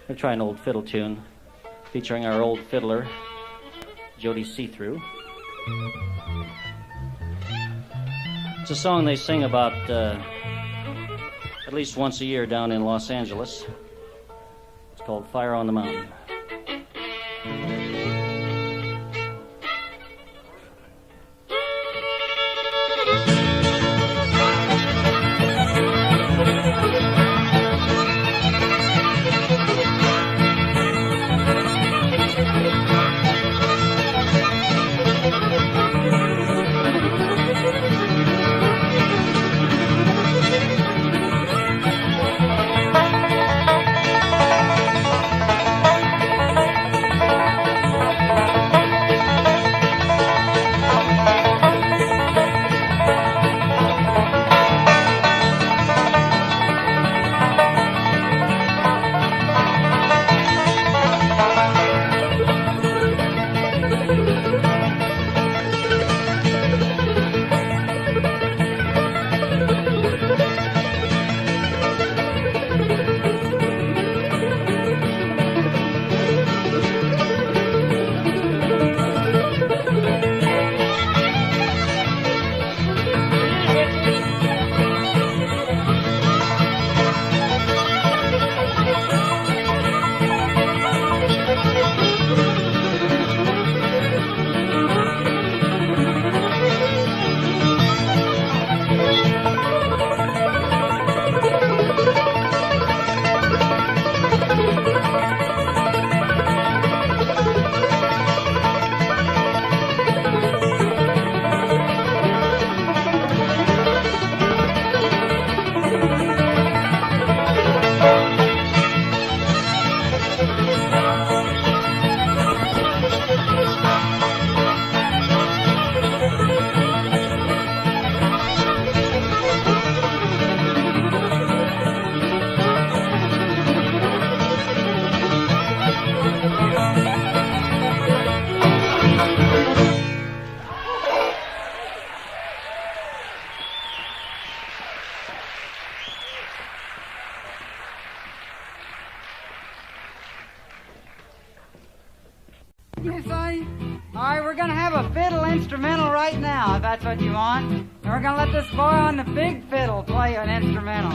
We'll try an old fiddle tune featuring our old fiddler, Jody See-Through. It's a song they sing about at least once a year down in Los Angeles. It's called Fire on the Mountain. That's what you want. And we're going to let this boy on the big fiddle play an instrumental.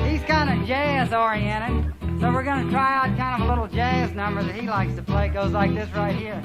He's kind of jazz oriented, so we're going to try out kind of a little jazz number that he likes to play. It goes like this right here.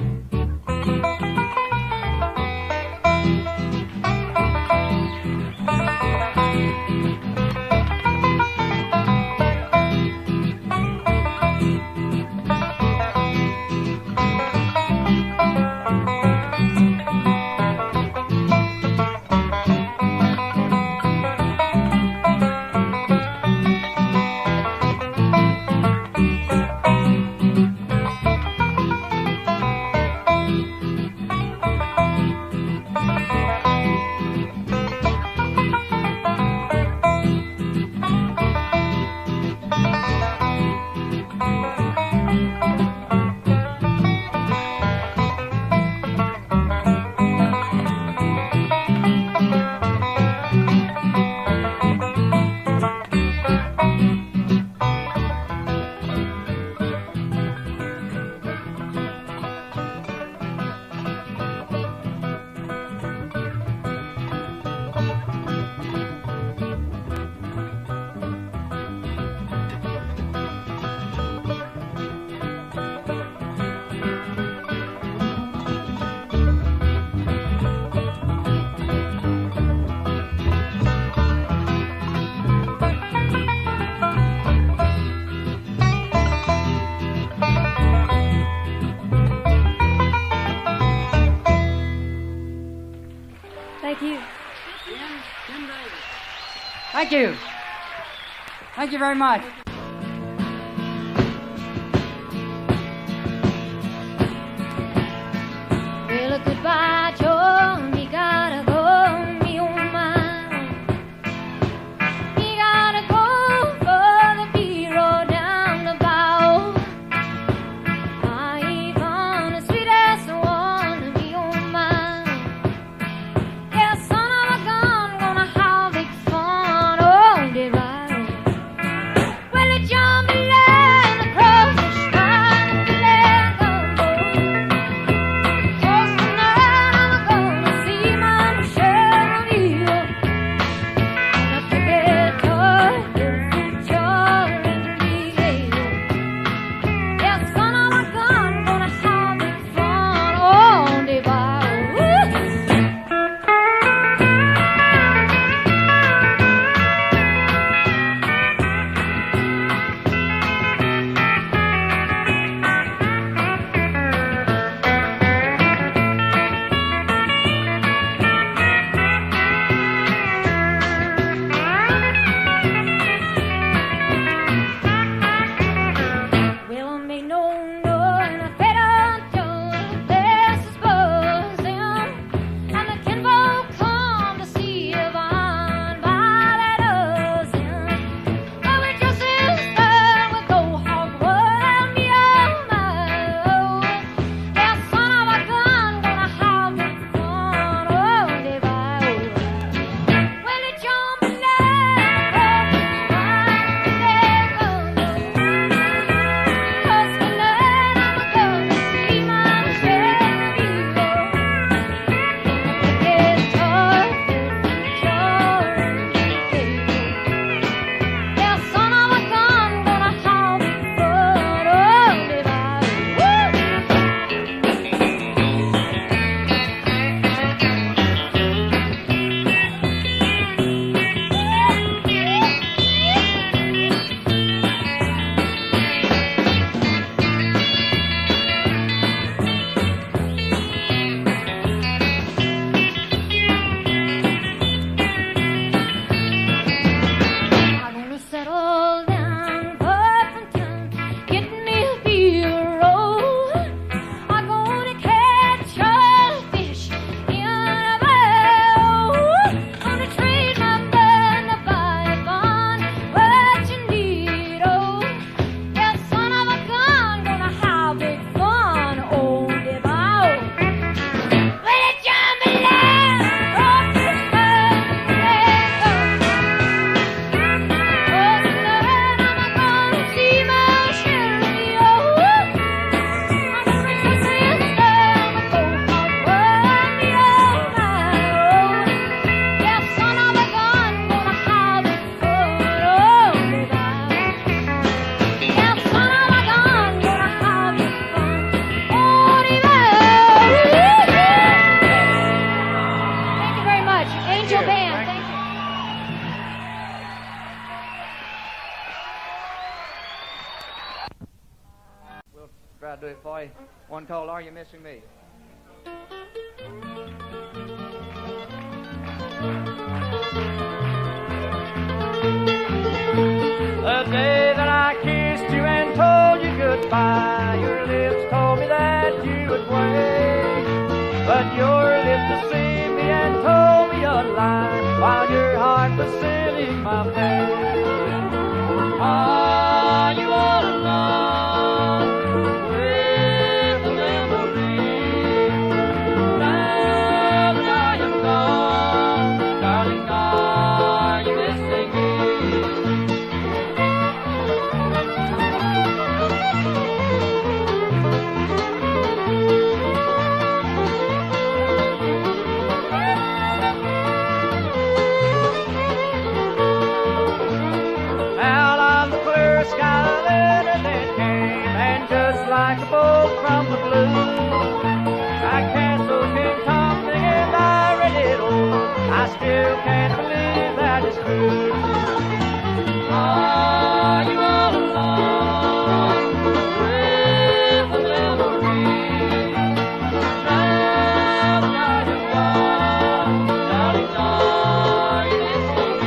Thank you. Thank you very much. Well, goodbye, Joe. Me gotta go, me on my own. Me gotta go for the B-road down the bow. I even the sweetest one, me on my own. Yeah, son of a gun, gonna have big fun. Oh, did right. I'll do it for you. One called Are You Missing Me? The day that I kissed you and told you goodbye, your lips told me that you would wait. But your lips deceived me and told me a lie, while your heart was sealing my fate. Are you all alone with the memory? Now that I am gone, darling, are you missing me? Like a bolt from the blue, I castled King Tommy and I read it all. I still can't believe that it's true. Are you all alone with the memory? Now that I am gone, darling, are you missing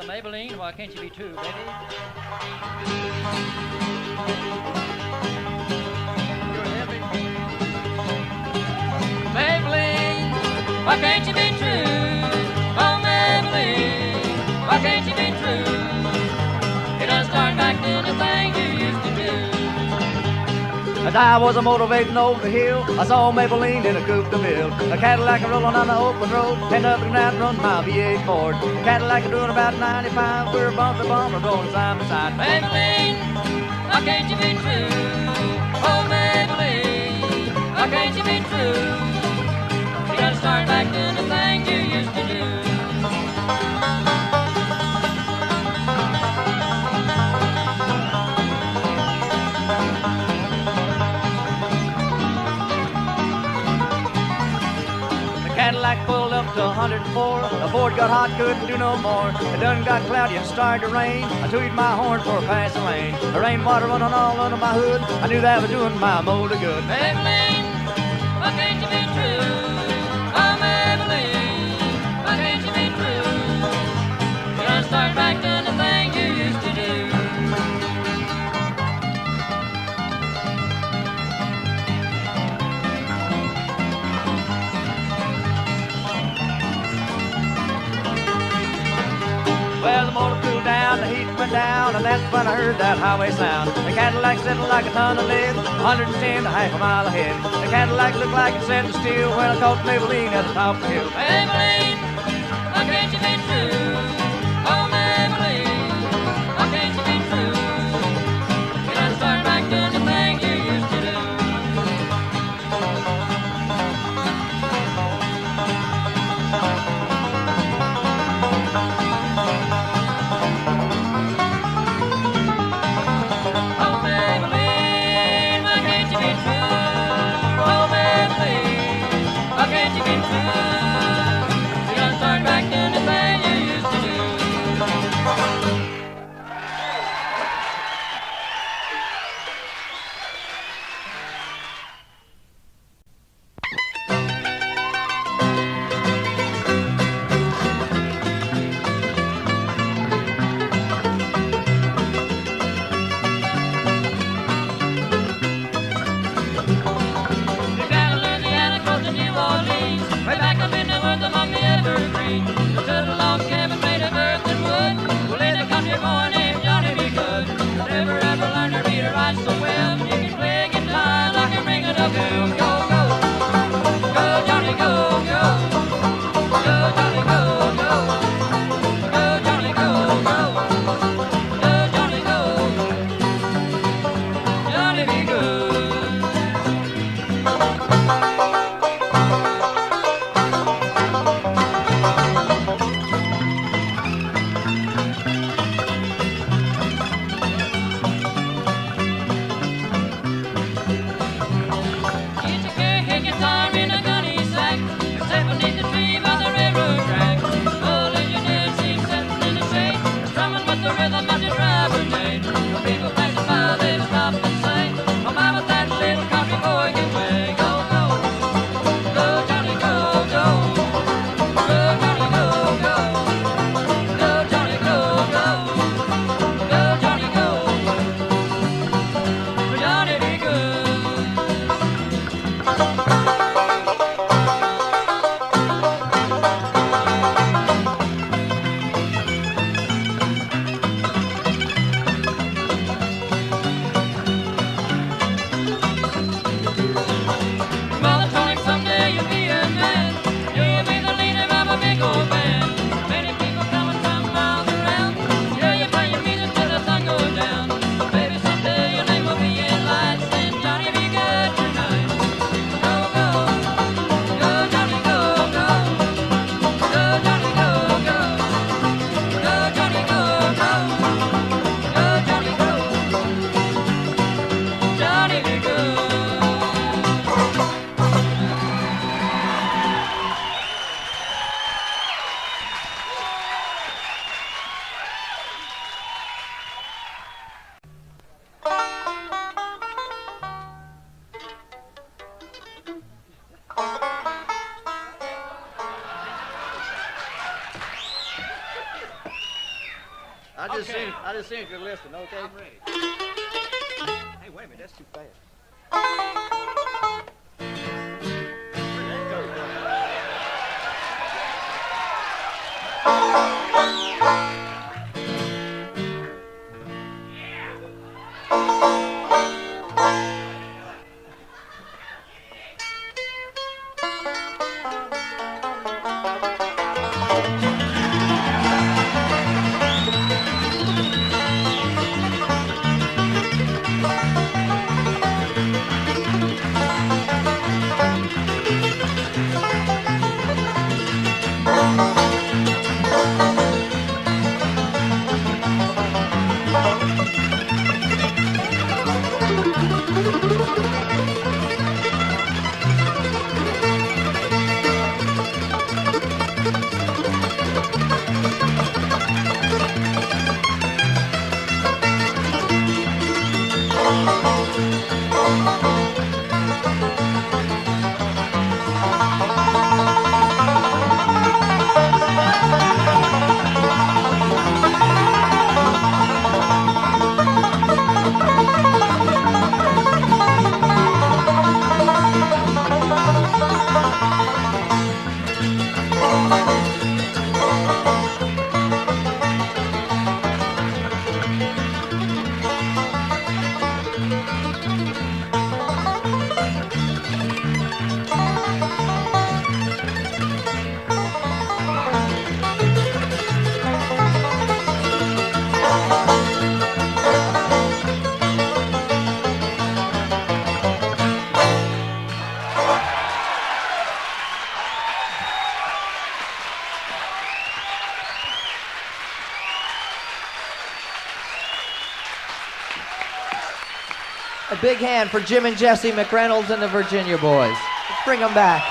Maybelline, why can't you be true, baby? You're heavy. Maybelline, why can't you be true? Oh, Maybelline, why can't you be true? You done start back doing the thing you used to do. As I was motivating over the hill, I saw Maybelline in a coupe de ville. A Cadillac rolling on the open road, and up and down run my V8 Ford. Cadillac doing about 95, we're bump to bump, we're going side by side. Maybelline, how can't you be true? Oh, Maybelline, how can't you be true? You gotta start back doing the thing you used to do. Cadillac pulled up to 104. The Ford got hot, couldn't do no more. It done got cloudy and started to rain. I tooted my horn for a passing lane. The rainwater running all under my hood. I knew that was doing my motor good. Maybelline, why can't you be true? Oh, Maybelline, why can't you be true? You gotta start back doing the thing you used to do. Well, the motor cooled down, the heat went down, and that's when I heard that highway sound. The Cadillac settled like a ton of lead, 110 to half a mile ahead. The Cadillac looked like it set still when I caught Maybelline at the top of the hill. Maybelline, why can't you be true? Oh, Maybelline, why can't you be true? You gotta start back doing the thing you used to do. I just seen you're listening, okay? I'm ready. Hey, wait a minute, that's too fast. Where'd that go? A big hand for Jim and Jesse McReynolds and the Virginia Boys. Let's bring them back.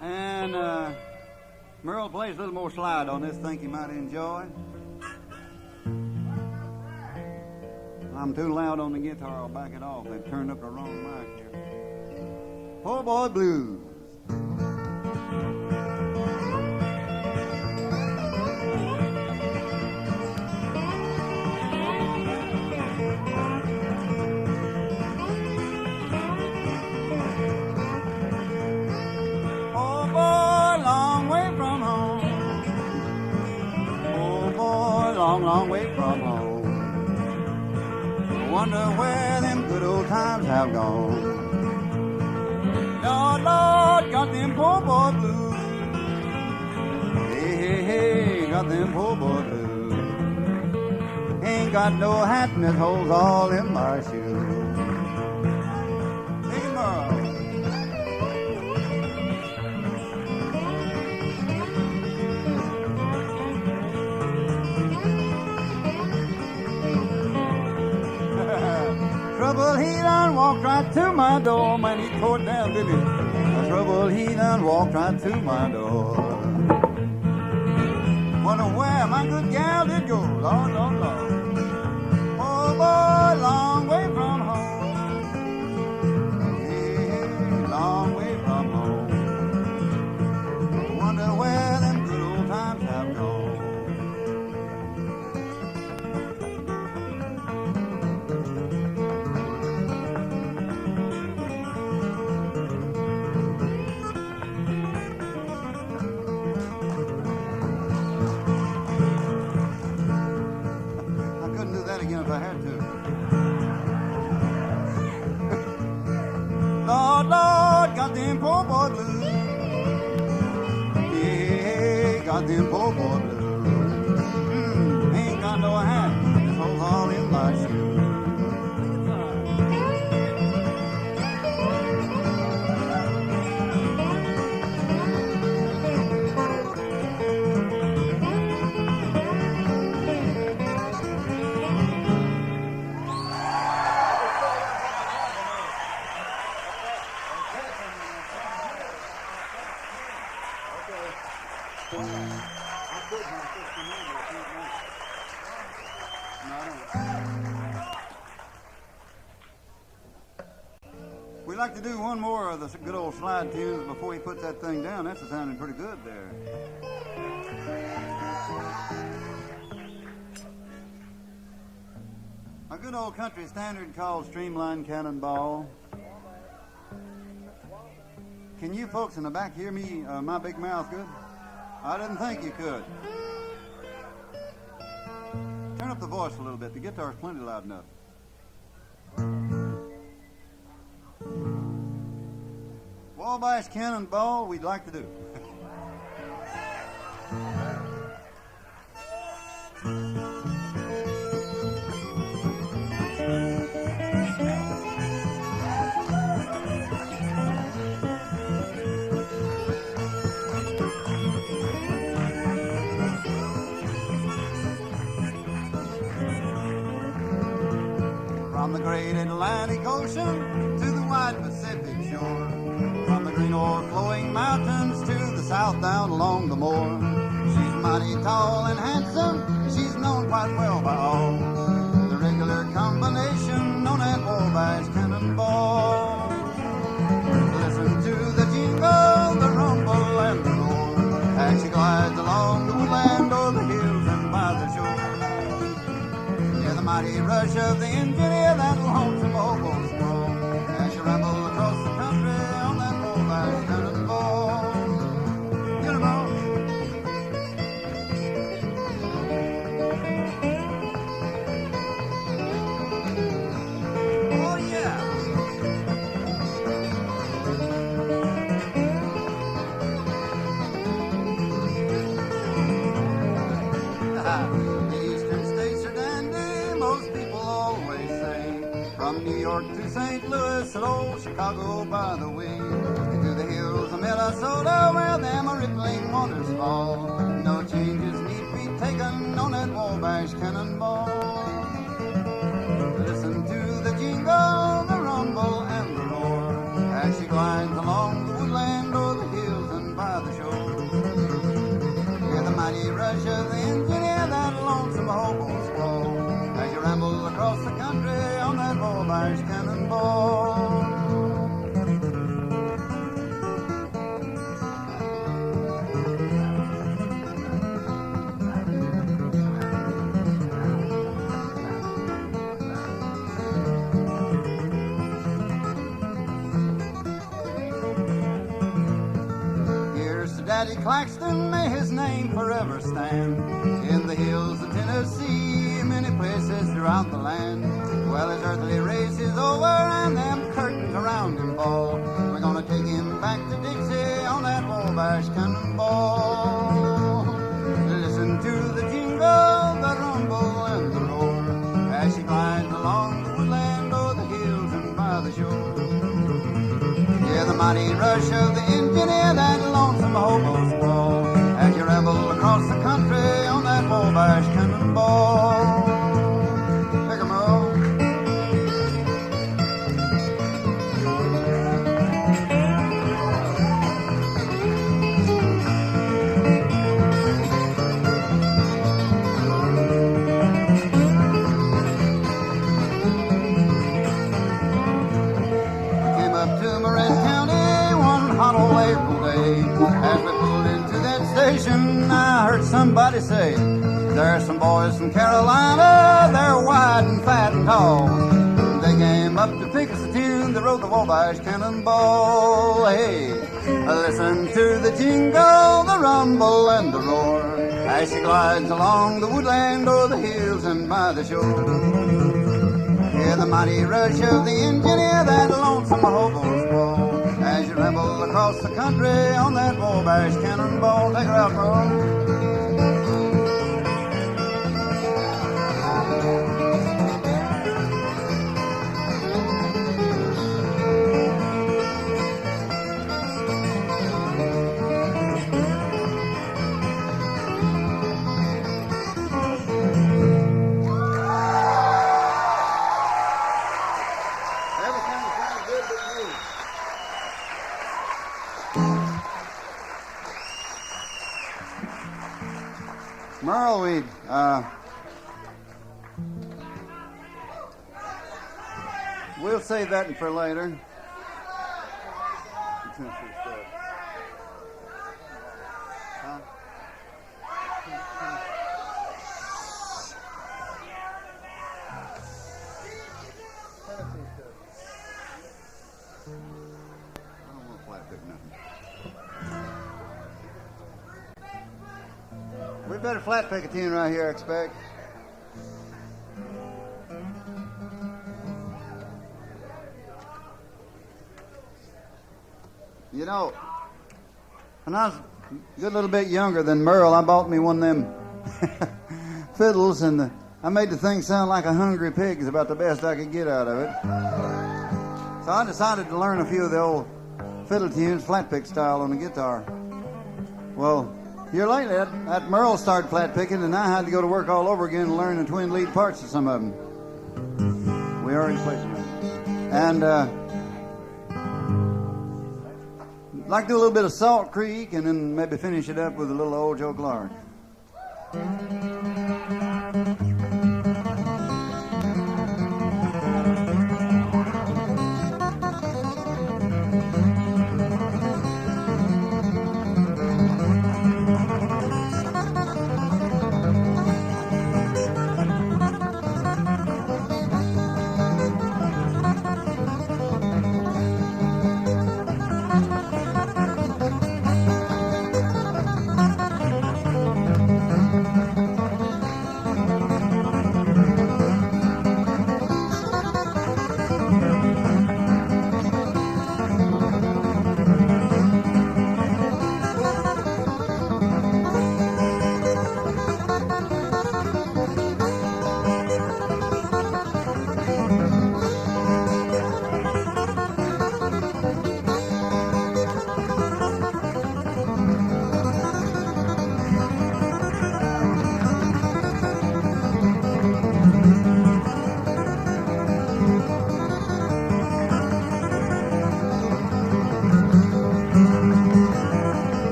And Merle plays a little more slide on this, think you might enjoy. I'm too loud on the guitar, I'll back it off. They've turned up the wrong mic here. Poor boy blues. Long way from home. I wonder where them good old times have gone. Lord, Lord, got them poor boy blues. Hey, hey, hey, got them poor boy blues. Ain't got no hat and it holes all in my shoes. Take it, Merle. Trouble, he done walked right to my door. Man, he tore it down, didn't he? Trouble, he done walked right to my door. Wonder where my good gal did go. Lord, Lord, Lord. Oh, boy, long way from home. Yeah, long way from home. Wonder where them good old times have gone. If I had to. Lord, Lord, got them poor boy blues. Yeah, got them poor boy blues. Ain't got no hat, this hole's all in my shoes. We'd like to do one more of the good old slide tunes before he puts that thing down. That's sounding pretty good there. A good old country standard called Streamline Cannonball. Can you folks in the back hear me, my big mouth good? I didn't think you could. Turn up the voice a little bit. The guitar's plenty loud enough. Wabash Cannonball, we'd like to do. From the great Atlantic Ocean to the wide Pacific shore, from the green o'erflowing mountains to the south down along the moor. She's mighty tall and handsome, she's known quite well by all. The regular combination known as Wabash Cannonball. Listen to the jingle, the rumble and the roar, as she glides along the woodland or the hills and by the shore. Hear the mighty rush of the engine, hear that lonesome hobo song, as she rambles across the country on that Wabash Cannonball. Get 'em on. Oh yeah. The eastern states are dandy, most people always say. From New York to St. Louis and old Chicago by the way. To the hills of Minnesota where them rippling waters fall. No changes need be taken on that Wabash Cannonball. Listen to the jingle, the rumble and the roar, as she glides along the woodland or the hills and by the shore. Hear the mighty rush of the engine, hear that lonesome hobo squall, as you ramble across the country on that Wabash Cannonball. Here's to Daddy Claxton, may his name forever stand. In the hills of Tennessee, many places throughout the land. Well, his earthly race is over and them curtains around him fall. We're gonna take him back to Dixie on that Wabash Cannonball. Listen to mighty rush of the engineer, that lonesome hobo squall, as you ramble across the country on that Wabash Cannonball. Pick 'em up. As we pulled into that station, I heard somebody say, there's some boys from Carolina, they're wide and fat and tall. They came up to pick us a tune, they wrote the Wabash Cannonball. Hey, listen to the jingle, the rumble and the roar, as she glides along the woodland o'er the hills and by the shore. Hear the mighty rush of the engineer, that lonesome hobo squall, as you ramble across the country on that Wabash Cannonball. Take her out, Merle. Merle, we'll save that for later. Huh? I don't want to flat pick nothing. We better flat pick a tune right here, I expect. You know, when I was a good little bit younger than Merle, I bought me one of them fiddles, and I made the thing sound like a hungry pig. It's about the best I could get out of it. So I decided to learn a few of the old fiddle tunes, flat pick style, on the guitar. Well, here lately, that Merle started flat picking, and I had to go to work all over again and learn the twin lead parts of some of them. We already played them. And I'd like to do a little bit of Salt Creek, and then maybe finish it up with a little old Joe Clark.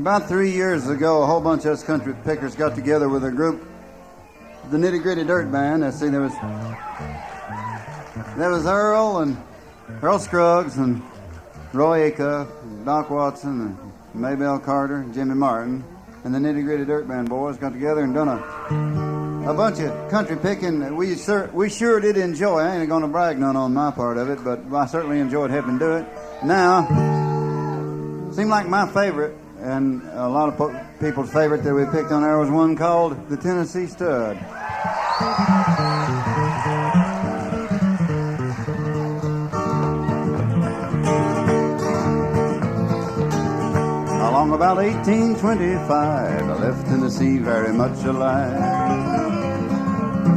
About 3 years ago, a whole bunch of us country pickers got together with a group, the Nitty Gritty Dirt Band. I see there was Earl Scruggs and Roy Acuff, and Doc Watson, and Maybelle Carter, and Jimmy Martin, and the Nitty Gritty Dirt Band boys got together and done a bunch of country picking. We sure did enjoy. I ain't going to brag none on my part of it, but I certainly enjoyed helping do it. Now, seemed like my favorite, and a lot of people's favorite that we picked on there was one called the Tennessee Stud. Along about 1825, I left Tennessee very much alive.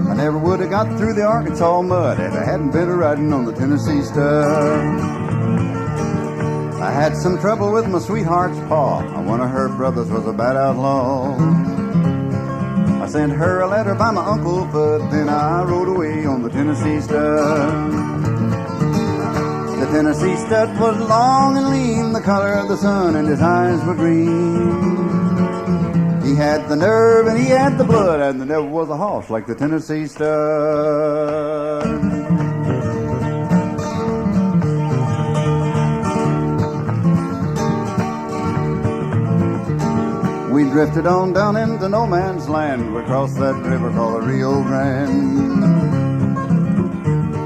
I never would have got through the Arkansas mud if I hadn't been a-riding on the Tennessee Stud. I had some trouble with my sweetheart's pa. One of her brothers was a bad outlaw. I sent her a letter by my Uncle Foot, then I rode away on the Tennessee Stud. The Tennessee Stud was long and lean, the color of the sun, and his eyes were green. He had the nerve and he had the blood, and there never was a horse like the Tennessee Stud. We drifted on down into no man's land. We crossed that river called the Rio Grande.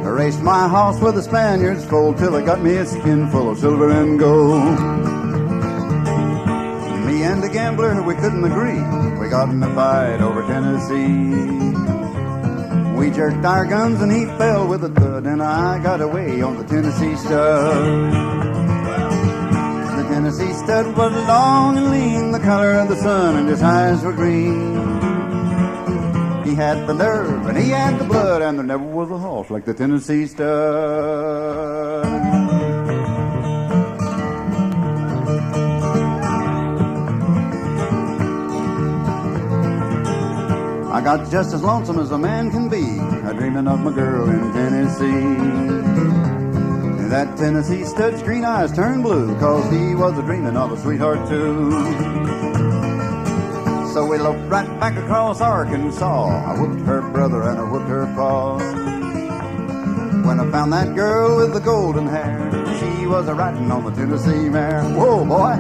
I raced my horse with the Spaniards full till it got me a skin full of silver and gold. Me and the gambler, we couldn't agree. We got in a fight over Tennessee. We jerked our guns and he fell with a thud, and I got away on the Tennessee Stud. The Tennessee Stud was long and lean, the color of the sun, and his eyes were green. He had the nerve and he had the blood, and there never was a horse like the Tennessee Stud. I got just as lonesome as a man can be, dreaming of my girl in Tennessee. That Tennessee Stud's green eyes turned blue, 'cause he was a-dreaming of a sweetheart too. So we loped right back across Arkansas. I whooped her brother and I whooped her pa. When I found that girl with the golden hair, she was a-riding on the Tennessee mare. Whoa, boy!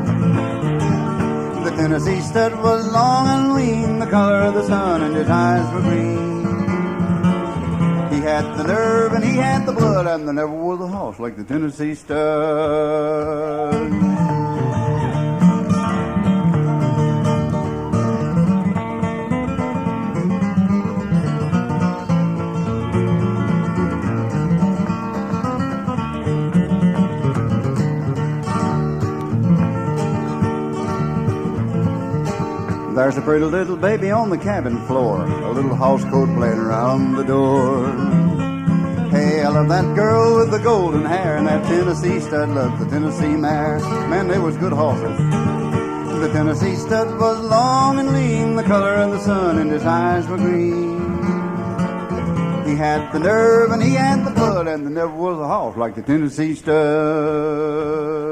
The Tennessee Stud was long and lean, the color of the sun, and his eyes were green. He had the nerve and he had the blood, and there never was a horse like the Tennessee Stud. There's a pretty little baby on the cabin floor, a little house coat playing around the door. Hey, I love that girl with the golden hair, and that Tennessee Stud loved the Tennessee mare. Man, they was good horses. The Tennessee Stud was long and lean, the color of the sun, and his eyes were green. He had the nerve and he had the blood, and there never was a horse like the Tennessee Stud.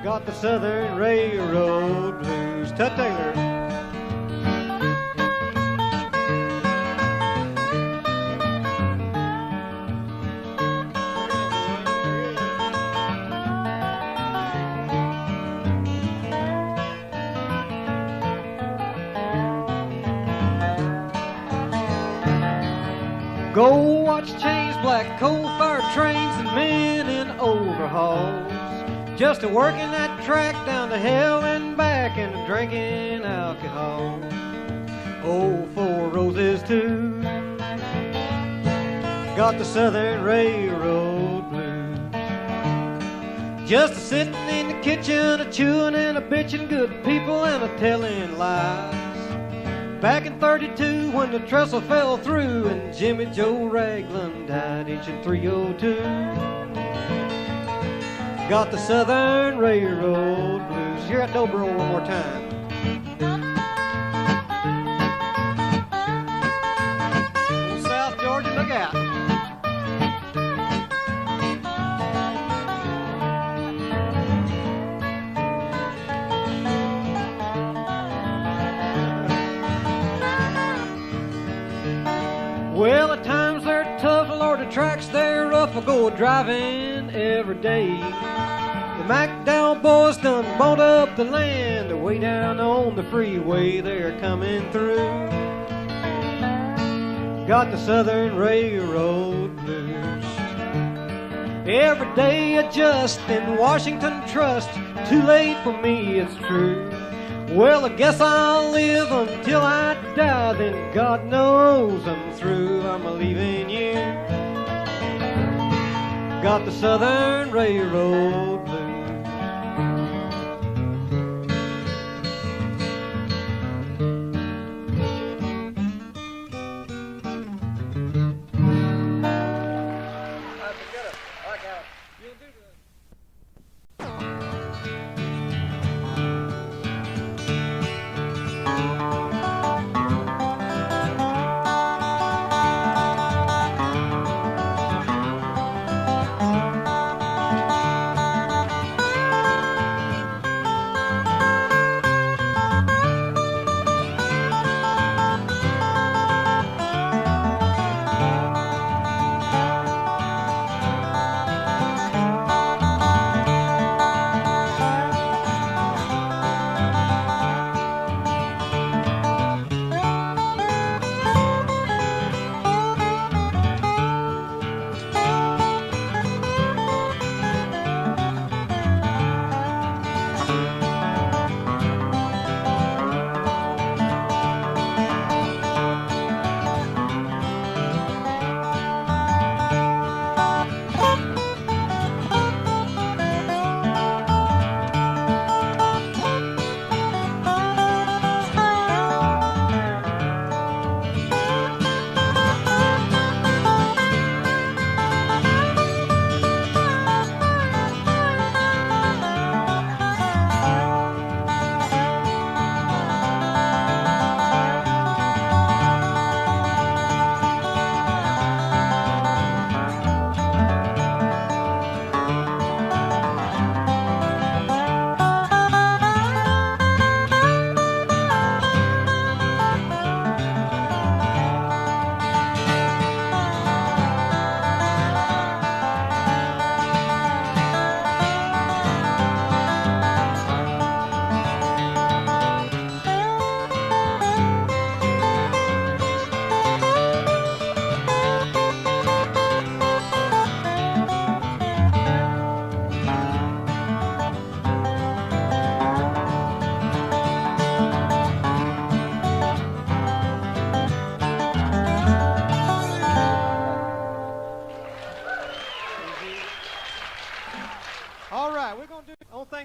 Got the Southern Railroad Blues. Tut Taylor. Gold watch chains, black coal-fired trains, and men in overhauls, just a working that track down to hell and back and a drinking alcohol. Oh, Four Roses too. Got the Southern Railroad Blues. Just a sitting in the kitchen, a chewing and a bitching, good people and a telling lies. Back in 32 when the trestle fell through and Jimmy Joe Raglan died inching 302. Got the Southern Railroad Blues. Here at Dobro one more time. Old South Georgia, look out. Well, at times they're tough, Lord, the tracks they're rough. I go driving every day. The McDowell boys done bought up the land. They're way down on the freeway, they're coming through. Got the Southern Railroad Blues. Every day adjust in Washington trust. Too late for me, it's true. Well, I guess I'll live until I die. Then God knows I'm through. I'm leaving you. Got the Southern Railroad Blues.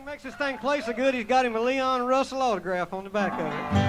Makes this thing play so good, he's got him a Leon Russell autograph on the back of it.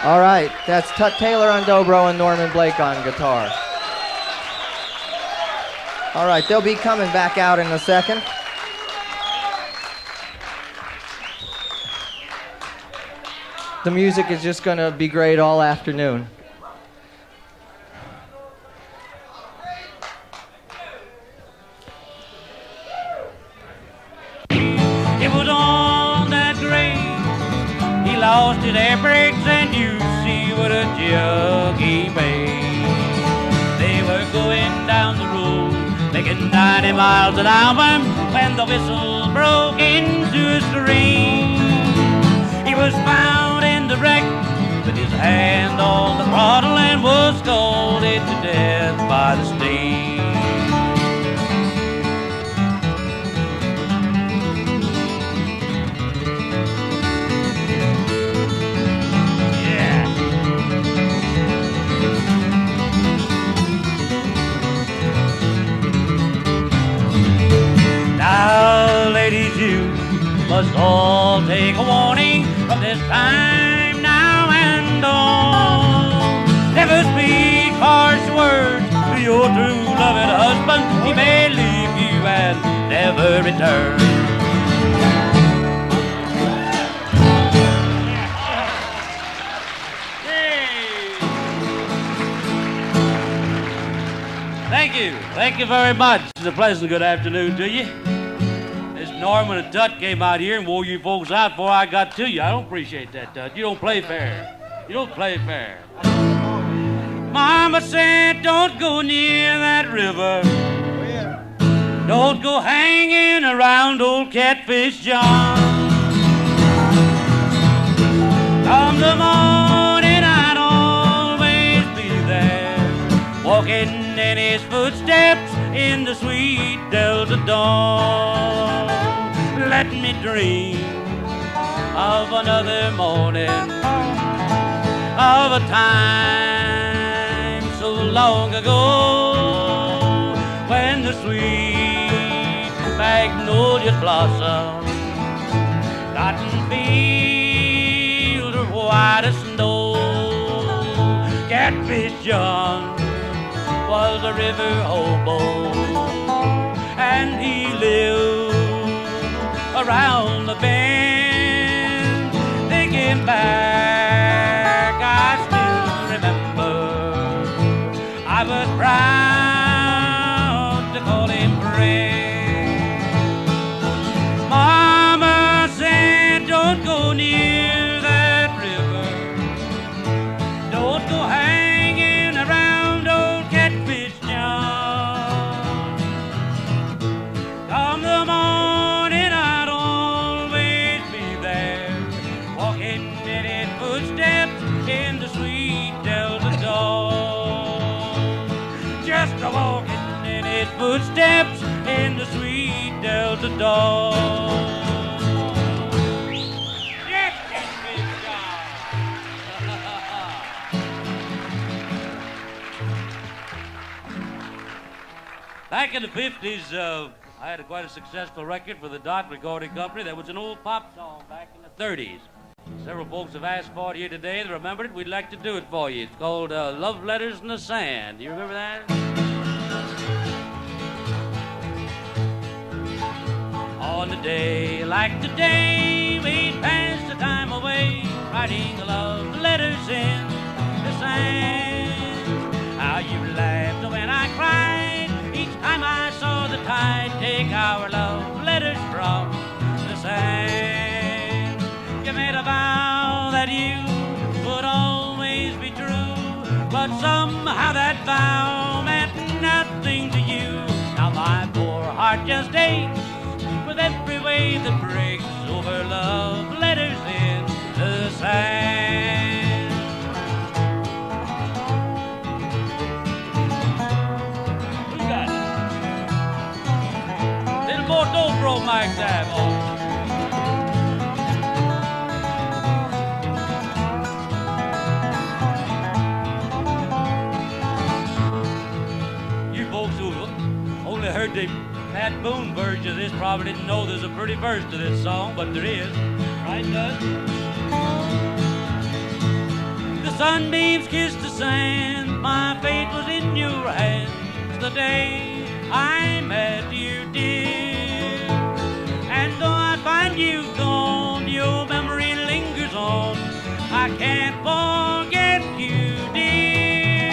All right, that's Tut Taylor on dobro and Norman Blake on guitar. All right, they'll be coming back out in a second. The music is just going to be great all afternoon. It was on that grave he lost his air brakes, and you see what a jug he made. They were going down the road, making 90 miles an hour, when the whistle broke into a scream. He was found in the wreck with his hand on the throttle and was scalded to death by the steam. Now, ladies, you must all take a warning from this time now and on. Never speak harsh words to your true loving husband. He may leave you and never return. Thank you. Thank you very much. It's a pleasant good afternoon to you. Norman and Tut came out here and wore you folks out before I got to you. I don't appreciate that, Tut. You don't play fair. You don't play fair. Mama said, don't go near that river. Don't go hanging around old Catfish John. Come the morning, I'd always be there, walking in his footsteps in the sweet Delta dawn. Let me dream of another morning, of a time so long ago, when the sweet magnolias blossom, cotton fields are white as snow. Catfish John was a river hobo, and he lived around the bend. Thinking back, I still remember I was proud to call him friend. Mama said, don't go near that river, don't go hanging around old Catfish John. Come the morning, I'd always be there, walking in his footsteps in the sweet Delta dawn. Just a walking in his footsteps in the sweet Delta dawn. Yes, Catfish John. Back in the 50s, I had quite a successful record for the Dot Recording Company. That was an old pop song back in the 30s. Several folks have asked for it here today. They remembered it. We'd like to do it for you. It's called Love Letters in the Sand. Do you remember that? On a day like today, we'd pass the time away, writing love letters in the sand. How you laughed when I cried each time I saw the tide take our love letters from the sand. You made a vow that you would always be true, but somehow that vow meant nothing to you. Now my poor heart just aches with every wave that breaks over love letters in the sand. Who got it? Little more dobro mic tab on. You folks who only heard the Pat Boone version of this probably didn't know there's a pretty verse to this song, but there is. Right, Doug? The sunbeams kissed the sand, my fate was in your hands the day I met you, dear. And though I find you gone, your memory lingers on. I can't forget you, dear.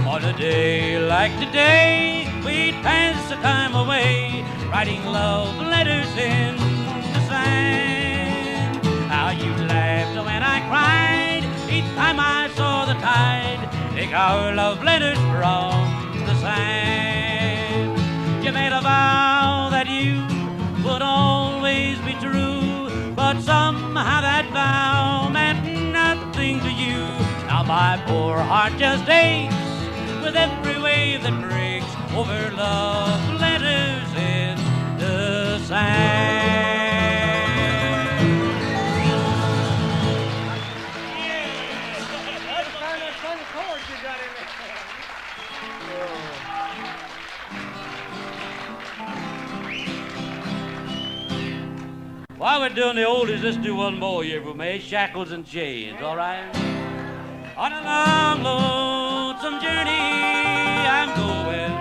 On a day like today, we'd pass the time away, writing love letters in the sand. How you laughed when I cried each time I saw the tide take our love letters from the sand. You made a vow that you would always be true, but somehow that vow meant nothing to you. Now my poor heart just aches with every wave that breaks over love letters in the sand. While we're doing the oldies, let's do one more here, if we may. Shackles and Chains, all right? On a long, lonesome journey I'm going.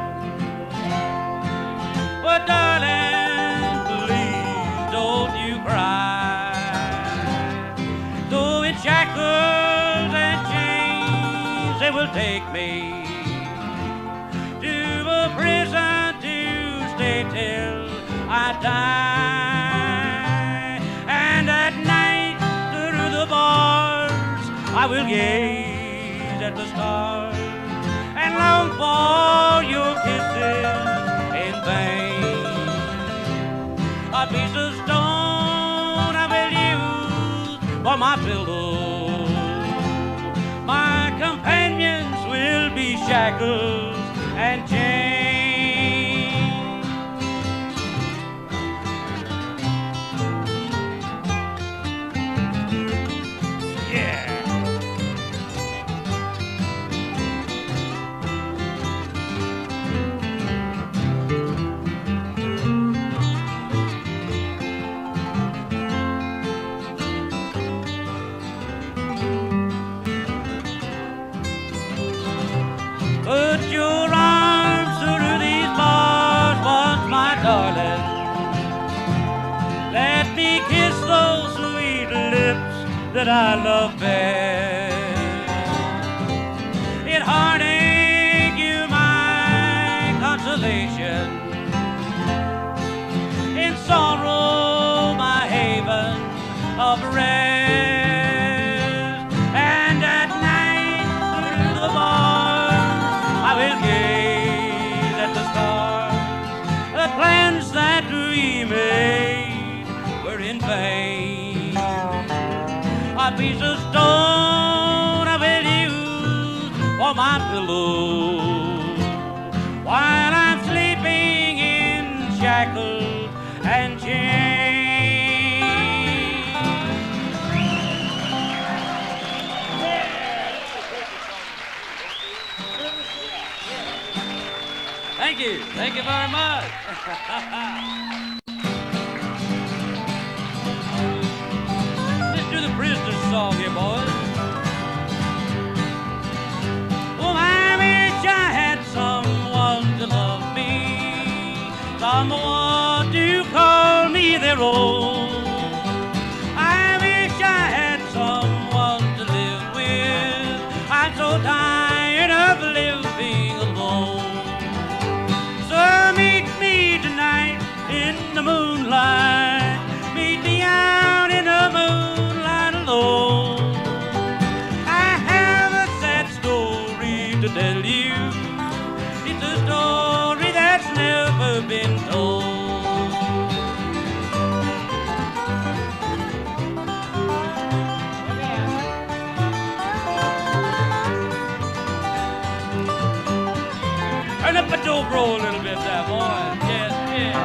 But darling, please don't you cry. Though in shackles and chains they will take me to a prison to stay till I die. I will gaze at the stars and long for your kisses in vain. A piece of stone I will use for my pillow. My companions will be shackles and chains. Put your arms through these bars once, my darling. Let me kiss those sweet lips that I love best. In heartache, you're my consolation. In sorrow, my haven of rest. And at night, through the bars, I will gaze at the stars. The plans that we made were in vain. A piece of stone I will use for my pillow while I'm sleeping in shackles and chains. Thank you. Thank you very much. Let's do the prisoner's song here, boys. Oh, I wish I had someone to love me, someone to call me their own. I wish I had someone to live with. I'm so tired of living alone. Meet me tonight in the moonlight. Meet me out in the moonlight alone. I have a sad story to tell you. It's a story that's never been told. Turn up the dobro a little bit there, boy. Yes, yes.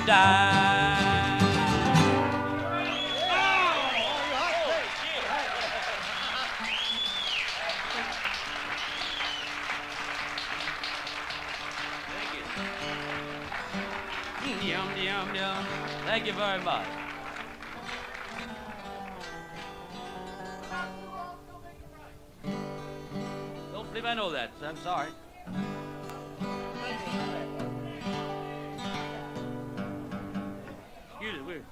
die. Yum, yum, yum. Thank you very much. Don't believe I know that. I'm sorry. Excuse me, weird.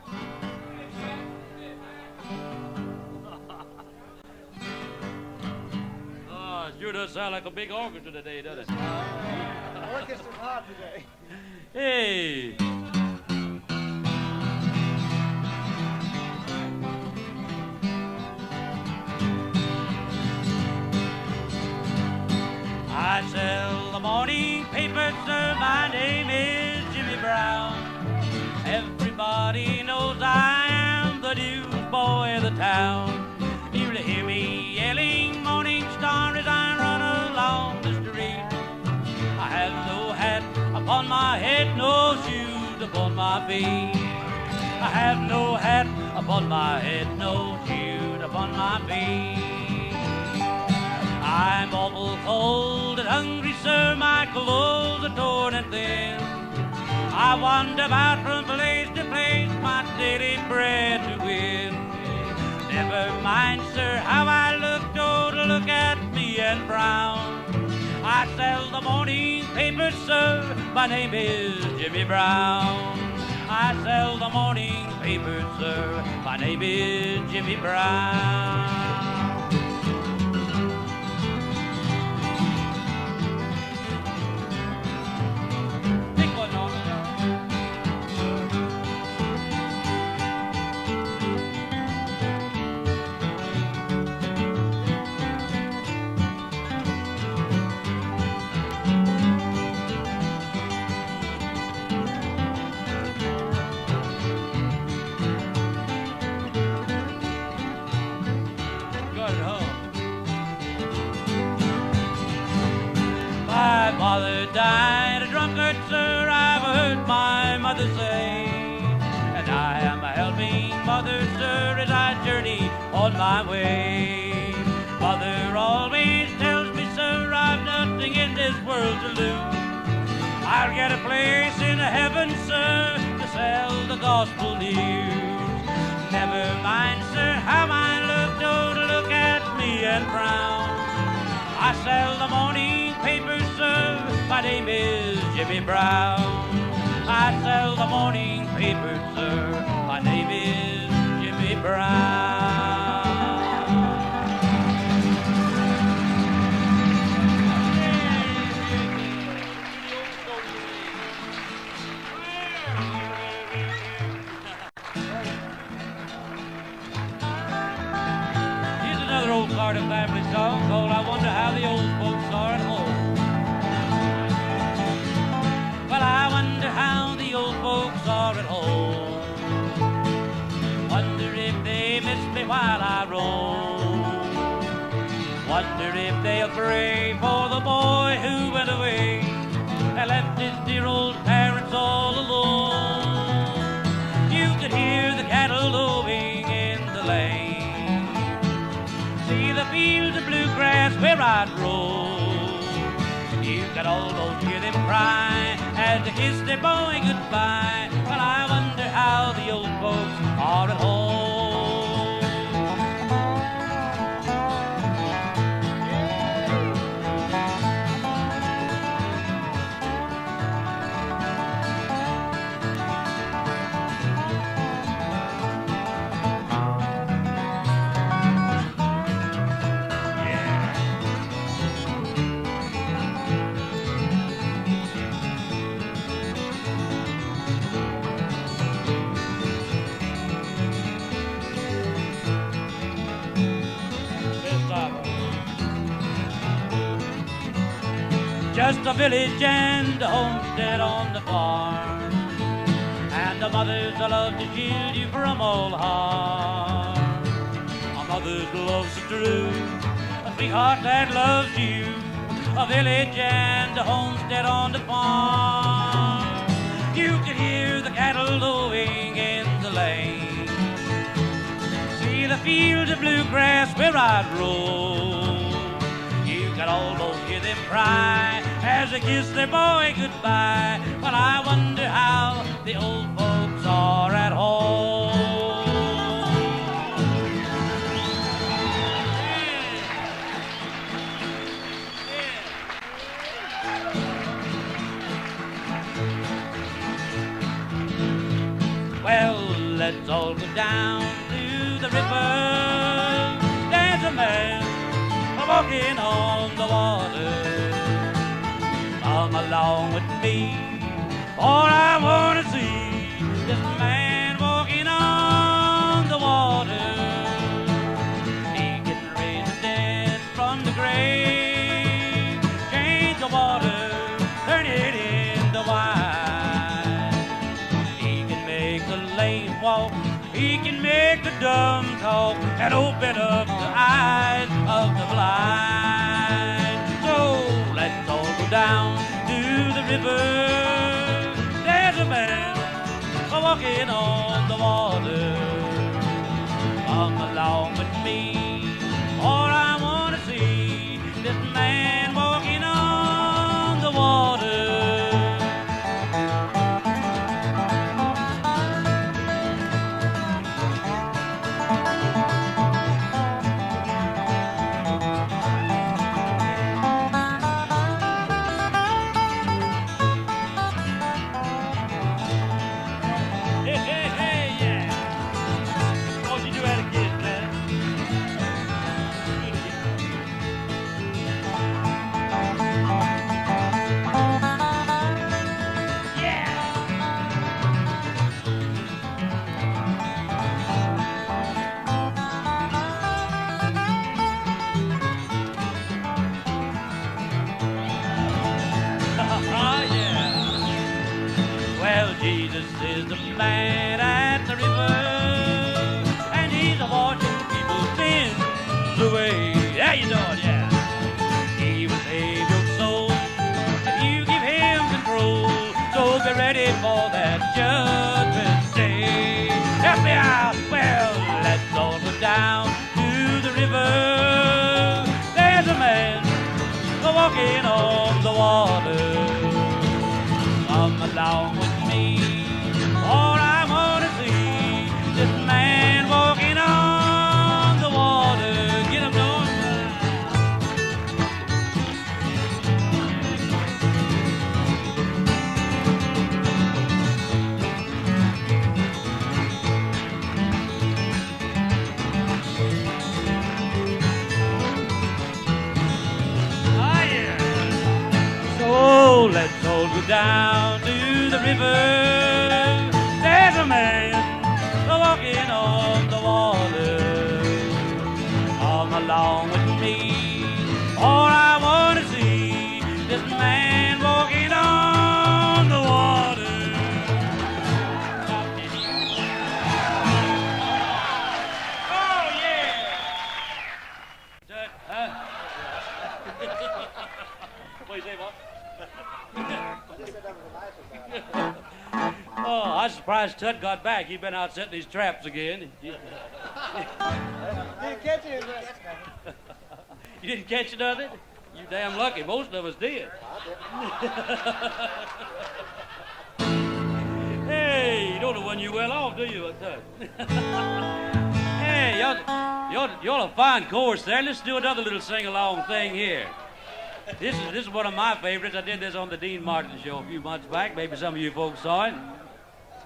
Oh, it sure does sound like a big orchestra today, doesn't it? Orchestra's hot today. Hey. I sell the morning paper, sir. My name is Jimmy Brown. Everybody knows I am the newsboy of the town. You'll hear me yelling Morning Star as I run along the street. I have no hat upon my head, no shoes upon my feet. I have no hat upon my head, no shoes upon my feet. I'm awful cold and hungry, sir, my clothes are torn and thin. I wander about from place to place, my daily bread to win. Never mind, sir, how I look, don't look at me and frown. I sell the morning paper, sir, my name is Jimmy Brown. I sell the morning paper, sir, my name is Jimmy Brown. My father died a drunkard, sir, I've heard my mother say. And I am a helping mother, sir, as I journey on my way. Mother always tells me, sir, I've nothing in this world to lose. I'll get a place in heaven, sir, to sell the gospel news. Never mind, sir, how I look, don't look at me and frown. I sell the morning paper, sir, my name is Jimmy Brown. I sell the morning paper, sir, my name is Jimmy Brown. Here's another old Carter family song called I Wonder How the Old Folks Are at Home. Well, I wonder how the old folks are at home. Wonder if they miss me while I roam. Wonder if they'll pray for the boy who went away and left his dear old parents all alone. You could hear the cattle lowing in the lane, see the fields of bluegrass where I'd roam. You could almost hear them cry as they kiss their boy goodbye. Well, I wonder how the old folks are at home. Just a village and a homestead on the farm, and a mother's love to shield you from all harm. A mother's love's so true, a sweetheart that loves you. A village and a homestead on the farm. You can hear the cattle lowing in the lane. See the fields of bluegrass where I'd roll. You can almost hear them cry as they kiss their boy goodbye. But I wonder how the old folks are at home. Well, let's all go down to the river. There's a man walking on the water. Come along with me, for I want to see this man walking on the water. He can raise the dead from the grave, change the water, turn it into wine. He can make the lame walk, he can make the dumb talk, and open up the eyes of the blind. So let's all go down to the river. There's a man walking on the water. Come along with me, for I want to see this man walking on the water. Jesus is the man at the river, and he's a-washing people's sins away. Yeah, you know it, yeah. He will save your soul if you give him control. So be ready for that judgment day. Help me out. Well, let's all go down to the river. There's a man walking on the water. Come along with me, for I want to see this man walking on the water. Get him going. Oh, yeah. So let's all go down to the river. There's a man walking on the water. Come along with me, for I want to see this man walking on the water. Oh, yeah! What do you say, Bob? Oh, I'm surprised Tut got back. He's been out setting his traps again. Didn't catch it. You didn't catch none of it? You damn lucky. Most of us did. Hey, you don't know when you well off, do you, Tut? Hey, y'all a fine chorus there. Let's do another little sing-along thing here. This is one of my favorites. I did this on the Dean Martin show a few months back. Maybe some of you folks saw it.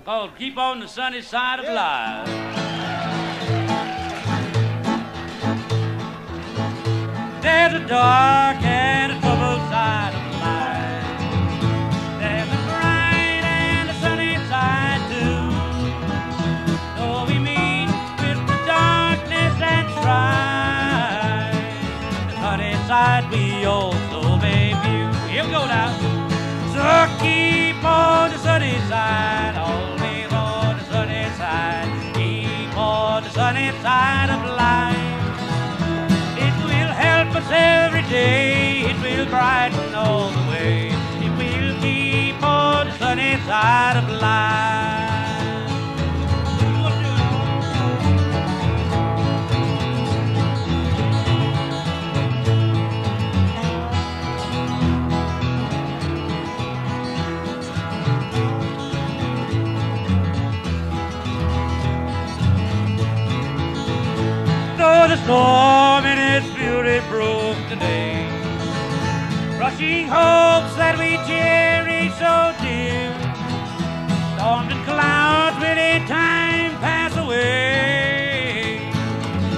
Called Keep on the Sunny Side of Life. There's a dark and a troubled side of life. There's a bright and a sunny side too. Though we meet with the darkness and strife, the sunny side we also may view. Here we go now. So keep on the sunny side, always on the sunny side. Keep on the sunny side of life. It will help us every day. It will brighten all the way. It will keep on the sunny side of life. the storm in its fury broke today, crushing hopes that we cherish so dear. Storms and clouds will in time pass away.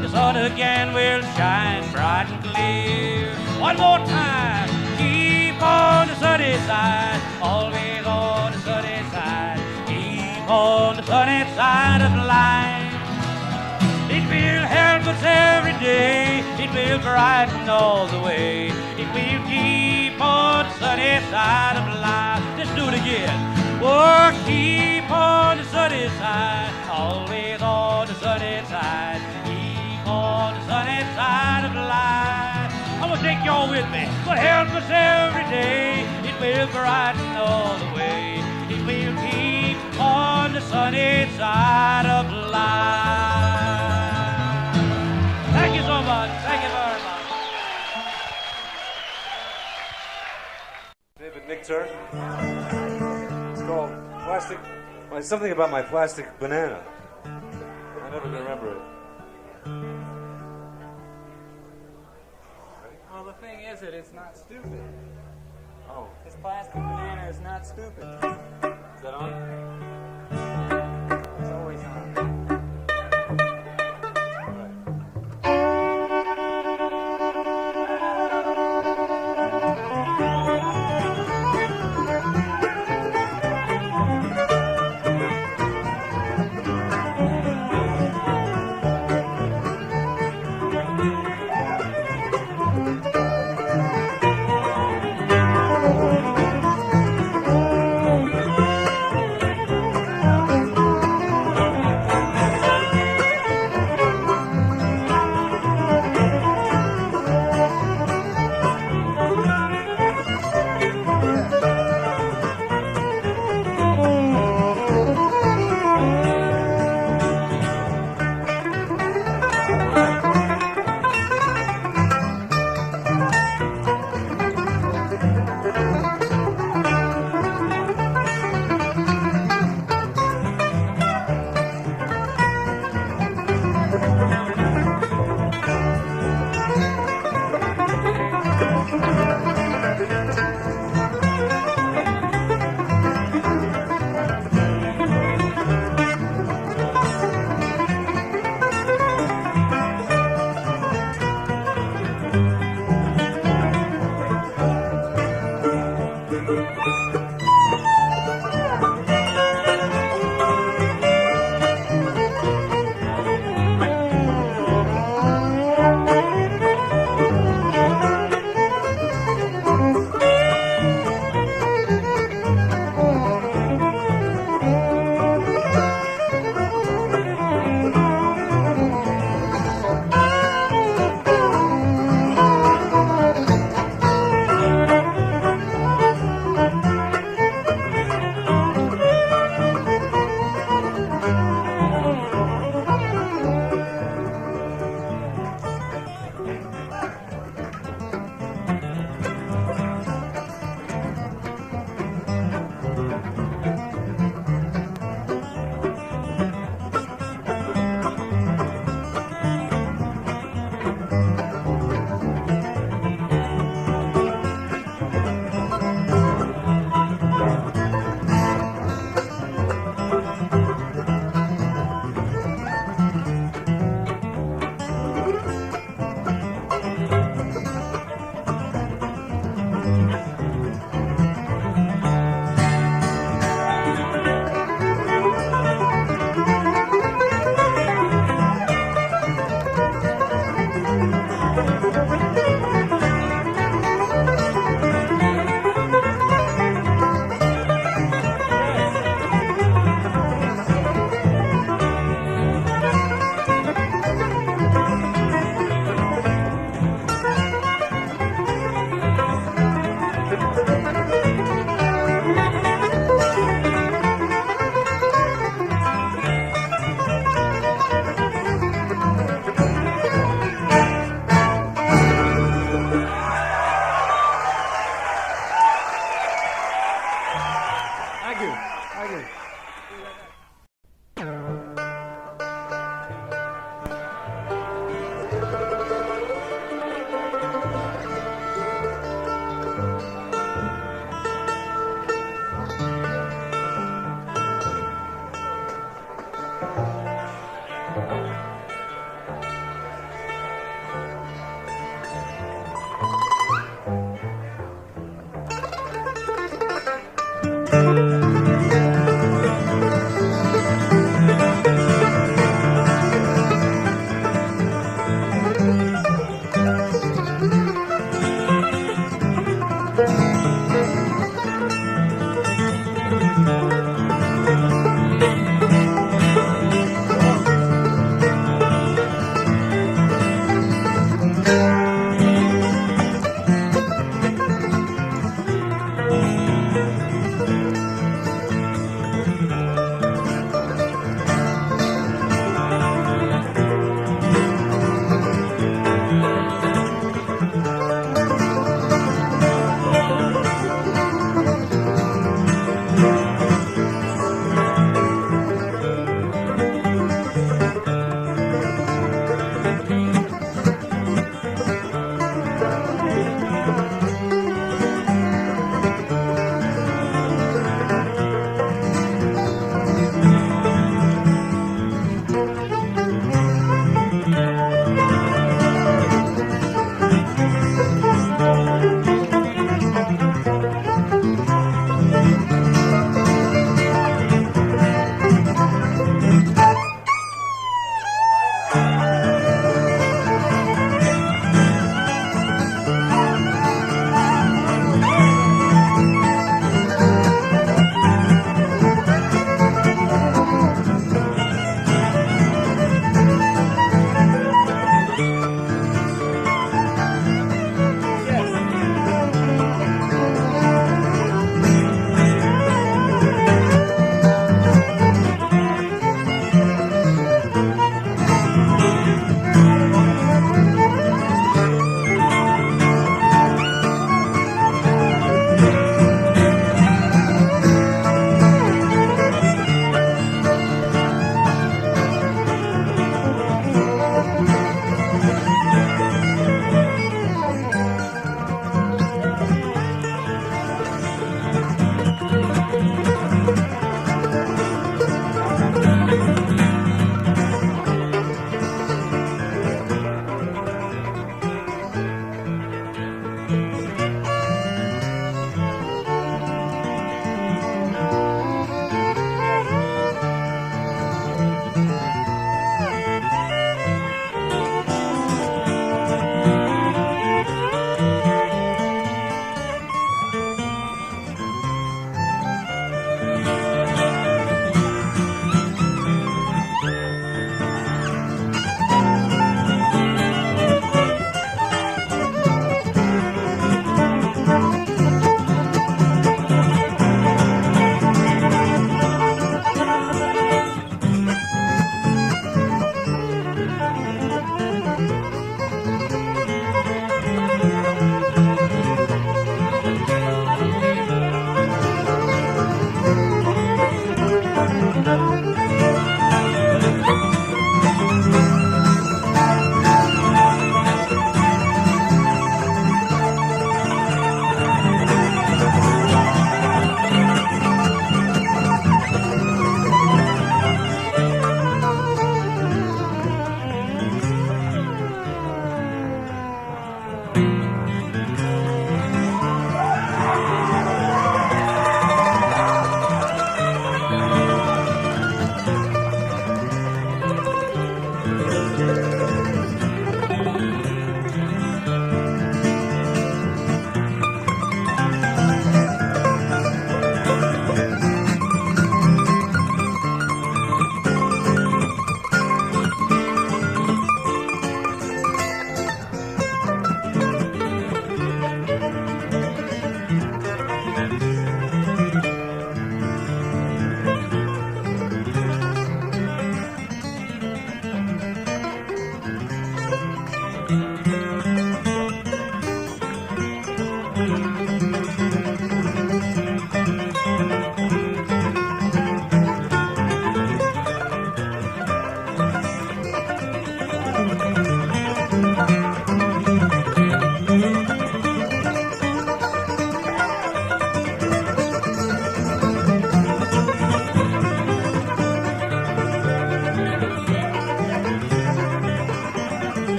The sun again will shine bright and clear. One more time, keep on the sunny side, always on the sunny side. Keep on the sunny side of life. It will help us every day. It will brighten all the way. It will keep on the sunny side of life. Let's do it again. Oh, keep on the sunny side, always on the sunny side. Keep on the sunny side of life. I'm gonna take y'all with me. But help us every day. It will brighten all the way. It will keep on the sunny side of life. Thank you so much. Thank you very much. David Nick Turk. It's called Plastic. Well, it's something about my plastic banana. I never can remember it. Well, the thing is that it's not stupid. Oh. This plastic banana is not stupid. Is that on? It's always on.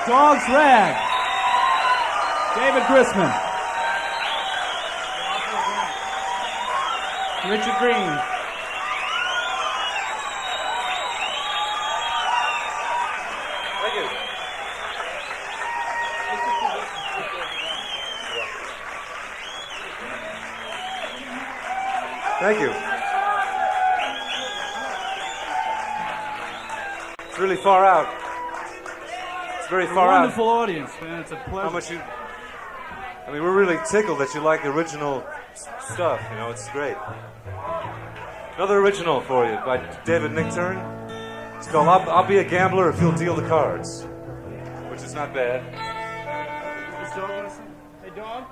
Dawgs Rag. David Grisman. Richard Green. Thank you. Thank you. It's really far out. It's very far out. Wonderful audience, man. It's a pleasure. How much you... I mean, we're really tickled that you like original stuff. You know, it's great. Another original for you by David Nickturn. It's called I'll Be a Gambler If You'll Deal the Cards, which is not bad. Hey, Dog?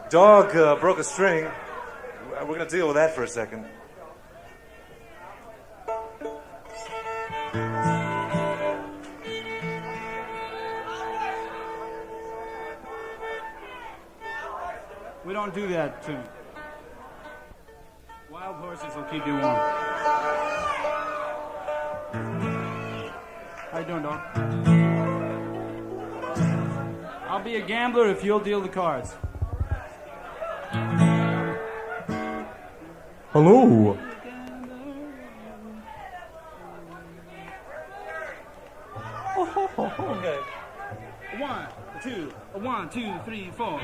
Dog broke a string. We're going to deal with that for a second. We don't do that tune. Wild horses will keep you warm. How you doing, Dog? I'll be a gambler if you'll deal the cards. Hello. Okay. 1, 2, 3, 4.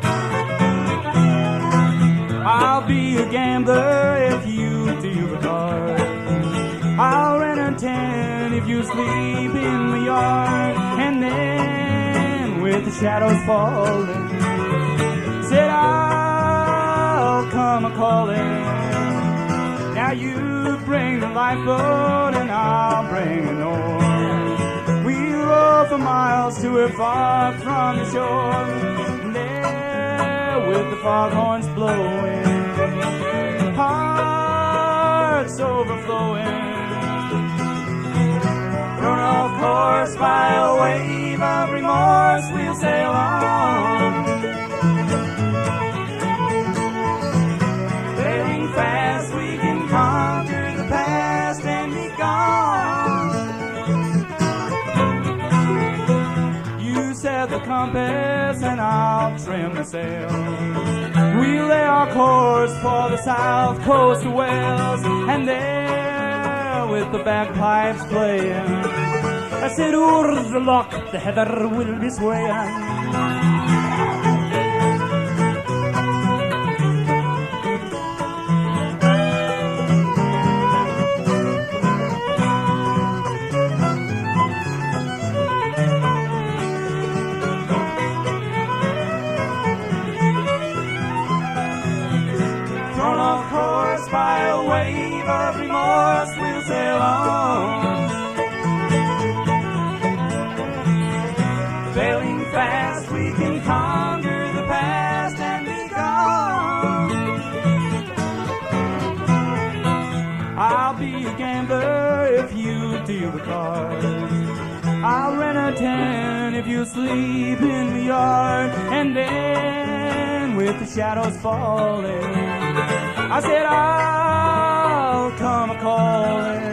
I'll be a gambler if you deal the cards. I'll rent a tent if you sleep in the yard. And then with the shadows falling, said I'll come a-calling. Now you bring the lifeboat and I'll bring an oar. We'll row for miles till we're far from the shore. And there with the foghorns blowing, hearts overflowing, thrown off course by a wave of remorse, we'll sail on. Sailing fast, we can conquer the past and be gone. You set the compass and I'll trim the sails. We lay our course for the south coast of Wales. And there with the bagpipes playing, I said, oars the lock, the heather will be swaying. By a wave of remorse, we'll sail on. Sailing fast, we can conquer the past and be gone. I'll be a gambler if you deal the cards. I'll rent a tent if you sleep in the yard. And then with the shadows falling, I said I'll come a-calling.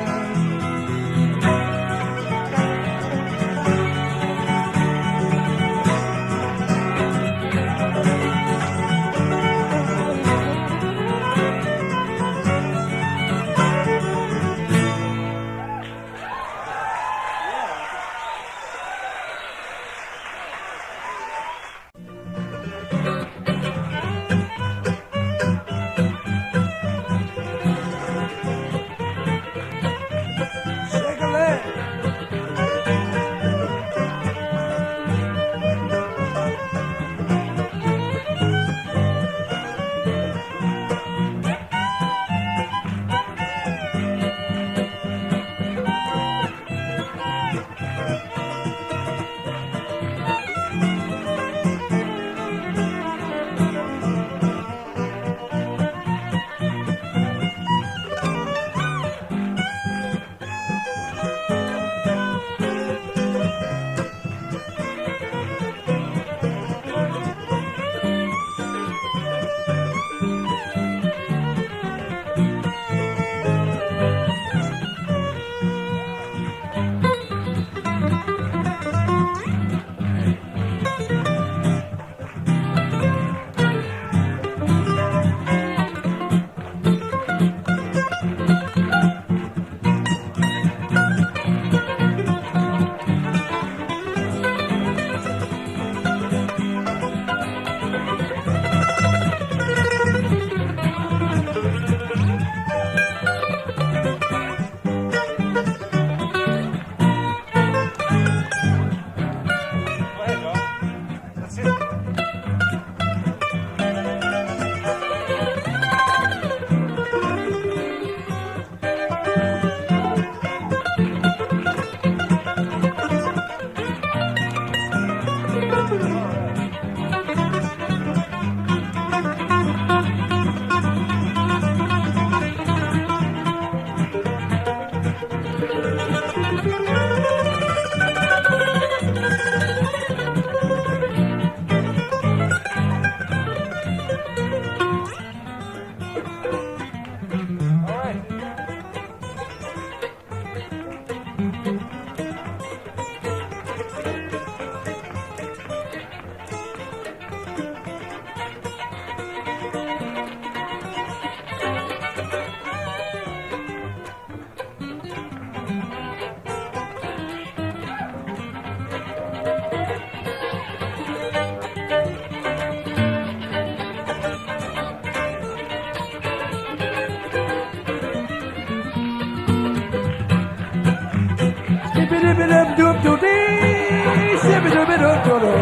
Shibby dibby dum dum doo dee. Shibby dibby dum doo doo.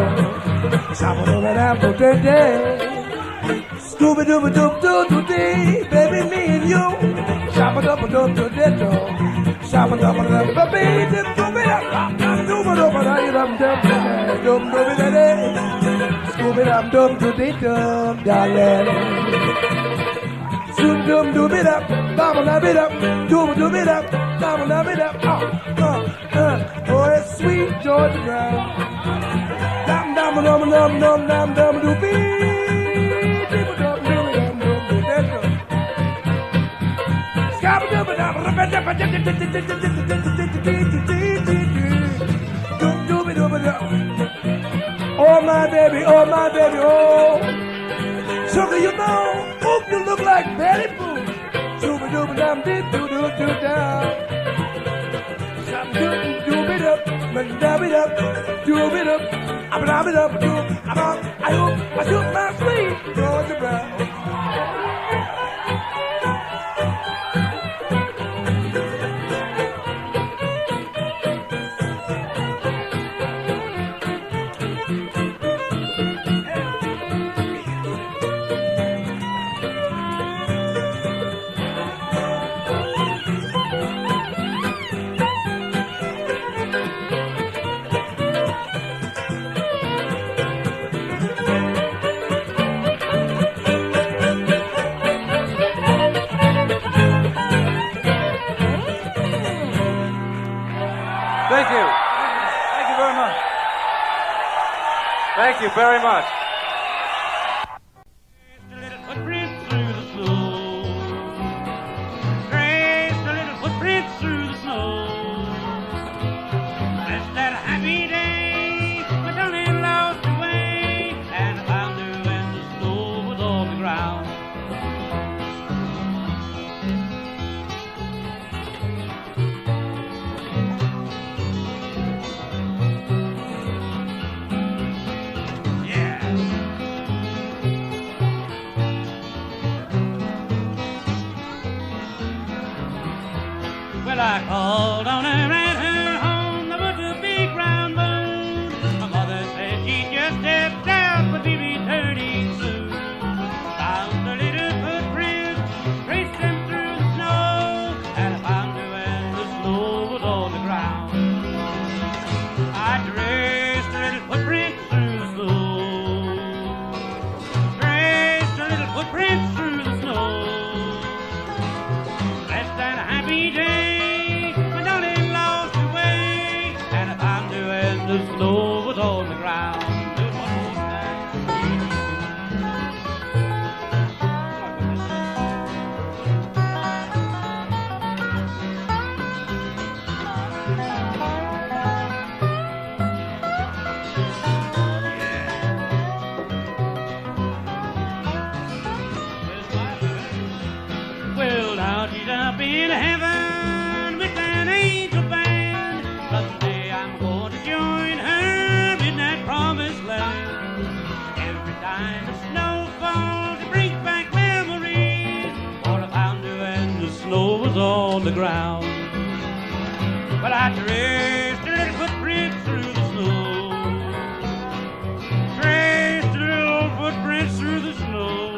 Shabba dibby dum doo doo dee. Scooby dooby doo doo doo dee. Baby, me and you. Shabba dubba dum doo dee doo. Shabba dubba dum baby dum dooby dum dum dooby dooby dum dum dum dooby dee. Scooby dum dum doo dee dum darling. Zoom dum dooby dum. Baba love it up, dooba dooba it up, baba love it up, oh, it's sweet Georgia Brown. Dum dum dum dum dum dum dum doobie, dooba dum dooba dum dooba dum dum. Scabba dooba dum, dum dooba dooba dum. Oh my baby, oh my baby, oh. Sugar, you know, ooh, you look like Betty Boo. Dooba dooba dum dee doo doo doo down. Shop doob it up, dub it up, doob it up, I'm it up, I hope I shoot my sweet Georgia Brown. Thank you. Thank you very much. Thank you very much. Traced a little footprint through the snow. Just that happy day, my darling lost her way, and I found her when the snow was on the ground. Well, I called on her at her home, there was a big round moon. My mother said she just stepped out, but be returning soon. Found her little footprints, traced them through the snow, and I found her when the snow was on the ground. I traced her little footprints through the snow, traced her little footprints through the snow. Less than a happy day, the snow was on the ground. Well, now she's up in heaven with an angel band. Someday I'm going to join her in that promised land. Every time the snow falls, it brings back memories. For I found her when the snow was on the ground. But I traced her little footprints through the snow, traced her little footprints through the snow.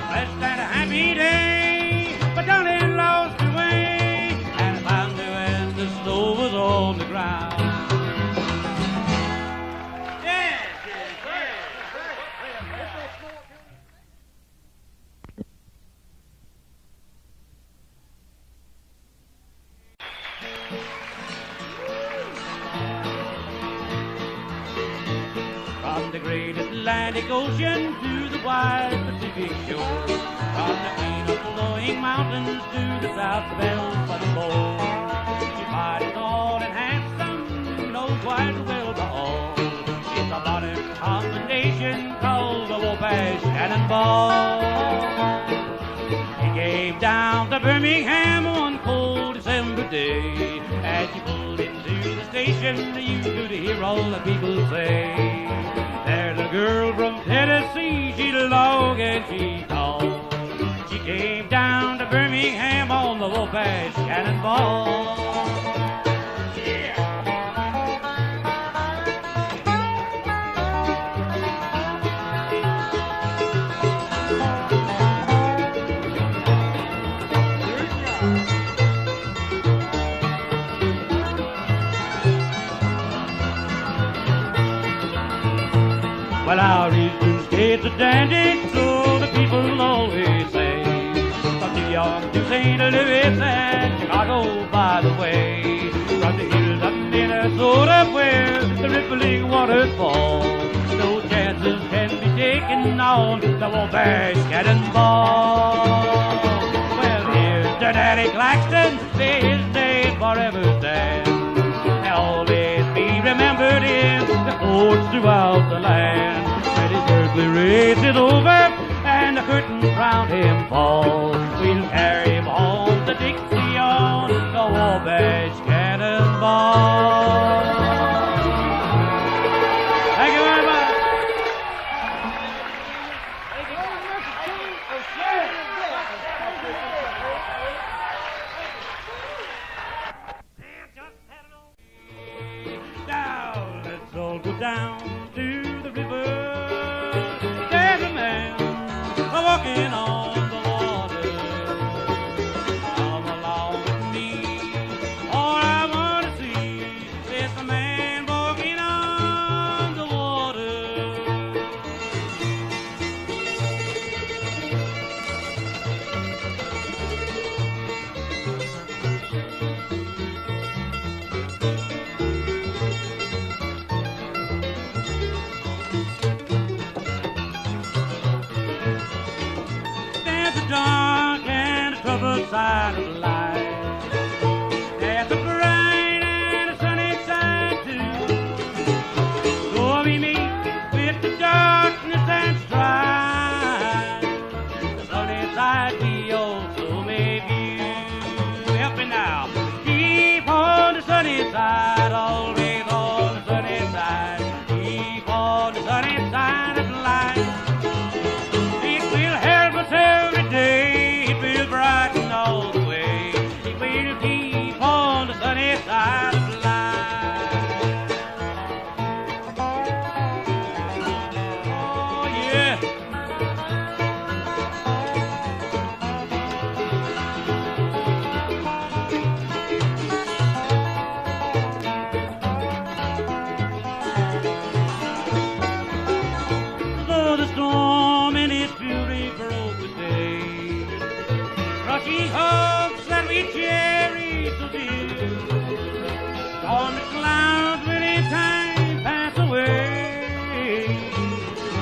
Less than a happy day, but darling lost her way, and I found her when the snow was on the ground. From the great Atlantic Ocean to the wide Pacific shore, from the green of flowing mountains to the south bells by the Bow. She's mighty tall and handsome, knows quite well by all. It's a modern combination called the Wabash Cannonball. She came down to Birmingham one cold December day. As she pulled into the station, you could hear all the people say, there's a girl from Tennessee, she's long and she's tall. She came down to Birmingham on the Wabash Cannonball. Well, our Eastern state's a dandy, so the people always say. From New York to St. Louis and Chicago, by the way. From the hills up in Minnesota where the rippling waters fall, no chances can be taken on the Wabash Cannonball. Well, here's the Daddy Claxton, may his name forever stand, and always be remembered in the courts throughout the land. When his earthly race is over and the curtain round him falls, we'll carry him home to Dixie on the Wabash Cannonball. Thank you very much. Now let's all go down to the river. There's a man walking on the water. Come along with me. All I want to see is a man walking on the water. There's a dark and a troubled side of life. There's a bright and a sunny side too. So we meet with the darkness and strife. The sunny side we also may view. Help me now. Keep on the sunny side, always on the sunny side. Keep on the sunny side of life. It will help us every day. It will brighten all the way. It will keep on the sunny side of life. Oh, yeah. Though the storm and its fury broke today, crushing hopes that we cherish so dear, stormy clouds will in time pass away.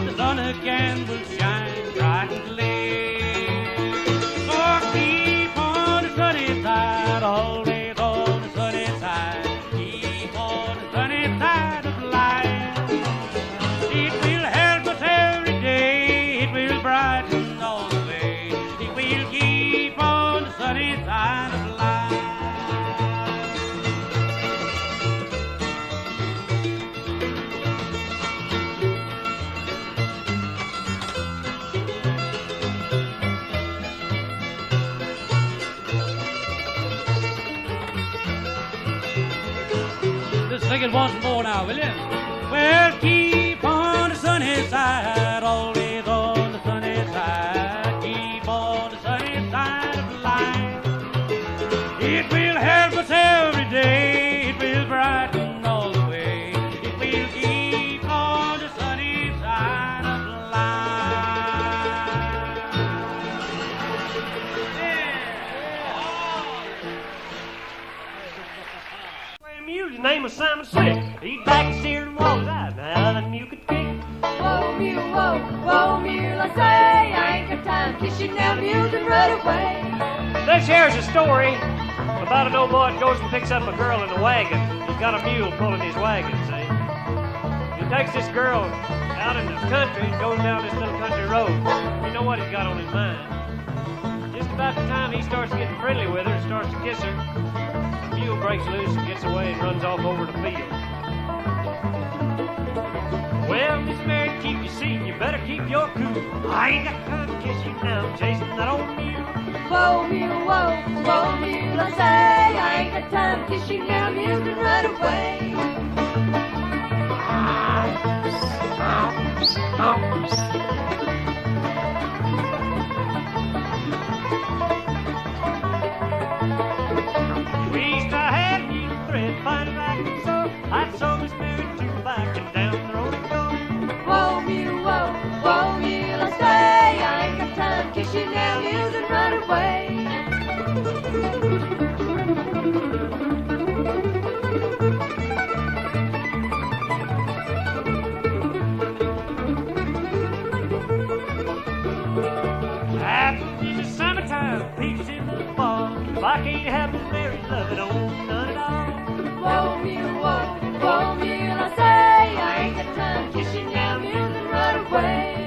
The sun again will shine bright and clear. So keep on the sunny side, always on the sunny side. Keep on the sunny side of life. It will help us every day. It will brighten all the way. It will keep on the sunny side of life. Just sing it once more now, will you? Well, keep on the sunny side, always on the sunny side. Keep on the sunny side of life. It will help us every day. It will brighten all the way. It will keep on the sunny side of life. Play music, name was Simon Slick. He'd back his ear and walk out. Now that mule could kick. Whoa, mule, whoa, mule, I say, I ain't got time to kiss you now, mule, and run away. This here's a story about an old boy that goes and picks up a girl in a wagon. He's got a mule pulling his wagon, see? He takes this girl out in the country and goes down this little country road. You know what he's got on his mind. Just about the time he starts getting friendly with her and starts to kiss her, the mule breaks loose and gets away and runs off over the field. Well, Miss Mary, keep your seat and you better keep your cool. I ain't got time to kiss you now, I'm chasing that old mule. Whoa, mule, I say, I ain't got time to kiss you now, mule, and run away. We used to have needle thread, fine back and so I'd sew Miss Mary to back and down the road and go. Whoa, mule, have peaches in the fall. If I can't have blueberries, love it on none at all. Whoa, mule, whoa, mule, I say, I ain't got time to kiss you now, mule, and run away.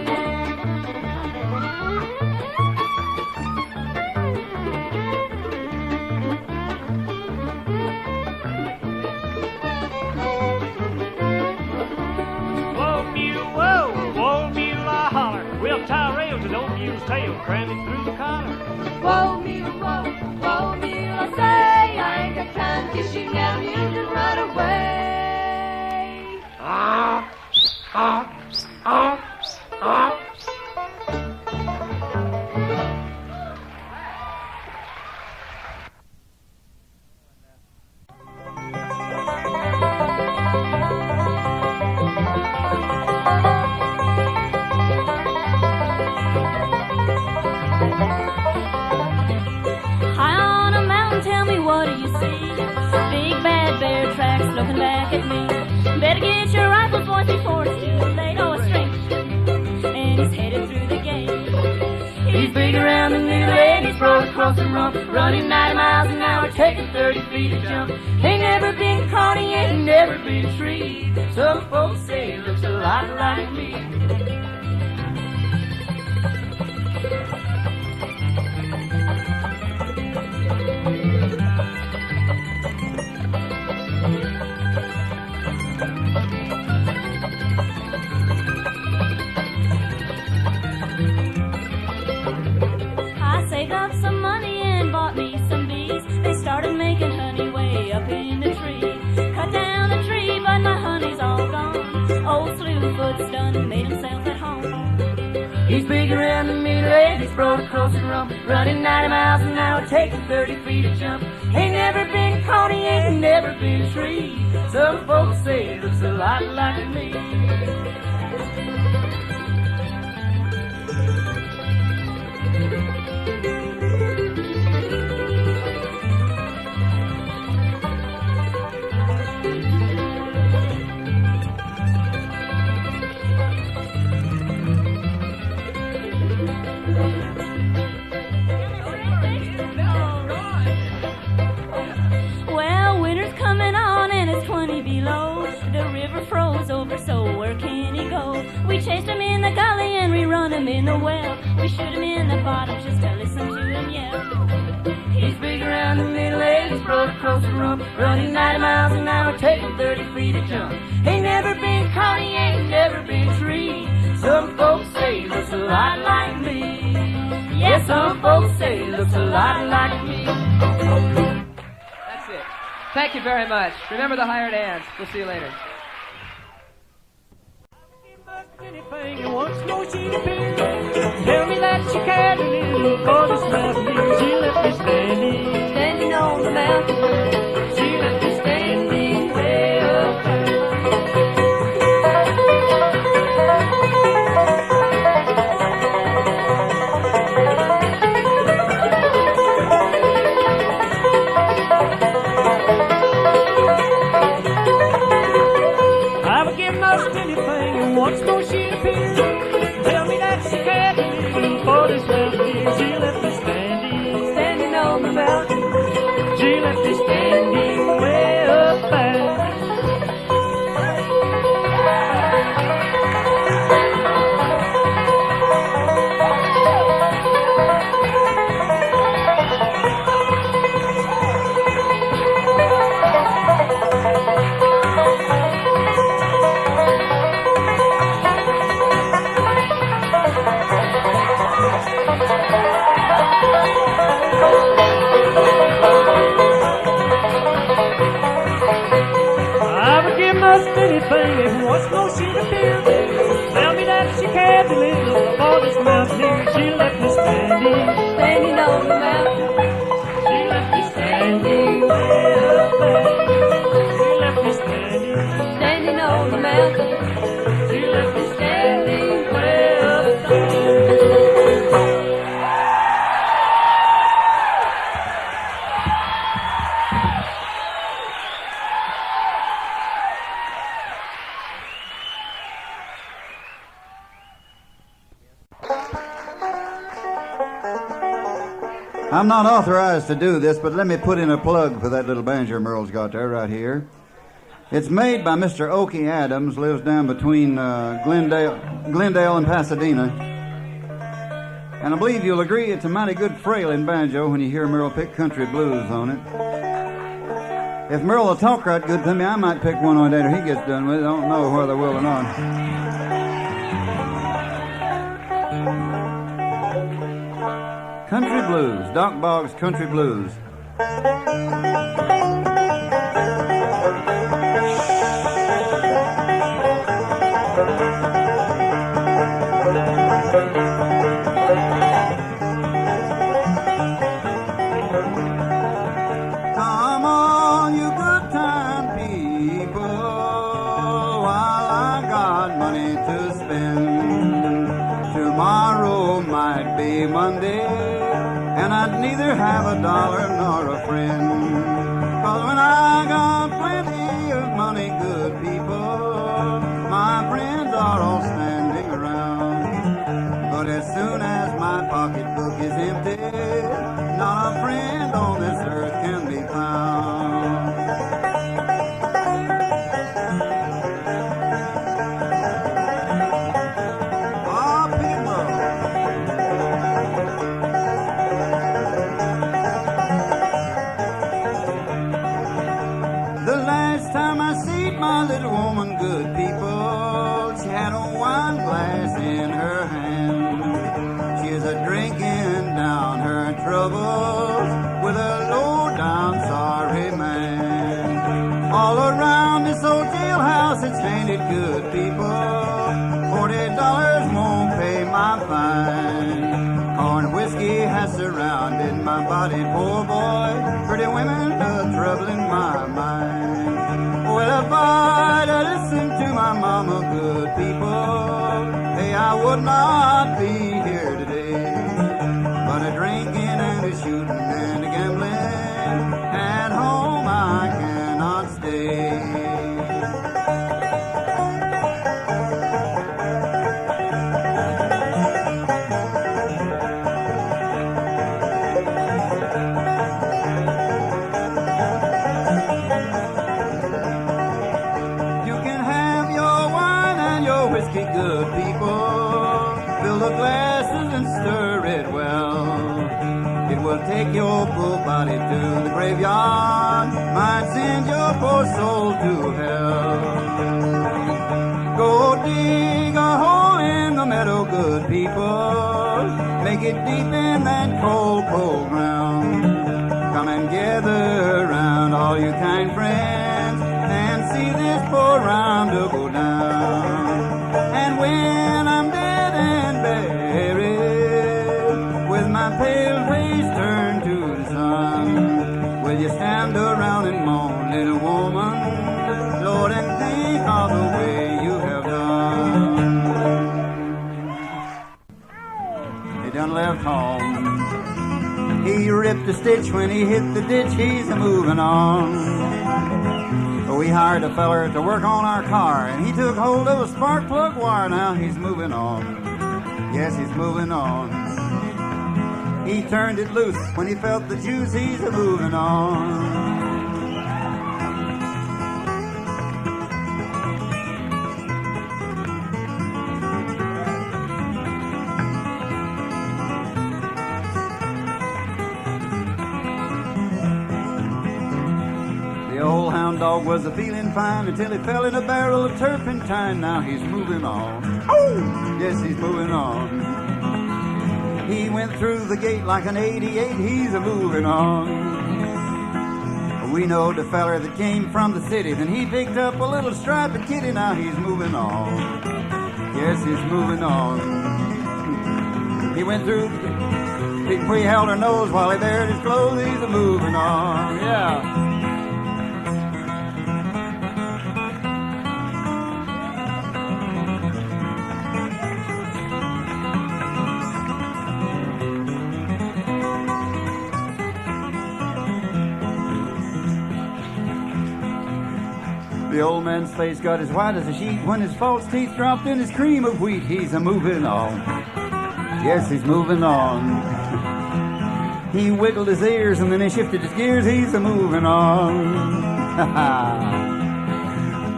Whoa, mule, I holler. We'll tie rails to old mule's tail, cram it through the collar. Whoa, mule, I say, I ain't got time to kiss you now, mule, and run away. High on a mountain, tell me what do you see? Big bad bear tracks looking back at me. Better get your rifles, boys, before it's too late. Oh, a stranger, and he's headed through the gate. He's big around the middle and he's broad across the rump, running 90 miles an hour, taking 30 feet a jump. Ain't never been caught, he ain't never been treed. Some folks say he looks a lot like me. Saved up some money and bought me some bees. They started making honey way up in the tree. Cut down a tree, but my honey's all gone. Ole Slew Foot's done made himself at home. He's big around the middle and he's broad across the rump, running 90 miles an hour, taking 30 feet a jump. Ain't never been caught, he ain't never been treed. Some folks say he looks a lot like me. Well, winter's coming on and it's 20 below. The river froze over, so where can he go? We chased him in the gully and we run him in the well. We shoot him in the bottom just to listen to him yell. He's big around the middle and he's broad across the rump, running 90 miles an hour, taking 30 feet a jump. Ain't never been caught, he ain't never been treed. Some folks say he looks a lot like me. Yeah, some folks say he looks a lot like me. That's it. Thank you very much. Remember the hired hands. We'll see you later. Anything you want, no she appeared. Tell me that she cared a little for this mountain. She left me standing on the mountain. She left me standing way up there. I would give most anything and once more she appeared. Tell me that she cared a little for this mountain. She left me standing on the mountain. She left me standing way up there. Anything if once more she'd appear. Tell me that she cared a little for this mountain. She left me standing on the mountain. She left me standing way up there. She left me standing on the mountain. She left me standing way up there. I'm not authorized to do this, but let me put in a plug for that little banjo Merle's got there right here. It's made by Mr. Okie Adams, lives down between Glendale and Pasadena. And I believe you'll agree it's a mighty good frailing banjo when you hear Merle pick country blues on it. If Merle will talk right good to me, I might pick one on that after he gets done with it. I don't know whether I will or not. Country Blues, Doc Boggs Country Blues. Come on, you good time people, while I got money to spend. Tomorrow might be Monday, and I'd neither have a dollar nor a friend. 'Cause when I got plenty of money, good people, my friends are all standing around. But as soon as my pocketbook is empty, not a friend on this earth can be found. My little woman, good people, she had a wine glass in her hand. She is a drinking down her troubles with a low down sorry man. All around this old jailhouse it's painted, good people, $40 won't pay my fine. Corn whiskey has surrounded my body, poor boy, pretty women are troubling my mind. Well, if I'd listened to my mama, good people, hey, I would not be here today. But a drinking and a shooting and a gambling, at home I cannot stay. Good people, fill the glasses and stir it well. It will take your poor body to the graveyard, might send your poor soul to hell. Go dig a hole in the meadow, good people, make it deep in that cold, cold ground. Come and gather around, all you kind friends, and see this poor round to go down. And when I'm dead and buried, with my pale face turned to the sun, will you stand around and moan, little woman, Lord, and think of the way you have done? He done left home. He ripped a stitch when he hit the ditch, he's a-moving on. We hired a feller to work on our car, and he took hold of a spark plug wire. Now he's moving on. Yes, he's moving on. He turned it loose when he felt the juice. He's moving on. Dog was a-feeling fine until he fell in a barrel of turpentine. Now he's moving on. Oh! Yes, he's moving on. He went through the gate like an 88. He's a-moving on. We know the feller that came from the city. Then he picked up a little striped kitty. Now he's moving on. Yes, he's moving on. He went through before he held her nose while he bared his clothes. He's a-moving on. Yeah. The old man's face got as white as a sheet when his false teeth dropped in his cream of wheat. He's a-moving on. Yes, he's moving on. He wiggled his ears and then he shifted his gears. He's a moving on.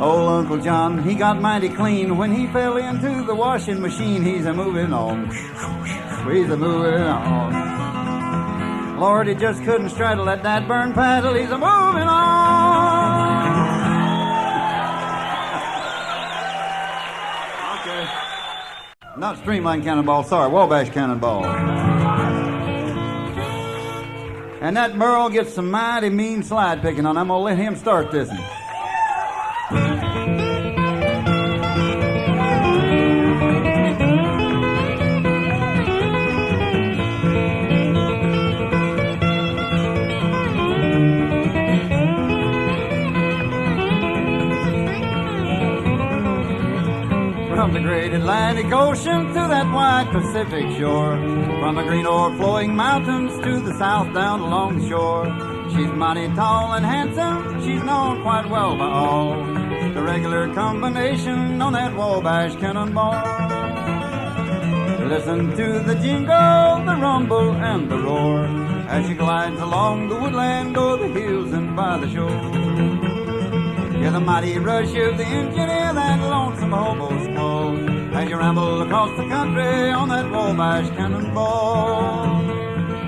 Old Uncle John, he got mighty clean when he fell into the washing machine. He's a moving on. He's a moving on. Lord, he just couldn't straddle that burn paddle. He's a moving on. Okay. Not Streamline Cannonball, sorry, Wabash Cannonball. And that Merle gets some mighty mean slide picking on. I'm going to let him start this one. From the great Atlantic Ocean to that wide Pacific shore, from the green o'erflowing mountains to the south down along the shore, she's mighty tall and handsome, she's known quite well by all, the regular combination on that Wabash Cannonball. Listen to the jingle, the rumble, and the roar, as she glides along the woodland o'er the hills and by the shore. Hear the mighty rush of the engine, hear that lonesome hobo's call, as you ramble across the country on that Wabash Cannonball.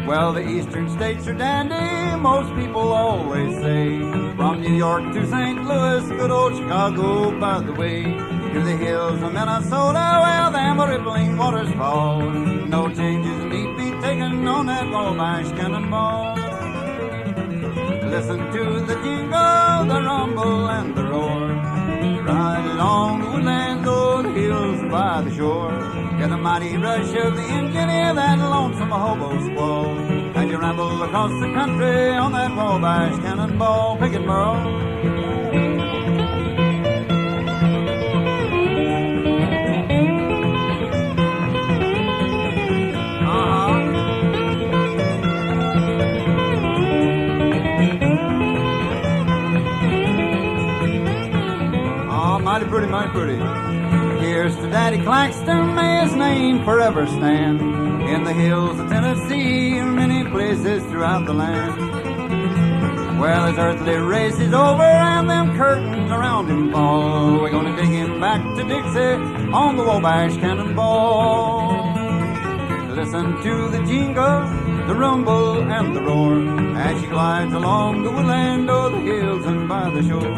Well, the eastern states are dandy, most people always say, from New York to St. Louis, good old Chicago by the way, to the hills of Minnesota, where them rippling waters fall. No changes need be taken on that Wabash Cannonball. Listen to the jingle, the rumble, and the roar. Ride along the woodlands, o'er the hills and by the shore. Hear the mighty rush of the engine, hear that lonesome hobo squall, and you ramble across the country on that Wabash Cannonball. Pick it, Merle. Mighty pretty. Here's to Daddy Claxton, may his name forever stand, in the hills of Tennessee and many places throughout the land. Well, his earthly race is over and them curtains around him fall. We're gonna dig him back to Dixie on the Wabash Cannonball. Listen to the jingle, the rumble, and the roar, as she glides along the woodland o'er the hills and by the shore.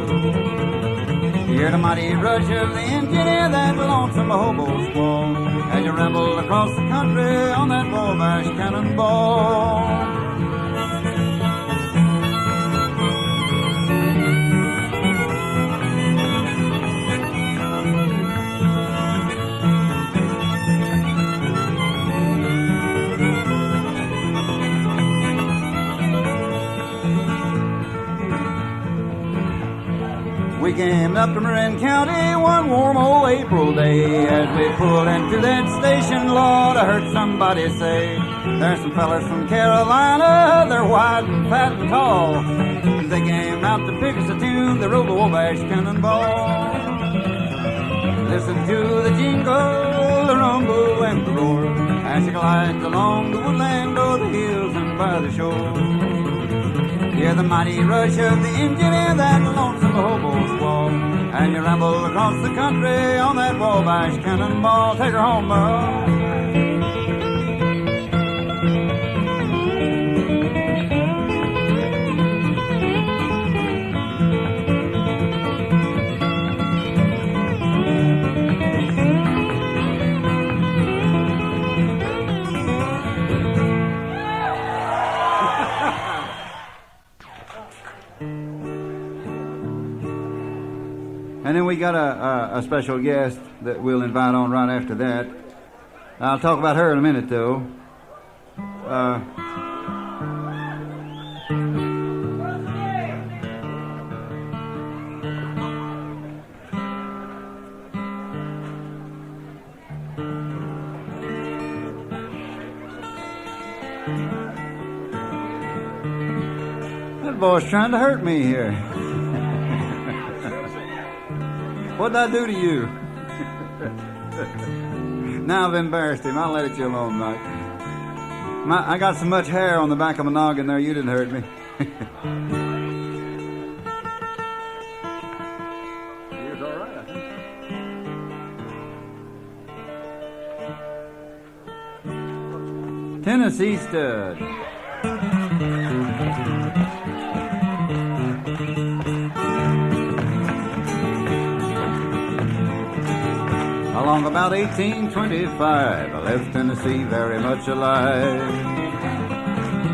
Hear the mighty rush of the engine, hear that lonesome hobo squall, as you ramble across the country on that Wabash Cannonball. We came up to Marin County one warm old April day. As we pulled into that station, Lord, I heard somebody say, there's some fellas from Carolina, they're white and fat and tall. They came out to pick us a tune, they rode the Wabash Cannonball. Listen to the jingle, the rumble, and the roar, as she glides along the woodland o'er the hills and by the shore. Hear the mighty rush of the engine, hear that lonesome hobo squall, and you ramble across the country on that Wabash Cannonball. Take her home, Merle. And then we got a special guest that we'll invite on right after that. I'll talk about her in a minute, though. That boy's trying to hurt me here. What'd I do to you? Now I've embarrassed him. I'll let it you alone, Mike. I got so much hair on the back of my noggin there, you didn't hurt me. Here's all right, I think. Tennessee Stud. Along about 1825, I left Tennessee very much alive.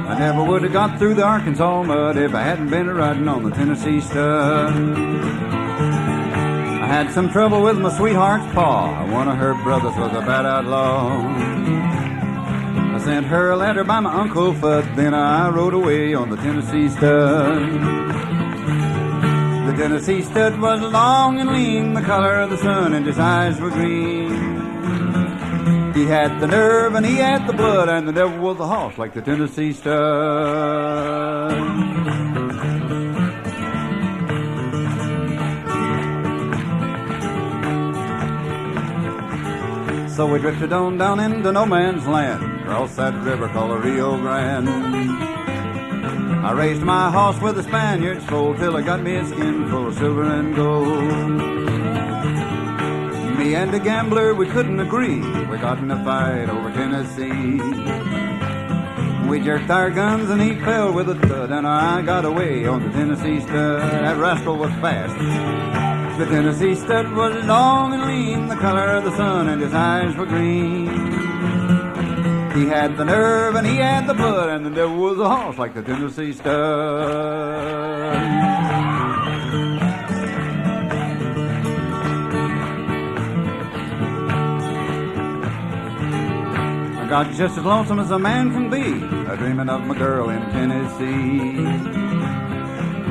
I never would have got through the Arkansas mud if I hadn't been riding on the Tennessee Stud. I had some trouble with my sweetheart's pa. One of her brothers was a bad outlaw. I sent her a letter by my Uncle Foot, then I rode away on the Tennessee Stud. The Tennessee Stud was long and lean, the color of the sun, and his eyes were green. He had the nerve and he had the blood, and the devil was a horse like the Tennessee Stud. So we drifted on down into no man's land, across that river called the Rio Grande. I raised my horse with a Spaniard's foal till I got me a skin full of silver and gold. Me and the gambler, we couldn't agree. We got in a fight over Tennessee. We jerked our guns and he fell with a thud, and I got away on the Tennessee Stud. That rascal was fast. The Tennessee Stud was long and lean, the color of the sun, and his eyes were green. He had the nerve and he had the blood, and the devil was a horse like the Tennessee Stud. I got just as lonesome as a man can be, a-dreaming of my girl in Tennessee.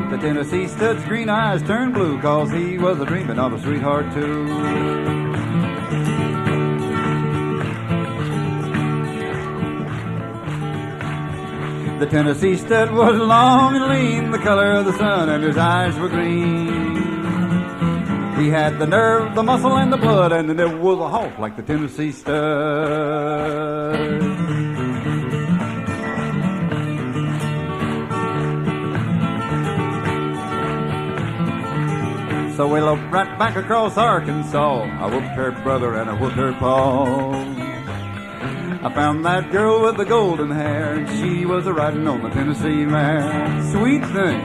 The Tennessee Stud's green eyes turned blue, 'cause he was a-dreaming of a sweetheart too. The Tennessee Stud was long and lean, the color of the sun, and his eyes were green. He had the nerve, the muscle, and the blood, and the devil was a horse like the Tennessee Stud. So we loped right back across Arkansas. I whooped her brother and I whooped her paw. I found that girl with the golden hair, and she was a-riding on the Tennessee mare. Sweet thing.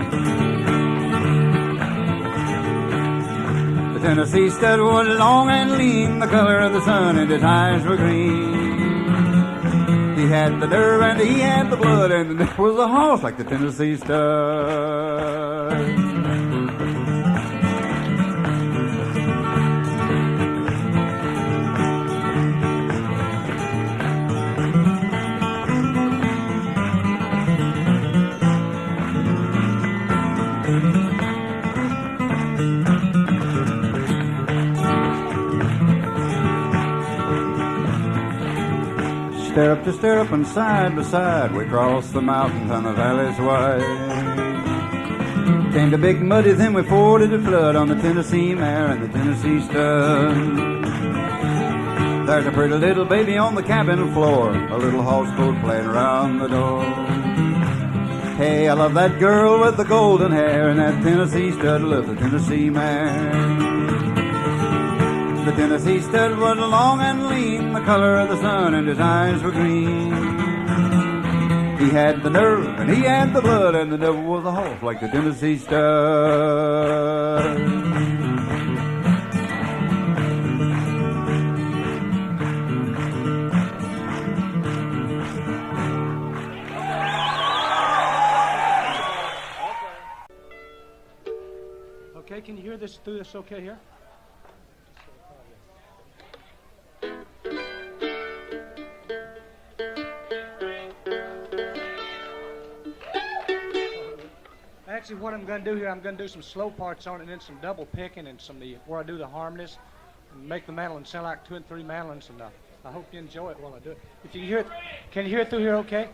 The Tennessee Stud was long and lean, the color of the sun, and his eyes were green. He had the nerve and he had the blood, and there was a horse like the Tennessee Stud. Stirrup to stirrup and side by side, we crossed the mountains and the valleys wide. Came to big muddy, then we forded the flood on the Tennessee mare and the Tennessee Stud. There's a pretty little baby on the cabin floor, a little horse coat playing around the door. Hey, I love that girl with the golden hair, and that Tennessee Stud loves the Tennessee mare. The Tennessee Stud was long and lean, the color of the sun, and his eyes were green. He had the nerve and he had the blood, and the devil was a horse like the Tennessee Stud. Okay, can you hear this through this okay here? Actually, what I'm going to do here, I'm going to do some slow parts on it, and then some double picking, and where I do the harmonies, and make the mandolin sound like 2 and 3 mandolins, and I hope you enjoy it while I do it. If you can hear it, can you hear it through here okay?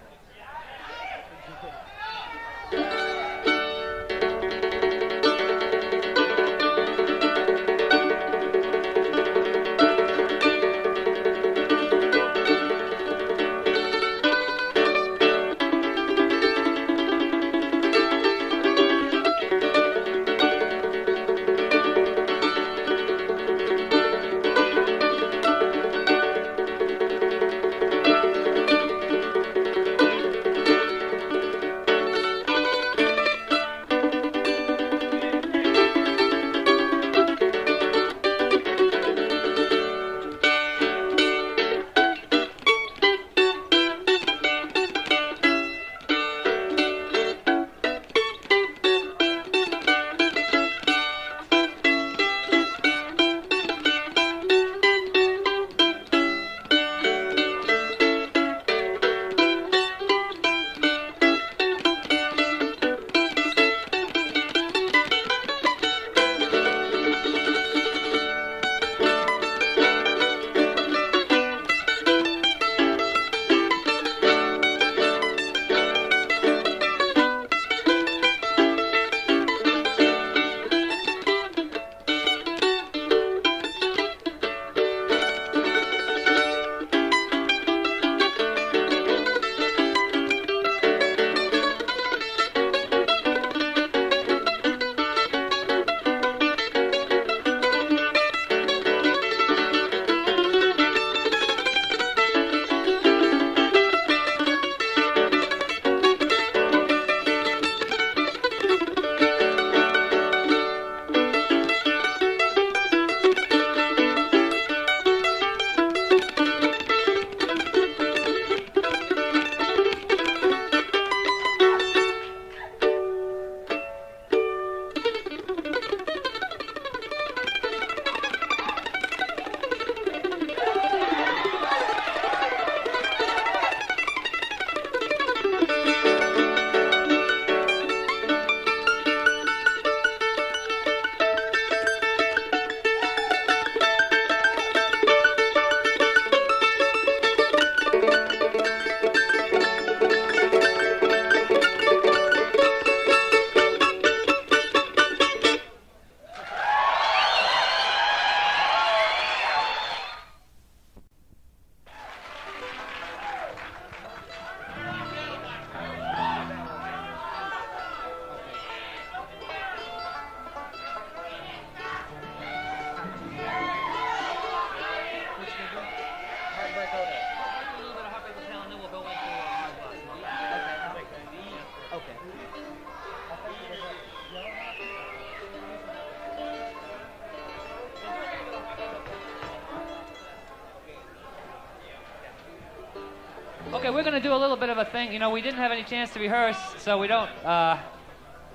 Okay, we're going to do a little bit of a thing. You know, we didn't have any chance to rehearse, so we don't,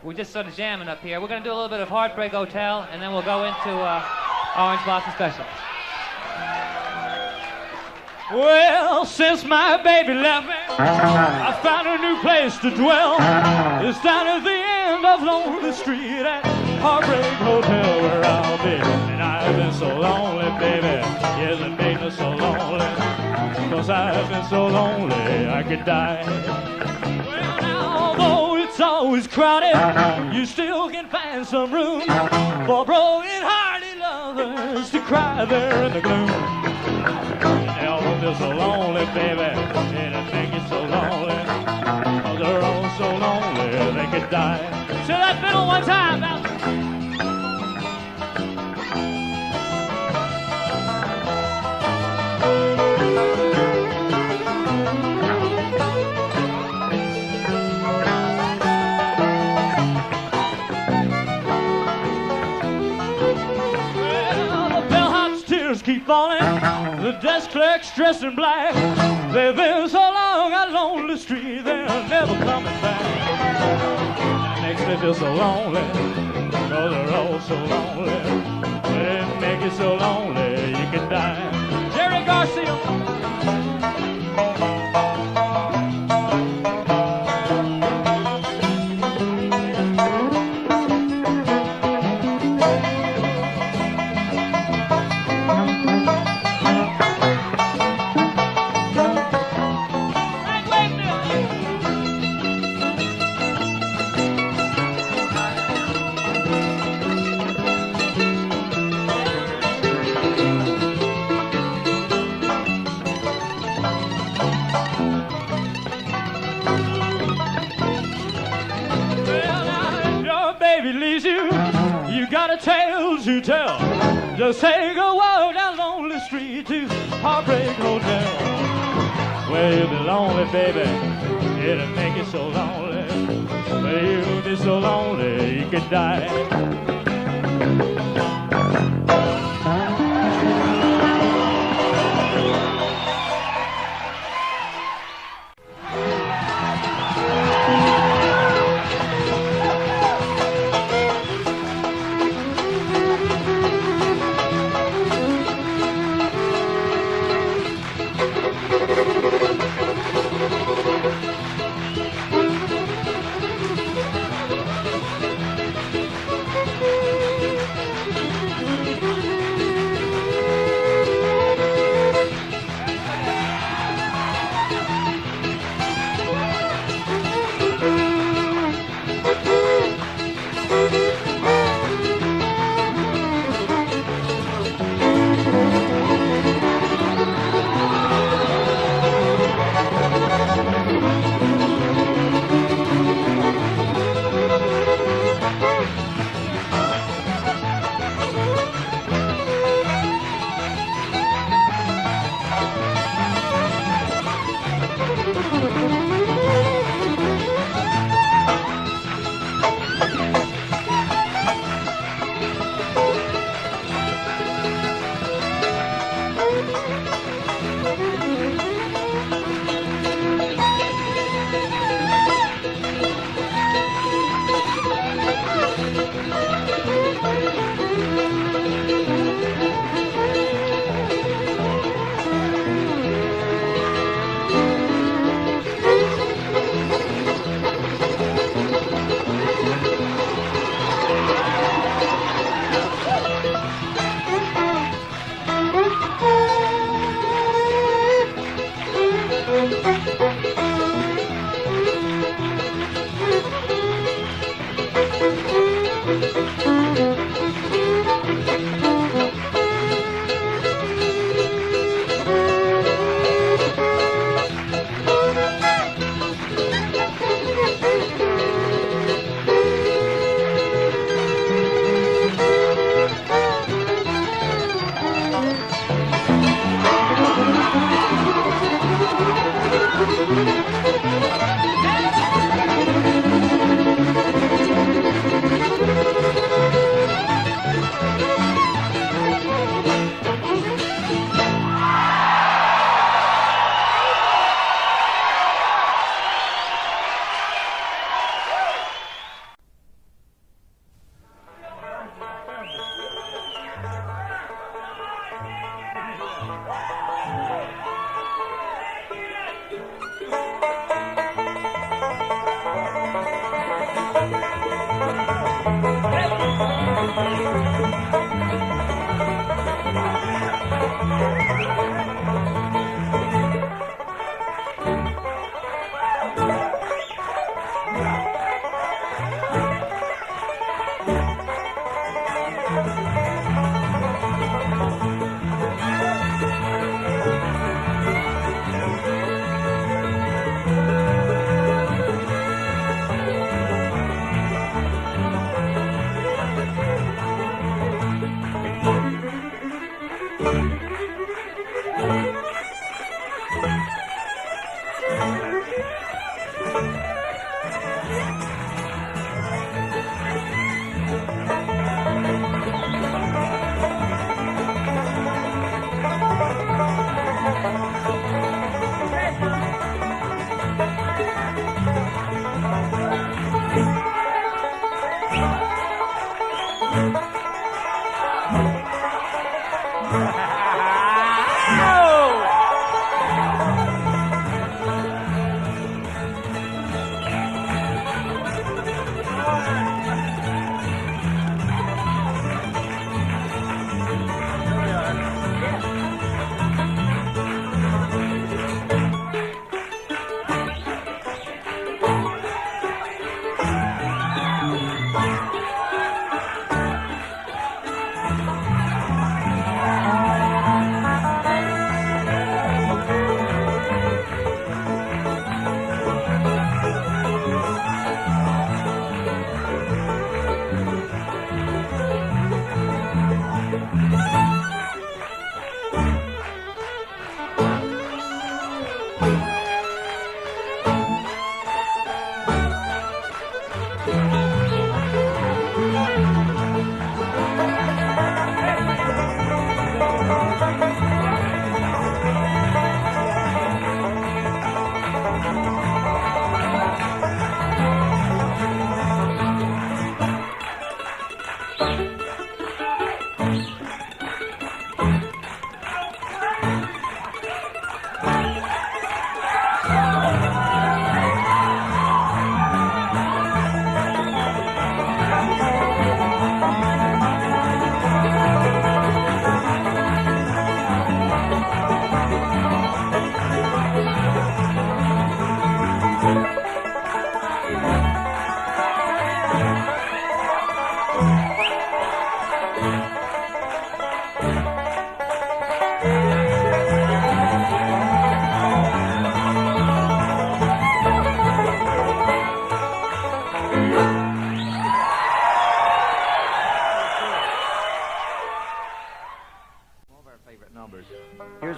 we're just sort of jamming up here. We're going to do a little bit of Heartbreak Hotel, and then we'll go into Orange Blossom Special. Well, since my baby left me, I found a new place to dwell. It's down at the end of Lonely Street at Heartbreak Hotel where I'll be. And I've been so lonely, baby. Yes, it made me so lonely. 'Cause I've been so lonely, I could die. Well, now, although it's always crowded, you still can find some room for broken-hearted lovers to cry there in the gloom. They're so lonely, baby, and it make you so lonely. 'Cause they're all so lonely, they could die. Say that fiddle one time, now. Well, the bellhop's tears keep falling. The desk clerk's dressed in black. They've been so long on Lonely Street, they're never coming back. It makes me feel so lonely, 'cause they're all so lonely. It makes you so lonely, you could die. Jerry Garcia. Got a tale to tell. Just take a walk down Lonely Street to Heartbreak Hotel. Well, you'll be lonely, baby. It'll make you so lonely. Well, you'll be so lonely you could die.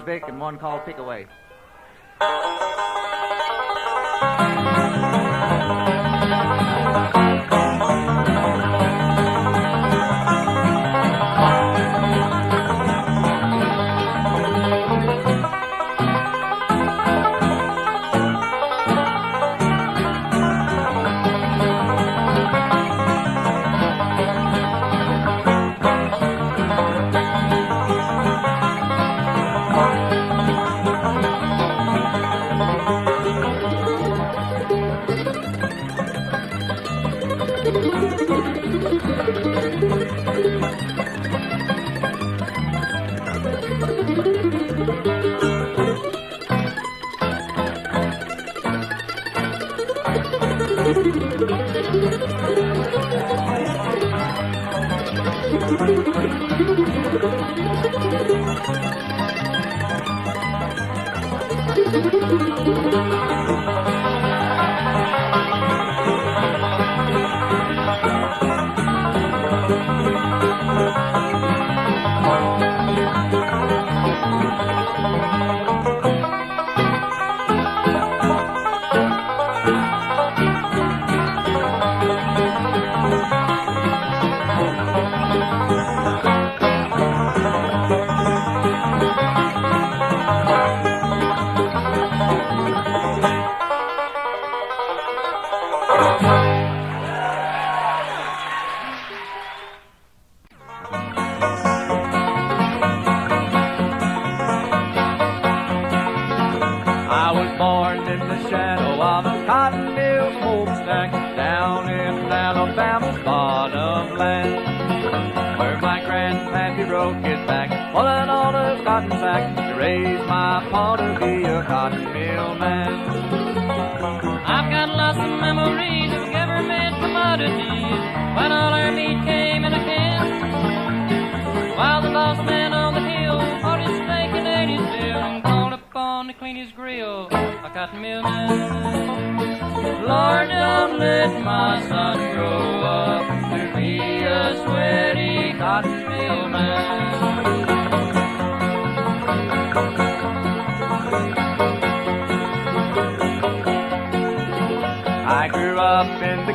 Vic and one called Pick Away.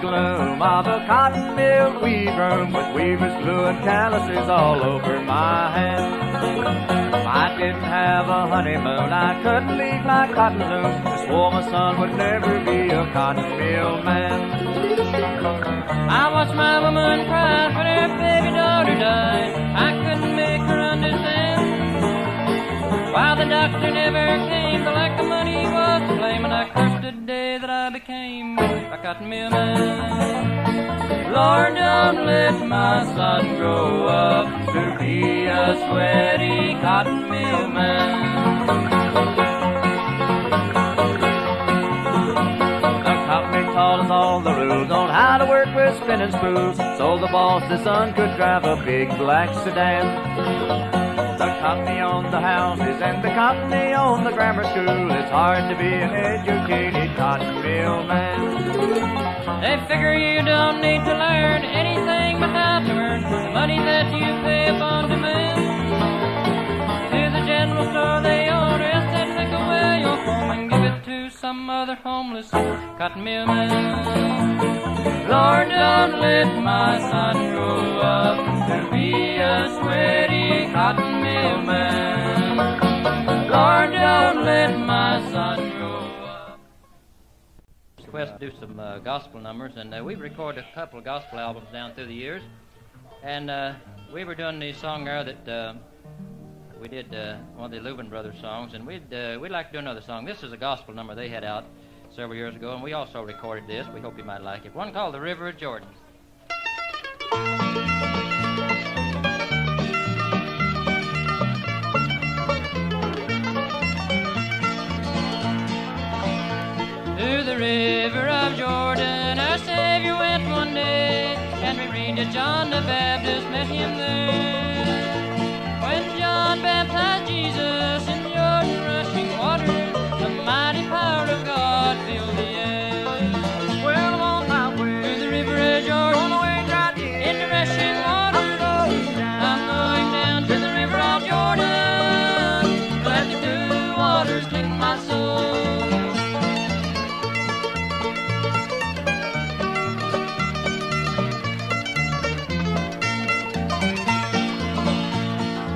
gloom of a cotton mill weave room with weaver's glue and calluses all over my hands. If I didn't have a honeymoon, I couldn't leave my cotton loom. I swore my son would never be a cotton mill man. I watched my woman cry when her baby daughter died. I couldn't make her understand. While the doctor never came to collect the money was to blame, and I cursed the day that I became a cotton mill man. Lord, don't let my son grow up to be a sweaty cotton mill man. Taught us all the rules on how to work with spinning spools, so the boss's son could drive a big black sedan. The company owned the houses and the company owned the grammar school. It's hard to be an educated cotton mill man. They figure you don't need to learn anything without to earn the money that you pay upon demand. To the general store they order, instead take away your home and give it to some other homeless cotton mill man. Lord, don't let my son grow up to be a sweaty cotton mill man. Lord, don't let my son grow up. Request to do some gospel numbers, and we've recorded a couple of gospel albums down through the years, and we were doing the song there that we did one of the Leuven Brothers songs, and we'd like to do another song. This is a gospel number they had out several years ago, and we also recorded this. We hope you might like it. One called The River of Jordan. To the river of Jordan our Savior went one day, and we read that John the Baptist met him there. When John baptized Jesus in Jordan rushing water, the mighty power of God filled the air. Well, I'm on my way to the river of Jordan, on the way right in the rushing water. I'm going down to the river of Jordan, let the blue waters clean my soul.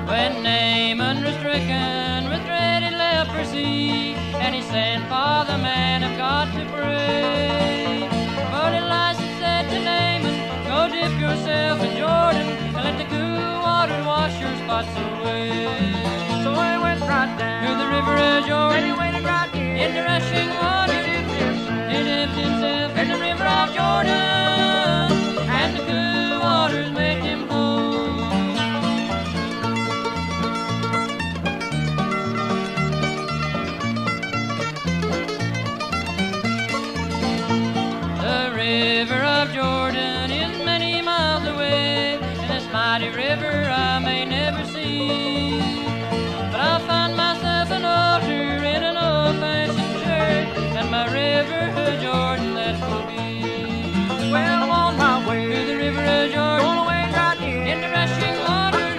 When Naaman was stricken with dreaded leprosy, and he sent for the man of God to pray. But Elisha said to Naaman, go dip yourself in Jordan, and let the cool water wash your spots away. So he went right down to the river of Jordan, and he waded right in the rushing water. He dipped himself in the river of Jordan, and the cool waters made him whole. Jordan is many miles away, and this mighty river I may never see. But I'll find myself an altar in an old-fashioned church, and my river of Jordan that will be. Well, I'm on my way to the river of Jordan, going away right here in the rushing water.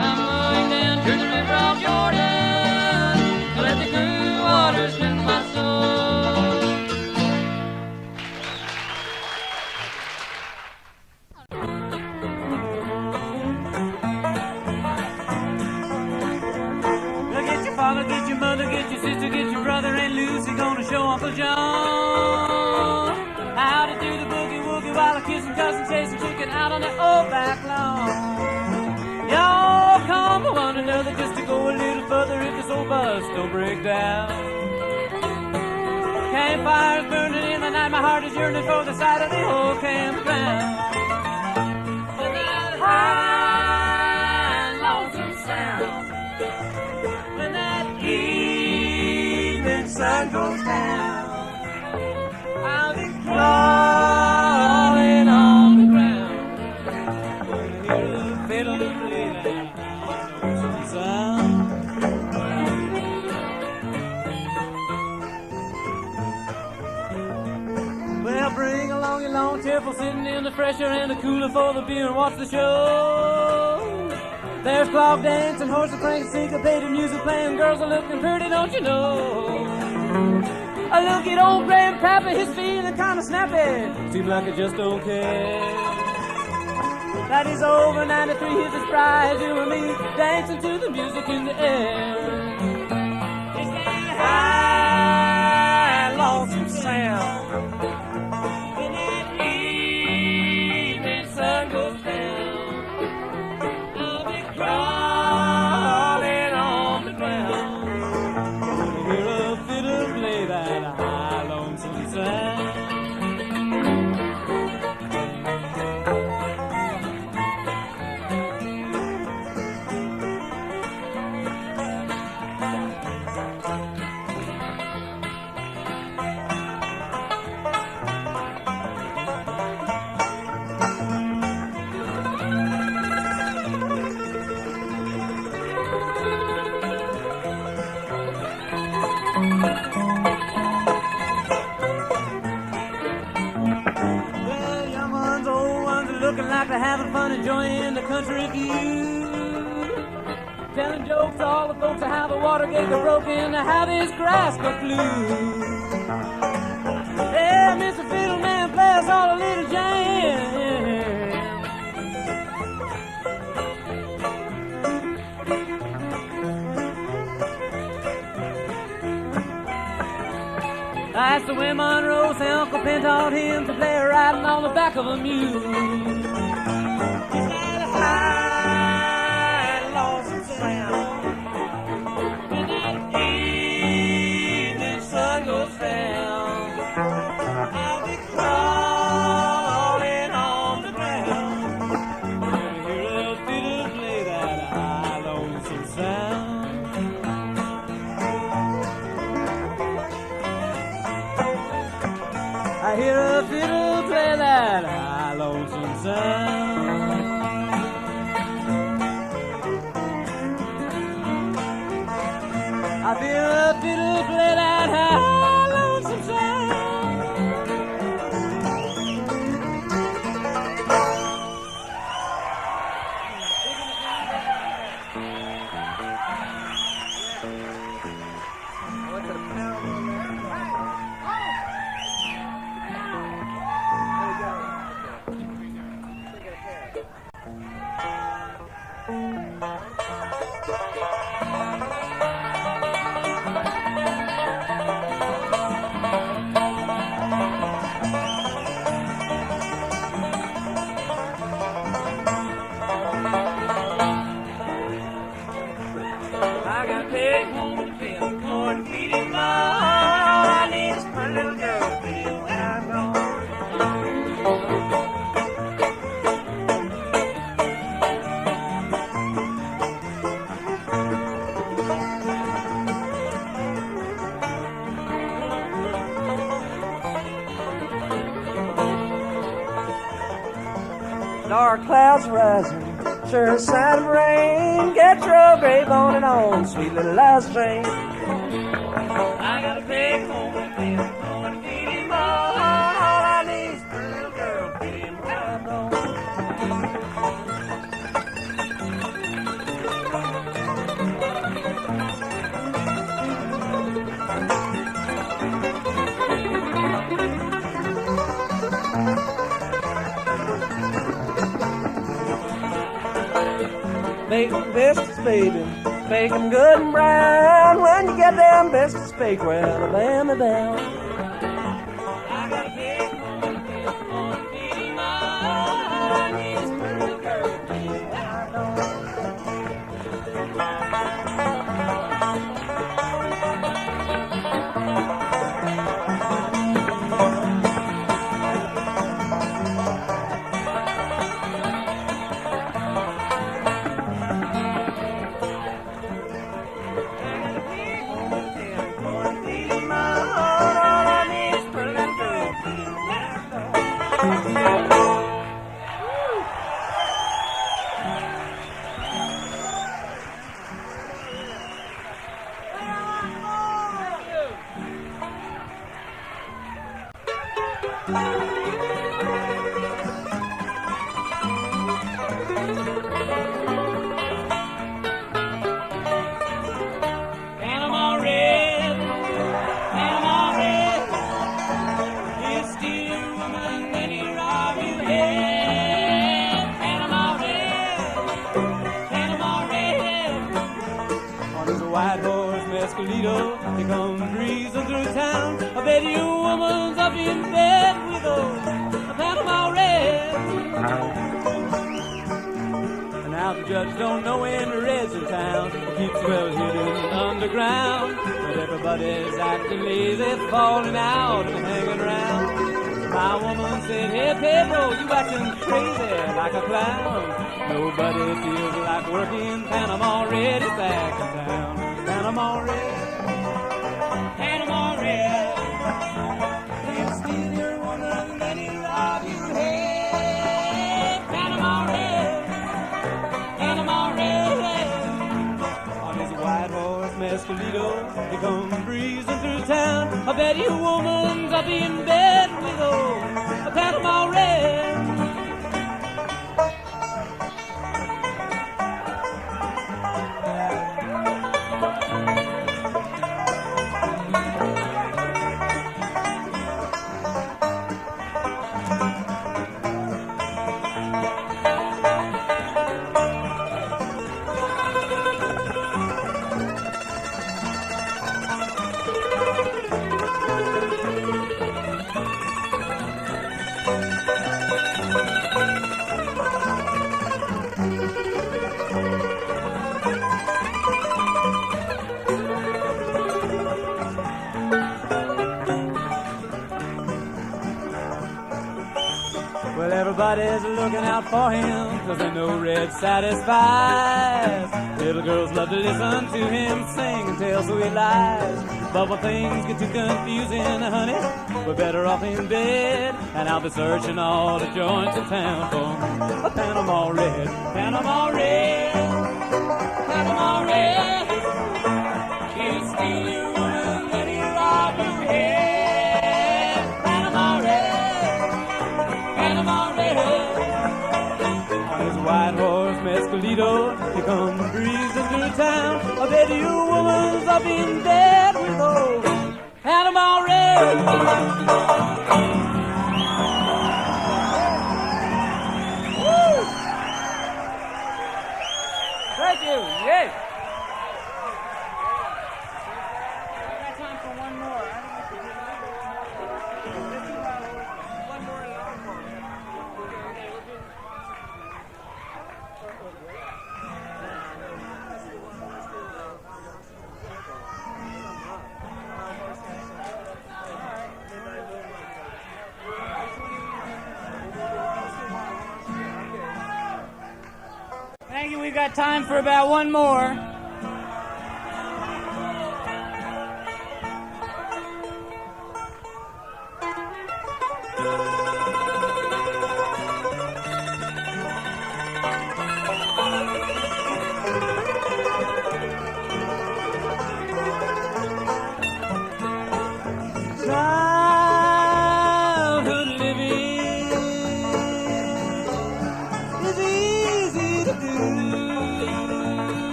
I'm going down to the river of Jordan to let the cool waters cleanse my soul. Get your mother, get your sister, get your brother, and Lucy gonna show Uncle John how to do the boogie woogie while a kissing cousin chasing chicken out on the old back lawn. Y'all come for one another just to go a little further if this old bus don't break down. Campfires burning in the night, my heart is yearning for the sight of the old campground. With that high lonesome sound, when that evening sun goes down, I'll be crawling on the ground when I hear the fiddle play that lonesome sound. Well, bring along your long table, sitting in the fresh air and the cooler for the beer, and watch the show. There's clog dancing, horses cranking, syncopated music playing, girls are looking pretty, don't you know? I look at old Grandpapa, his feeling kinda snappy. Seems like I just don't care. That he's over 93, here's his prize, you and me, dancing to the music in the air. It's that high, lonesome sound. When that evening sun goes down, I'll be crawling on the ground. Hear a fiddle play that high, lonesome sound. Like they're having fun enjoying the country view, telling jokes to all the folks of how the Watergate got broken, how this grass got blue. Yeah, Mr. Fiddleman, play us all a little jam. I asked the way Monroe, say Uncle Pen taught him to play riding on the back of a mule. High, lonesome sound. When that evening sun goes down, I'll be crawling on the ground. Hear a fiddle play that high, lonesome sound. I hear a fiddle play that high, lonesome sound. I feel a fiddle play that high, lonesome sound. Dark clouds rising, sure a sign of rain. Get your gray bonnet on, sweet little Liza Jane. I got a big home and feel going to feed him all. All I need is a little girl, feed him right on. Bake them biscuits, baby, bake them good and brown. When you get them biscuits baked, well, lay me down. I got a big home and feel going to feed him all. All I need is a little girl, feed him right on. Mescalito, they come breezing through town. I bet you woman's up in bed with old Panama Red. And now the judge don't know when the red's in town. He keeps well hidden underground. But everybody's acting lazy, falling out and hanging around. My woman said, hey Pedro, you acting crazy like a clown. Nobody feels like working. Panama Red is back in town. Panama Red, Panama Red. He'll steal your woman and he'll rob you. Hey, Panama Red, Panama Red. On his white horse Mescalito, he comes breezing through town. I bet you woman's up in bed with old Panama Red. Everybody's looking out for him, 'cause they know Red satisfies. Little girls love to listen to him sing and tell sweet lies. But when things get too confusing, honey, we're better off in bed. And I'll be searching all the joints in town for a Panama Red, Panama Red, Panama Red. He'll steal your woman and he'll rob your head. Panama Red, Panama Red. On his white horse Mescalito, he comes breezing through town. I bet you woman's up in bed with old Panama Red. Woo! Thank you. Yes. I got time for one more. One more and one more. Thank you. We've got time for about one more. Childhood living is easy to do.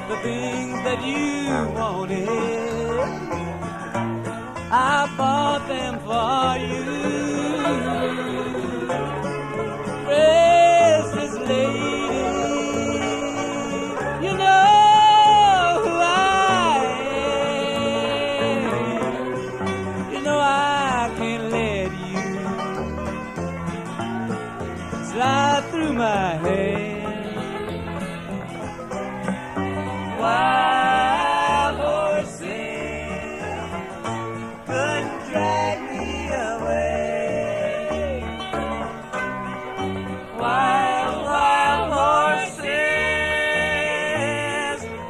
The things that you wanted, I bought them for you. Restless lady, you know who I am. You know I can't let you slide through my hands. Wild horses couldn't drag me away. Wild, wild horses,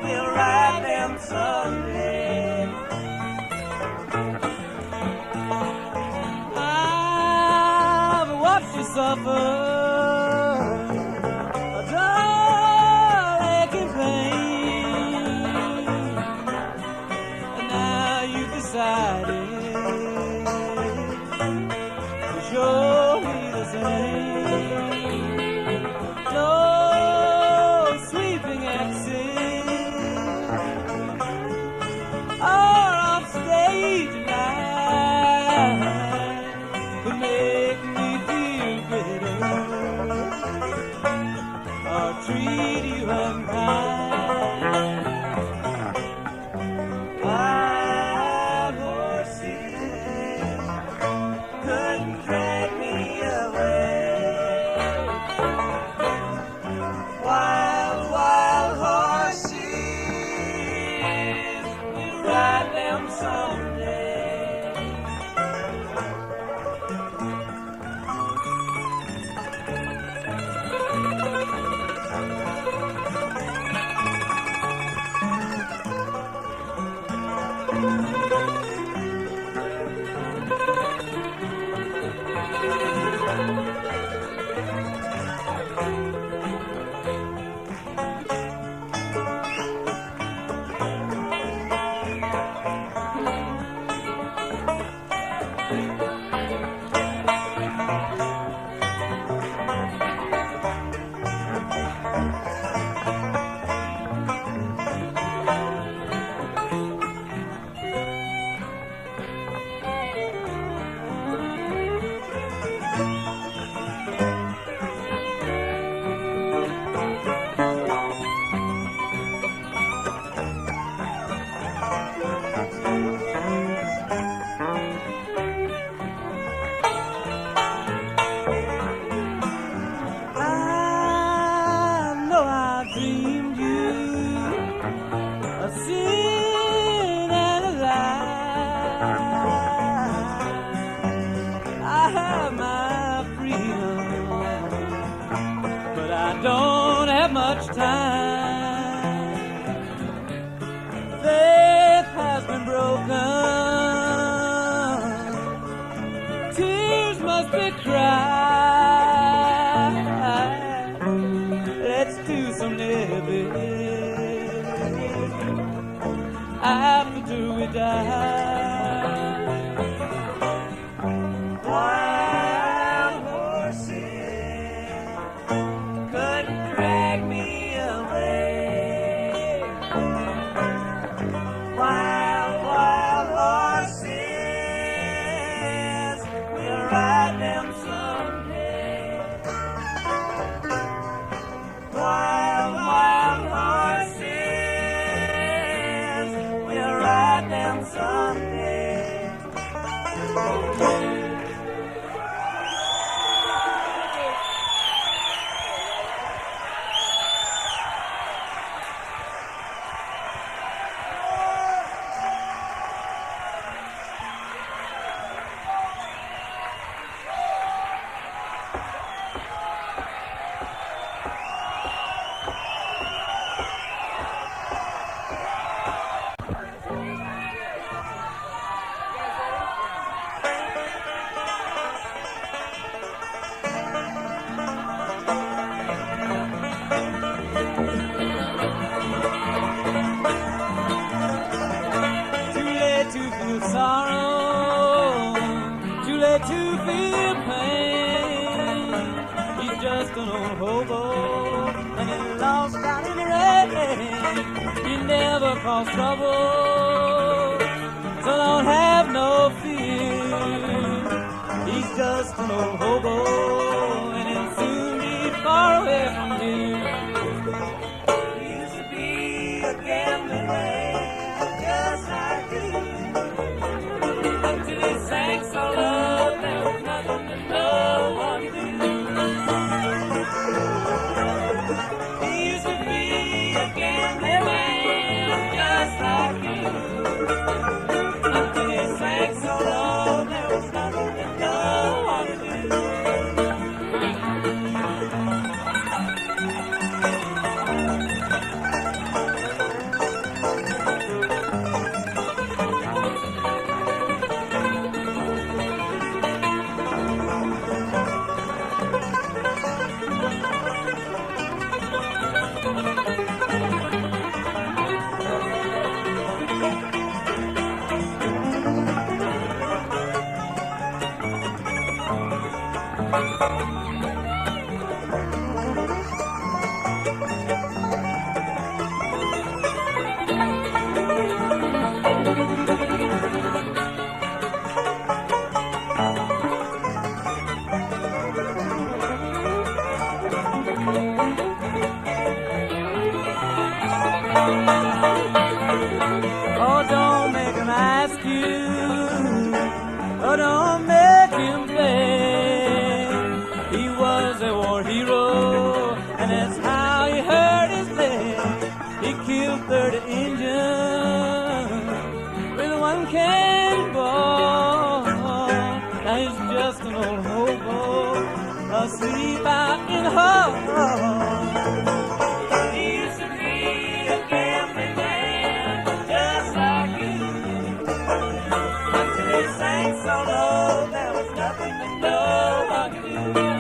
we'll ride them someday. I've watched you suffer a dull aching pain, and now you've decided to show me the same. No sweeping accent or off stage life could make me feel better. Oh, don't make him ask you. Oh, don't make him beg. He was a war hero, and that's how he hurt his leg. He killed 30 Indians with one cannonball. Now he's just an old hobo, asleep out in the hall. So low, there was nothing that nobody knew.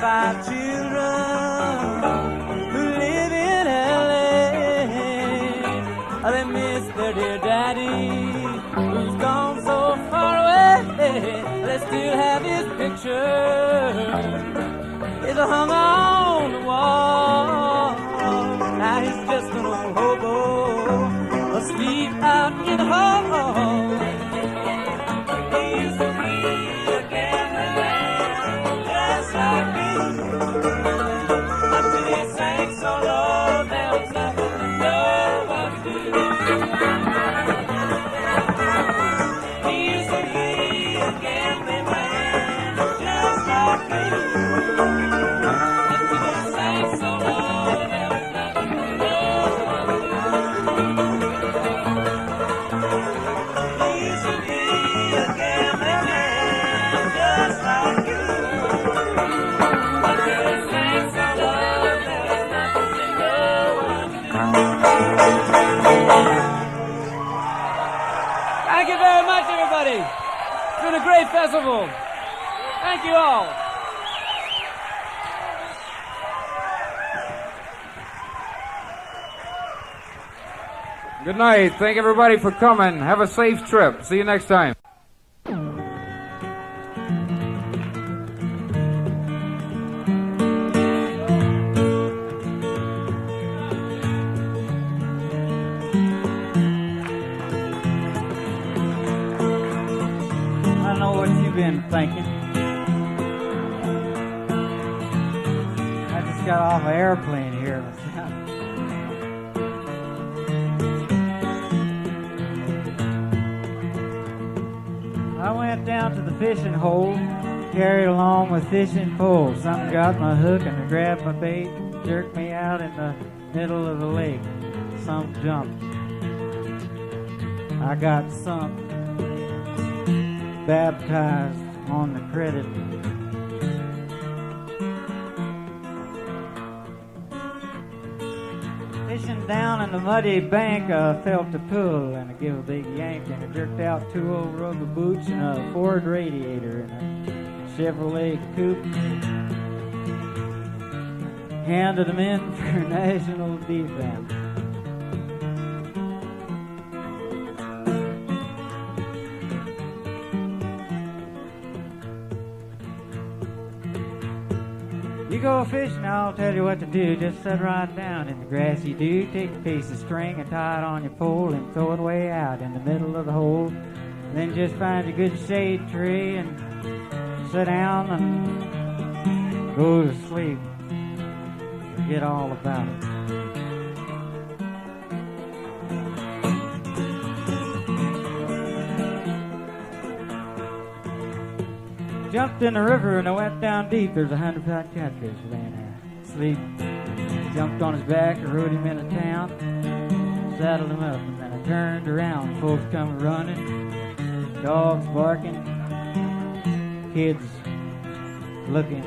5 children who live in L.A. They miss their dear daddy who's gone so far away. They still have his picture. It's hung on the wall. Now he's just an old hobo asleep out in the hall. He used to be a gambling man, just like me. Until he sank so low, there was nothing to know what to do. He used to be a gambling man, just like me. Until he sank so low, there was nothing to know what to do. He used to be a gambling man, just like you. Until he sank so low, there was nothing to know what to do. Thank you very much, everybody. It's been a great festival. Thank you all. Good night. Thank everybody for coming. Have a safe trip. See you next time. I know what you've been thinking. I just got off an airplane here. I went down to the fishing hole, carried along with fishing poles. Something got my hook and I grabbed my bait, jerked me out in the middle of the lake. Some jumped. I got sunk, baptized on the credit. Fishing down in the muddy bank, I felt the pull and I gave a big yank and I jerked out 2 old rubber boots and a Ford radiator and a Chevrolet coupe. Handed them in for national defense. You go fishing, I'll tell you what to do. Just sit right down in the grassy dew. Take a piece of string and tie it on your pole and throw it way out in the middle of the hole. Then just find a good shade tree and sit down and go to sleep. Forget all about it. Jumped in the river and I went down deep. There's 100-pound catfish laying there, asleep. Jumped on his back and rode him into town. Saddled him up and then I turned around. Folks come running, dogs barking, kids looking.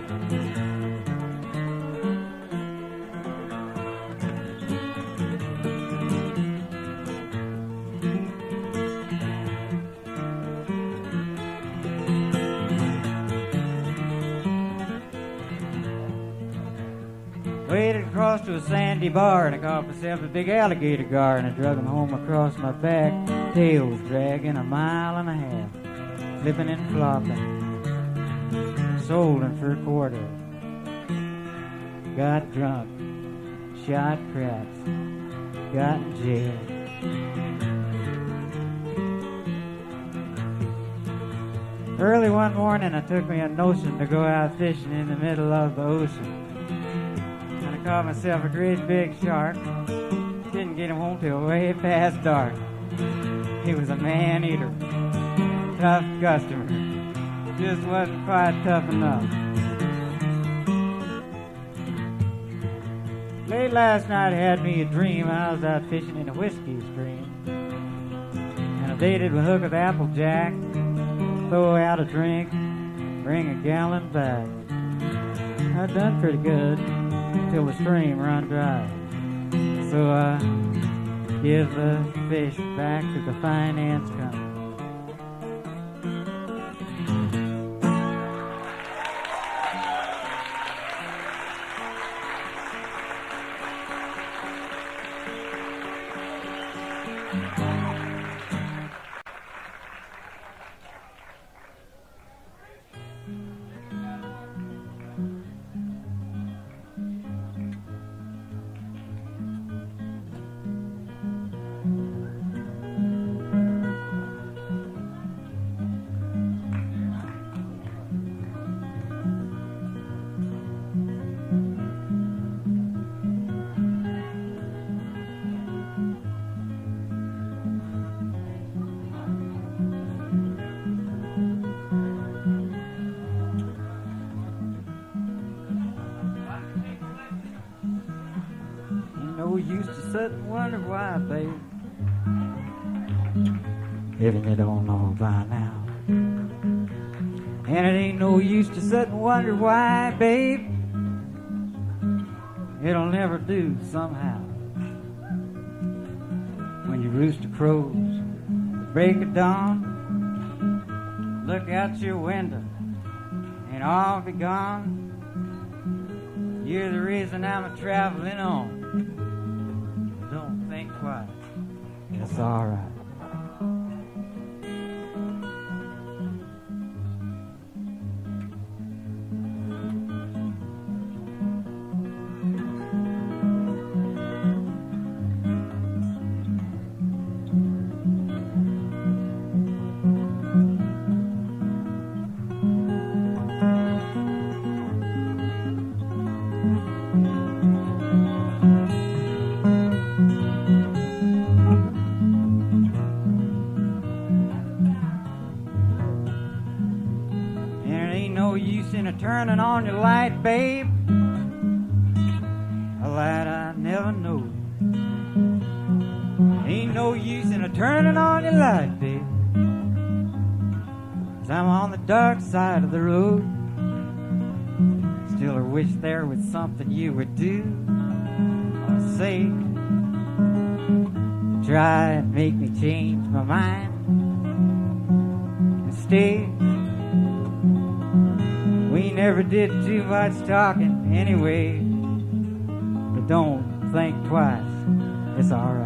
Waded across to a sandy bar and I caught myself a big alligator gar and I drug him home across my back. Tail was dragging 1.5 miles, flipping and flopping. Sold him for a quarter. Got drunk, shot craps, got in jail. Early one morning I took me a notion to go out fishing in the middle of the ocean. I caught myself a great big shark. Didn't get him home till way past dark. He was a man-eater. Tough customer. Just wasn't quite tough enough. Late last night had me a dream. I was out fishing in a whiskey stream. And I baited a hook of applejack. Throw out a drink. Bring a gallon back. I done pretty good till the stream run dry. So I give the fish back to the finance company. Sit and wonder why, babe. If you don't know by now. And it ain't no use to sit and wonder why, babe. It'll never do somehow. When your rooster crows, the break of dawn, look out your window and I'll be gone. You're the reason I'm a-traveling on. Think twice. It's all right. Turning on your light, babe, a light I never know. Ain't no use in a turning on your light, babe, 'cause I'm on the dark side of the road. Still I wish there was something you would do or say, try and make me change my mind and stay. We never did too much talking anyway, but don't think twice, it's all right.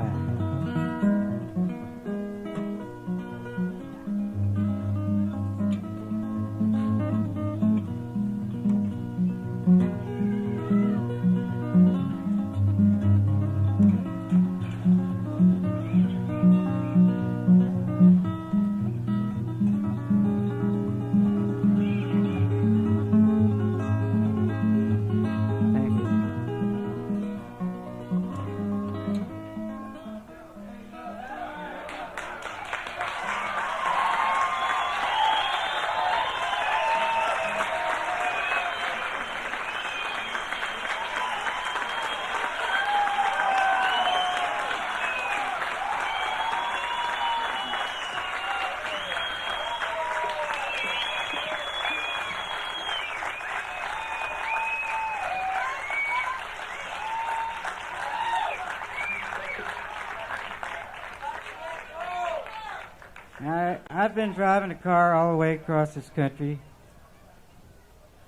I've been driving a car all the way across this country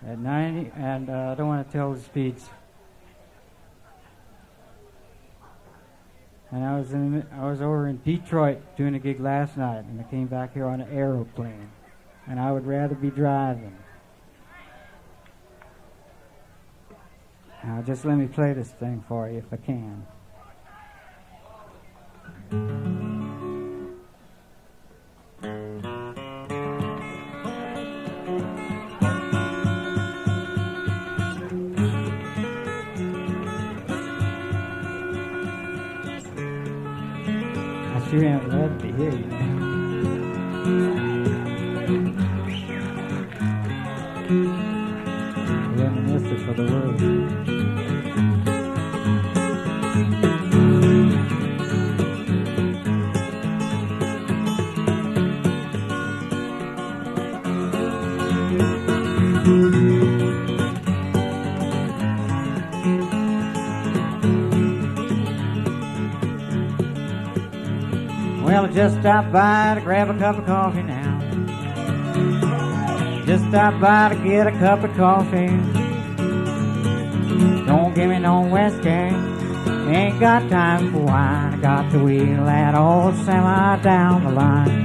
at 90, and I don't want to tell the speeds. And I was over in Detroit doing a gig last night, and I came back here on an aeroplane, and I would rather be driving. Now just let me play this thing for you if I can. You ain't glad to hear you. Reminiscent for the world. Well, I just stopped by to grab a cup of coffee now. Just stopped by to get a cup of coffee. Don't give me no whiskey, Ain't got time for wine. I got to wheel that old semi down the line.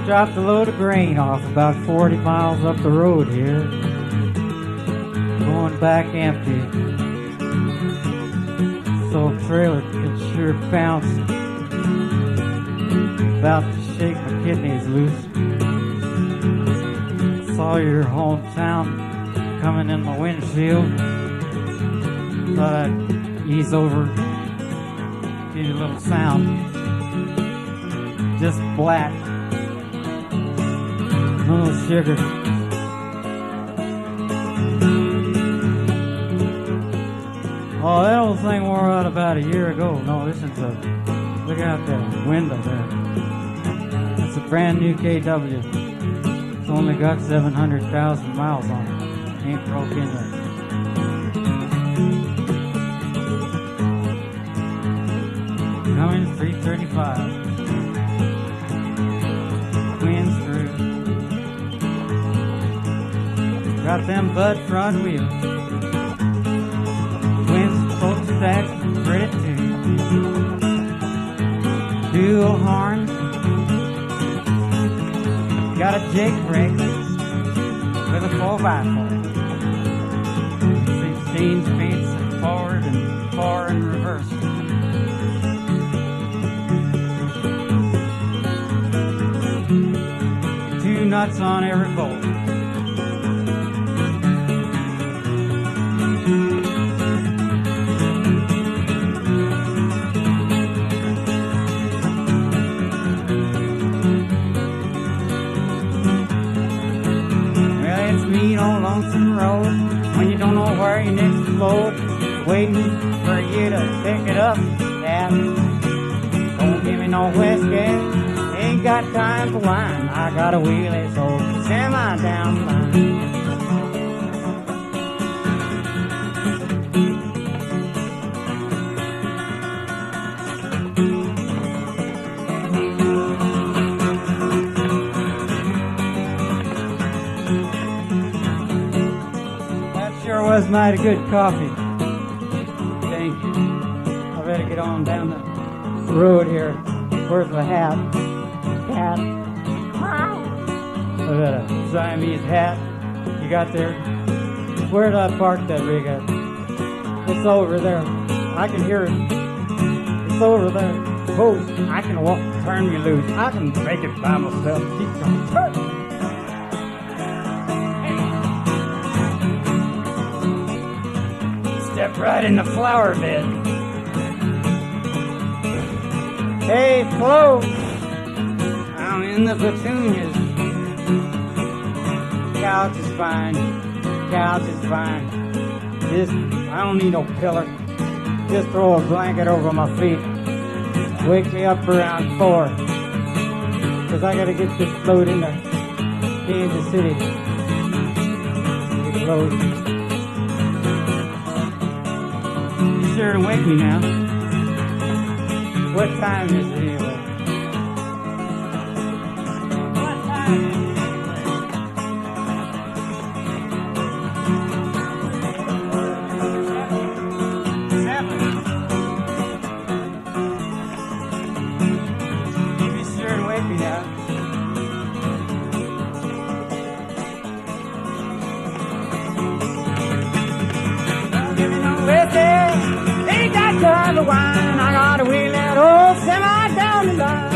Dropped a load of grain off about 40 miles up the road here. Going back empty. So trailer can sure bounce. About to shake my kidneys loose. Saw your hometown coming in my windshield. Thought I'd ease over, give you a little sound. Just black. No sugar. Oh, that old thing wore out about a year ago. No, this is a... Look out that window there. That's a brand new KW. It's only got 700,000 miles on it. Ain't broke in yet. Coming 335. Got them Bud front wheels. Twin spoke stacks, pretty too. Dual horns. Got a Jake brake with a 4x4. 16 speeds forward and 4 in reverse. Two nuts on every bolt. Lonesome road, when you don't know where your next load, waiting for you to pick it up. Yeah, don't give me no whiskey, ain't got time for wine. I got a wheelie, so semi down the line. Was mighty good coffee. Thank you. I better get on down the road here. Where's the hat? Cat. I got a Siamese hat. You got there? Where did I park that rig at? It's over there. I can hear it. It's over there. Oh, I can walk. Turn me loose. I can make it by myself. Keep going. Turn. Step right in the flower bed. Hey, Flo, I'm in the petunias. Couch is fine, couch is fine. I don't need no pillow. Just throw a blanket over my feet. Wake me up around 4. 'Cause I gotta get this load into Kansas City. Get loaded. Sure to wake me now. What time is it anyway? What time is it anyway? 7. You be sure to wake me now. Don't give me no whiskey. Ain't got time to wine. I gotta wheel that old semi down the line.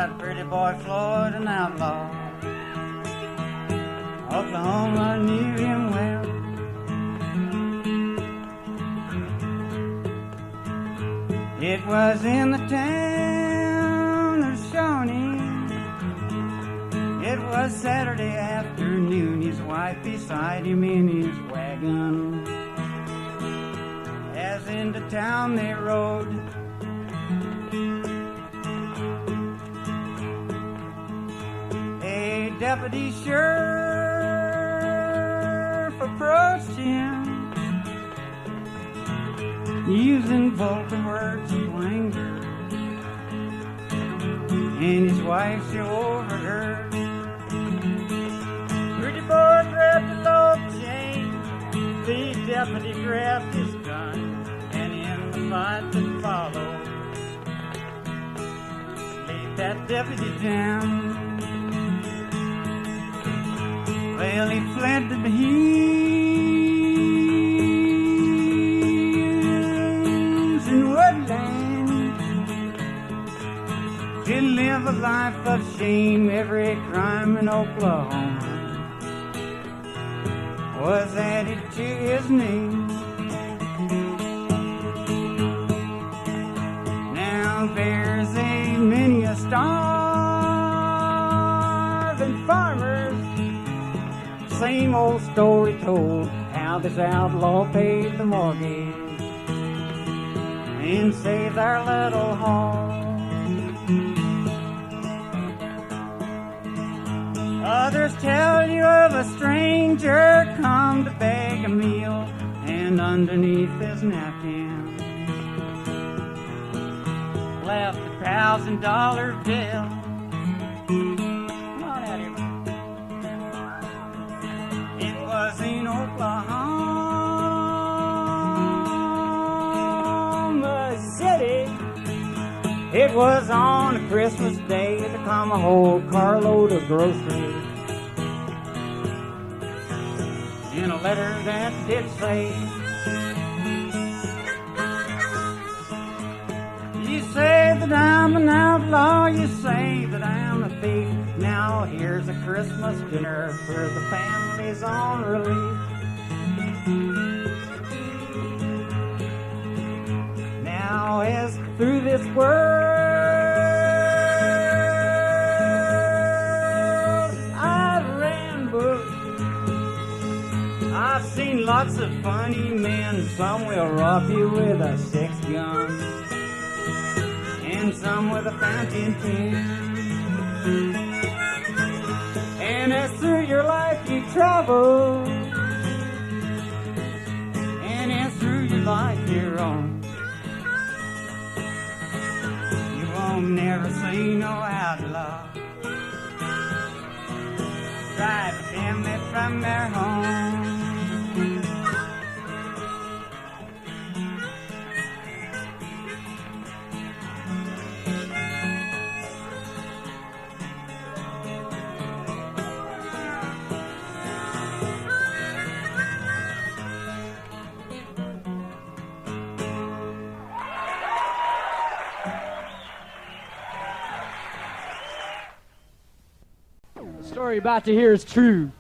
that Pretty Boy Floyd, an outlaw. Oklahoma knew him well. It was in the town of Shawnee. It was Saturday afternoon. His wife beside him in his wagon. As into town they rode. A deputy sheriff approached him, using vulgar words of anger, and his wife she overheard. Pretty boy grabbed the low chain, the deputy grabbed his gun, and in the fight that followed, laid that deputy down. Well, he fled to the hills and woodland to live a life of shame. Every crime in Oklahoma was added to his name. Now there's a many a starving farmers. Same old story told, how this outlaw paid the mortgage and saved our little home. Others tell you of a stranger come to beg a meal, and underneath his napkin left $1,000 bill. Was in Oklahoma City. It was on a Christmas day to come a whole carload of groceries. In a letter that did say, you say that I'm an outlaw, you say that I'm a thief. Now here's a Christmas dinner for the families on relief. Now as through this world I've ran books, I've seen lots of funny men. Some will rob you with a 6-gun, and some with a fountain pen. And as through your life you travel, and as through your life you're on, you won't never see no outlaw drive a family from their home. The story you're about to hear is true.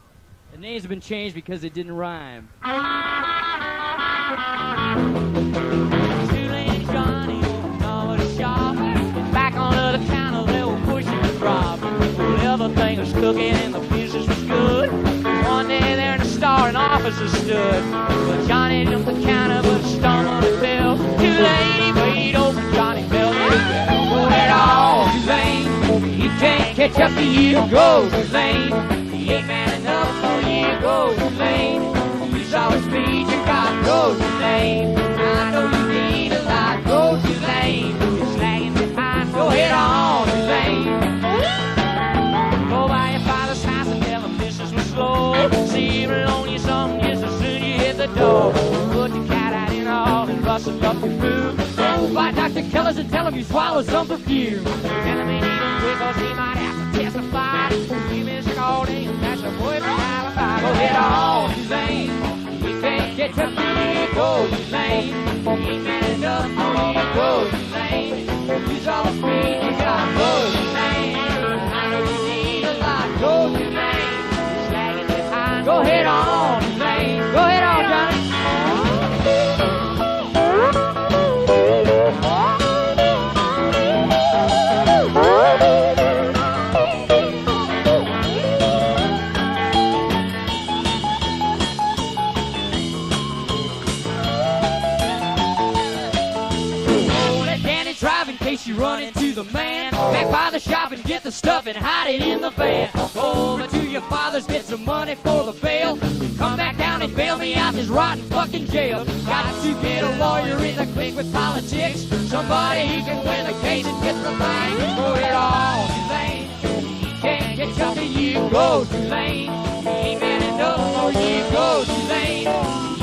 The names have been changed because it didn't rhyme. Tulane and Johnny over the shop. Back on the counter, they were pushing the drop. Well, everything was cooking and the business was good. One day there in the store, an officer stood. Well, Johnny jumped the counter, but stumbled and fell. Tulane, he weighed over Johnny fell. Go ahead on, Tulane. He can't catch up to you. Go, Tulane. He ain't man enough for you. Go, Tulane. You saw his speech and got go, Tulane. I know you need a lot. Go, Tulane. You're slagging behind. Go ahead on, Tulane. Go by your father's house and tell him business was slow. See him loan you something just as soon as you hit the door. Put the cat out in all and rustle up your food. Go by Dr. Keller's and tell him you swallowed some perfume. Tell him he needs him quick cause he might have to testify. You missed all day and that's your boy from alibi. Go ahead on, Tulane. You can't get your feet. Go, Tulane. You ain't man enough for you. Go, Tulane. You saw the speed you got. Go, Tulane. talking to the man. Back by the shop and get the stuff and hide it in the van. Go over to your father's, get some money for the bail. Come back down and bail me out this rotten fucking jail. Got to get a lawyer in the clique with politics. Somebody he can win the case and get the thing. Put it on, Tulane. Can't get you till you go, Tulane. You ain't man enough for you go, Tulane.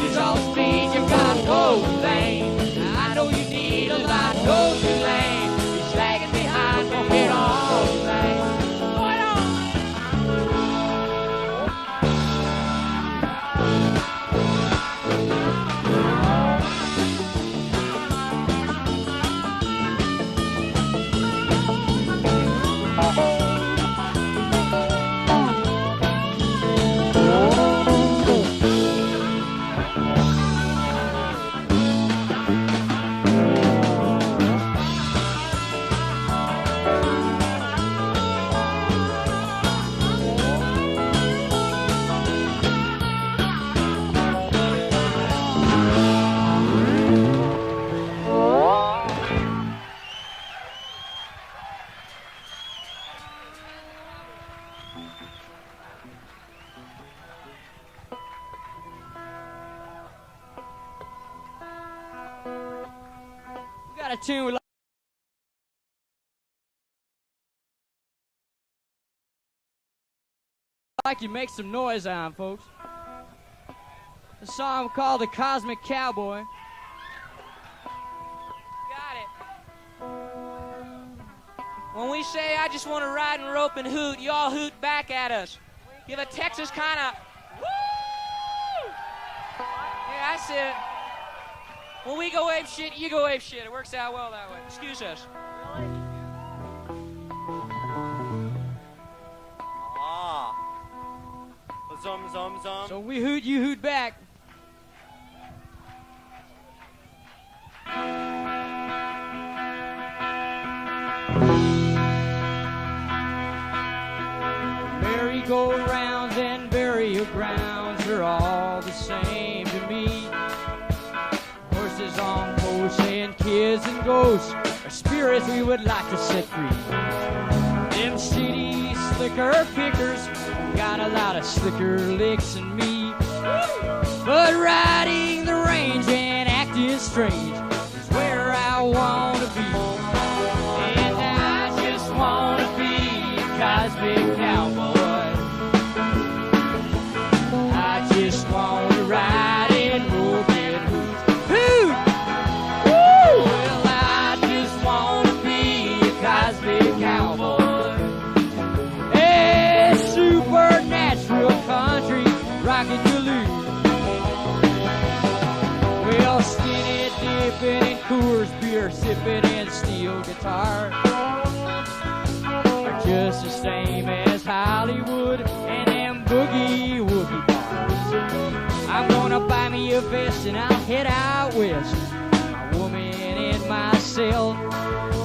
Use all the speed you got, go, Tulane. I know you need a lot, go, Tulane. You're slagging behind, go get on, Tulane. Got a tune we like you make some noise on, folks. The song called The Cosmic Cowboy. Got it. When we say I just want to ride and rope and hoot, you all hoot back at us. Give a Texas kind of woo! Yeah, that's it. When we go ape shit, you go ape shit. It works out well that way. Excuse us. Ah. Zum, zum, zum. So we hoot, you hoot back. Merry-go-rounds and burial grounds are all the same to me. Horses on posts and kids and ghosts are spirits we would like to set free. Them city slicker pickers got a lot of slicker licks than me. But riding the range and acting strange is where I want to be. And I just want to be a cosmic cowboy. I just want to ride and roll and hoot. Woo! Well, I just want to be a cosmic cowboy. A supernatural country rockin' Duluth. Well, skinny dipping and Coors beer sipping and steel guitar are just the same as Hollywood and them boogie woogie bars. I'm gonna buy me a vest and I'll head out west. My woman and myself.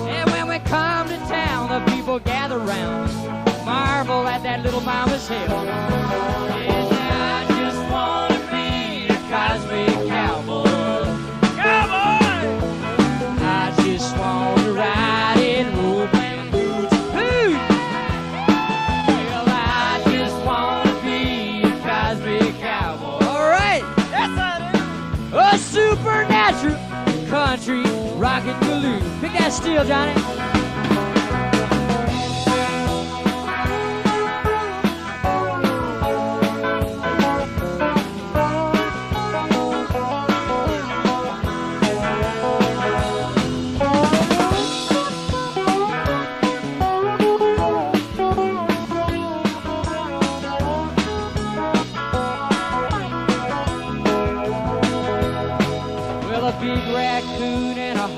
And when we come to town, the people gather round, marvel at that little mama's hell. And I just wanna be a cosmic cowboy. Cowboy! I just wanna ride and roll and hoot. Hoot! Well, I just wanna be a cosmic cowboy. All right! Yes, I do! A supernatural country rockin' Duluth. Pick that steel, Johnny.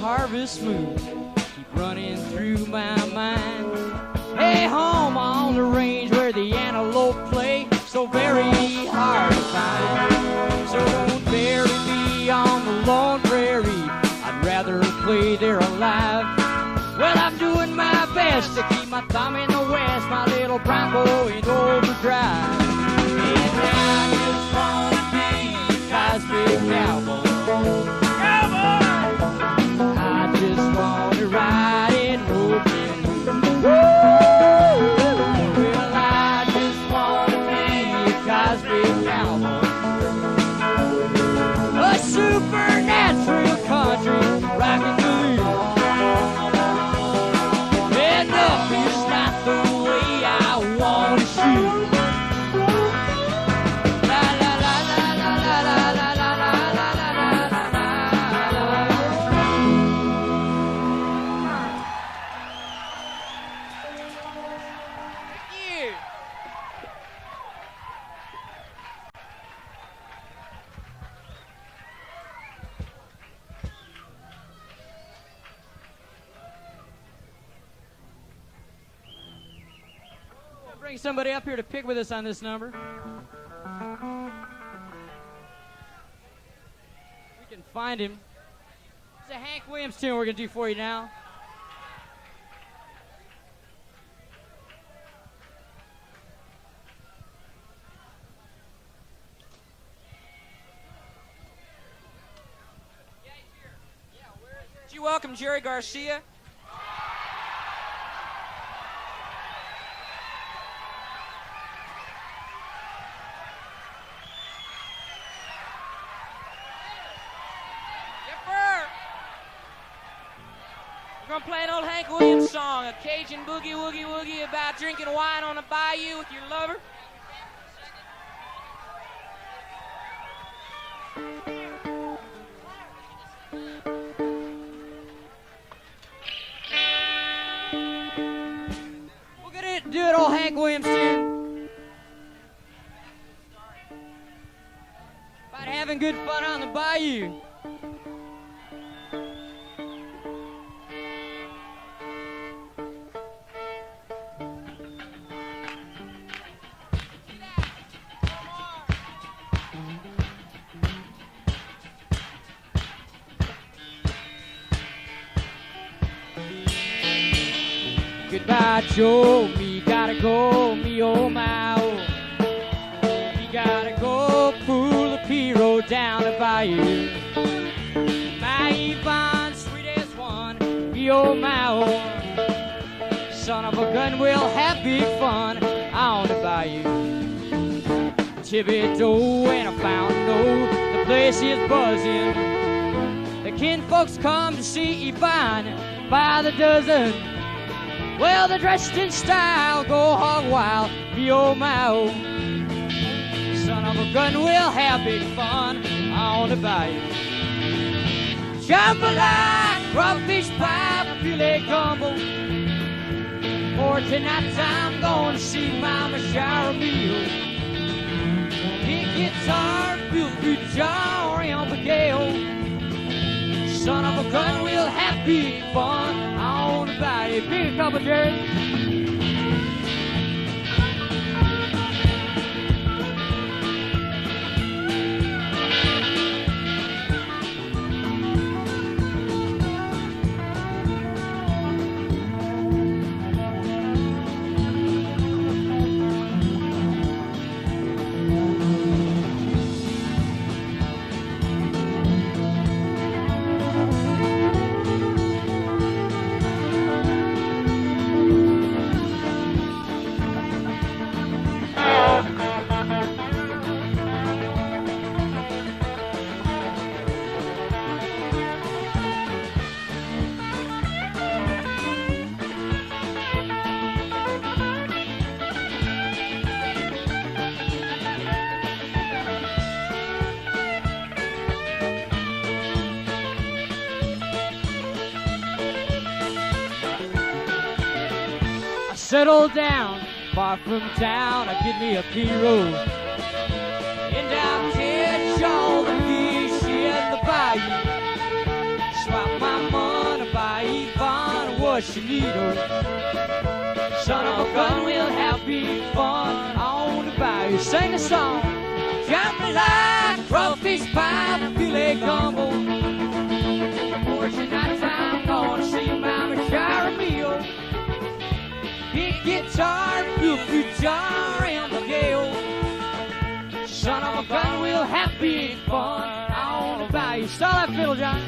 Harvest moon keep running through my mind. Hey, home on the range where the antelope play, so very hard to find. So don't bury me on the lone prairie, I'd rather play there alive. Well, I'm doing my best to keep my thumb in the west, my little Bronco in overdrive. And I just wanna be a cosmic cowboy. Just wanna ride and roll on his shoes. Bring somebody up here to pick with us on this number. We can find him. It's a Hank Williams tune we're going to do for you now. Would you welcome Jerry Garcia? We're gonna play an old Hank Williams song, a Cajun boogie woogie woogie about drinking wine on a bayou with your lover. We're gonna do an old Hank Williams tune about having good fun on the bayou. Goodbye, Joe, me gotta go, me oh my oh. Me gotta go pull the P-road down the bayou. My Yvonne, sweetest one, me oh my oh. Son of a gun, we'll have big fun on the bayou. Thibodeau and a fountain, oh, the place is buzzing. The kinfolks come to see Yvonne by the dozen. Well, they're dressed in style, go hog wild, me oh my oh. Son of a gun, we'll have big fun on the bayou. Jambalaya, crawfish pie, filet gumbo. For tonight's I'm gonna see Mama shower meal. Big guitar, feel good jar on the gale. Son of a gun, we'll have big fun on the bayou. Big couple, Jerry. Settle down, far from town, I get me a P-road. And I'll catch all the fish in the bayou. Swap my money, buy Yvonne what she need her. Son of a gun, we'll have big fun on the bayou. Sing a song, jambalaya, crawfish pie, filet gumbo. For tonight's I'm gonna see Mama shower meal. Big guitar, good jar, and the gale. Son of a gun, we'll have big fun on the bayou. Start that fiddle, John.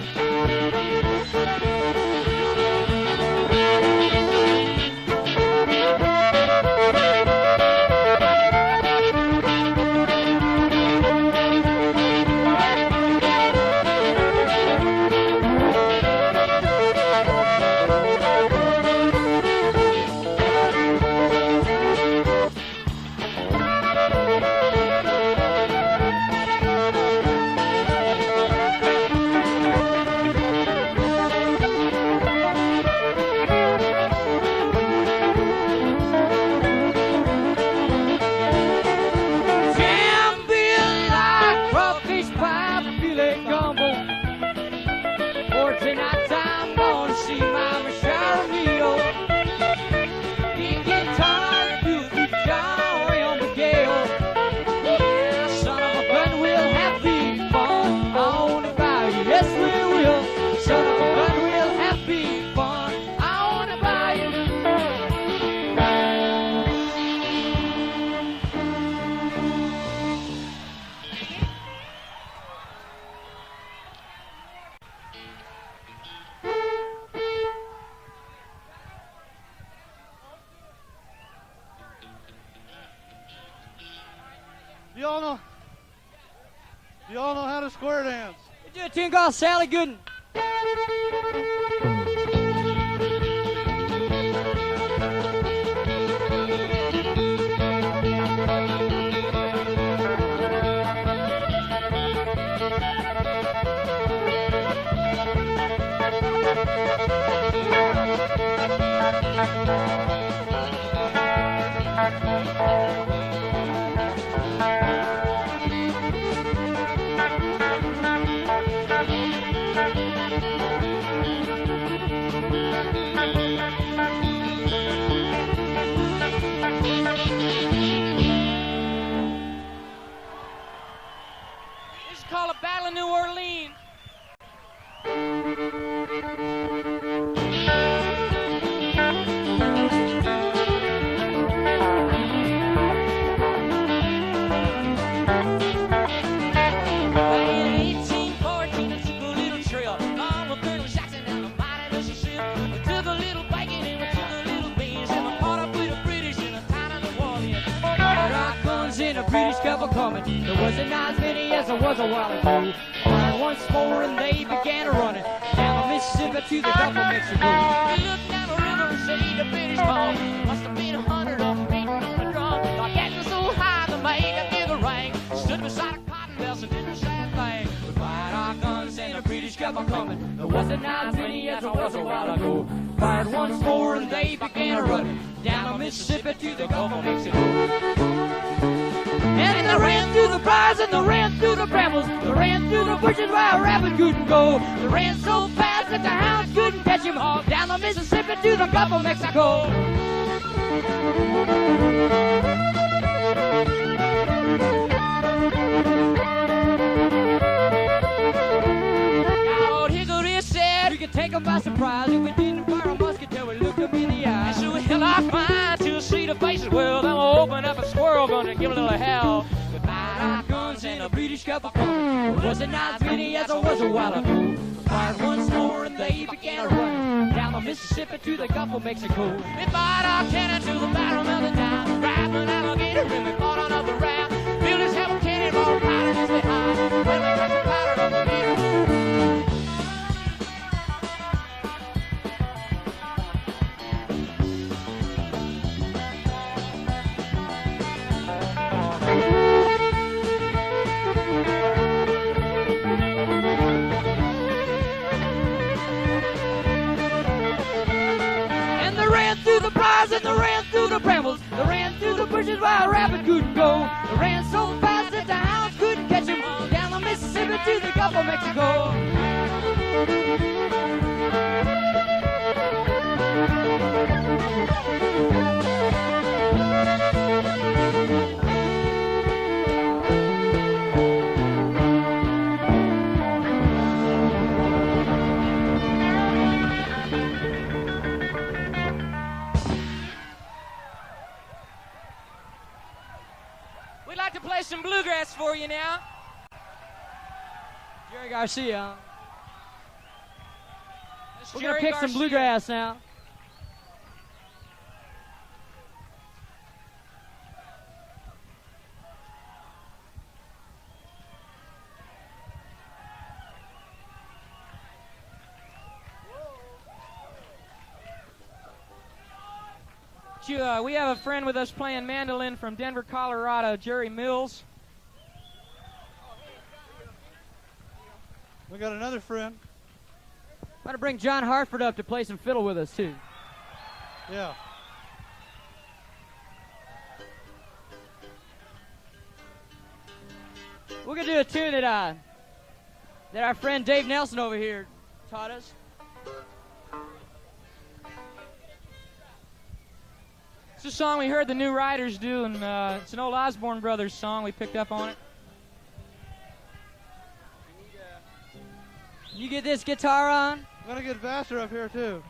Do y'all know how to square dance? We do a tune called Sally Goodin. This is called a Battle of New Orleans. British couple coming. There wasn't as many as there was a while ago. Fired once more and they began to run it down the Mississippi to the Gulf of Mexico. We looked down the river and see the British call. Must have been 100 of them beating on the drum. Like getting so high they made a bigger ring. Stood beside a cotton belt and didn't say a thing. We fired our guns and the British kept on coming. There wasn't as many as there was a while ago. Fired once more and they began to run it down the Mississippi to the Gulf of Mexico. And they ran through the briars and they ran through the brambles. They ran through the bushes where a rabbit couldn't go. They ran so fast that the hounds couldn't catch him all down the Mississippi to the Gulf of Mexico. Now, Hickory said we could take them by surprise if we didn't fire a musket till we looked them in the eye. So we held our fire to see the faces. Well, then we'll open up a squirrel gun and give a little hell. We fired our guns and the British kept a coming. It wasn't as many as there was a while ago. Fired once more and they began to run down the Mississippi to the Gulf of Mexico. We fired our cannon to the bottom of the town, grabbed an alligator and we fought another round. Built his heavy cannonball, powdered his behind. When we got the powder of the meter. And they ran through the brambles. They ran through the bushes where a rabbit couldn't go. They ran so fast that the hounds couldn't catch him down the Mississippi to the Gulf of Mexico. We'd like to play some bluegrass for you now. Jerry Garcia. We're Jerry going to pick Garcia. some bluegrass now. We have a friend with us playing mandolin from Denver, Colorado, Jerry Mills. We got another friend. I'm going to bring John Hartford up to play some fiddle with us, too. Yeah. We're going to do a tune that our friend Dave Nelson over here taught us. It's a song we heard the New Riders do, and it's an old Osborne Brothers song. We picked up on it. You get this guitar on? I'm going to get Vassar up here, too.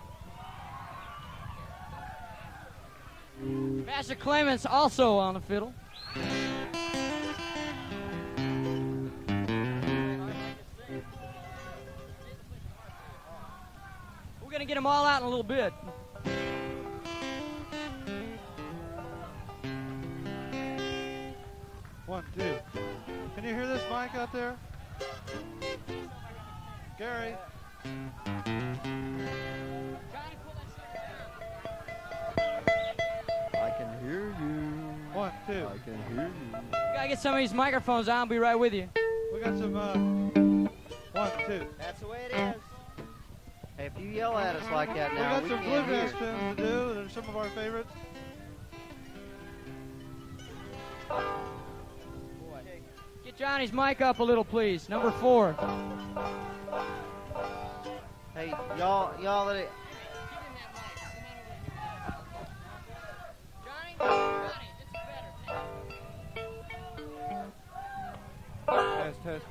Master Clements also on the fiddle. We're going to get them all out in a little bit. One, two. mic out there? Gary. I can hear you. 1, 2. I can hear you. Gotta get some of these microphones on. I'll be right with you. We got some, 1, 2. That's the way it is. Hey, if you yell at us like that We now, got we some can't bluegrass hear. tunes to do. They're some of our favorites. Get Johnny's mic up a little, please. Number 4. Hey, y'all that it. Test, test.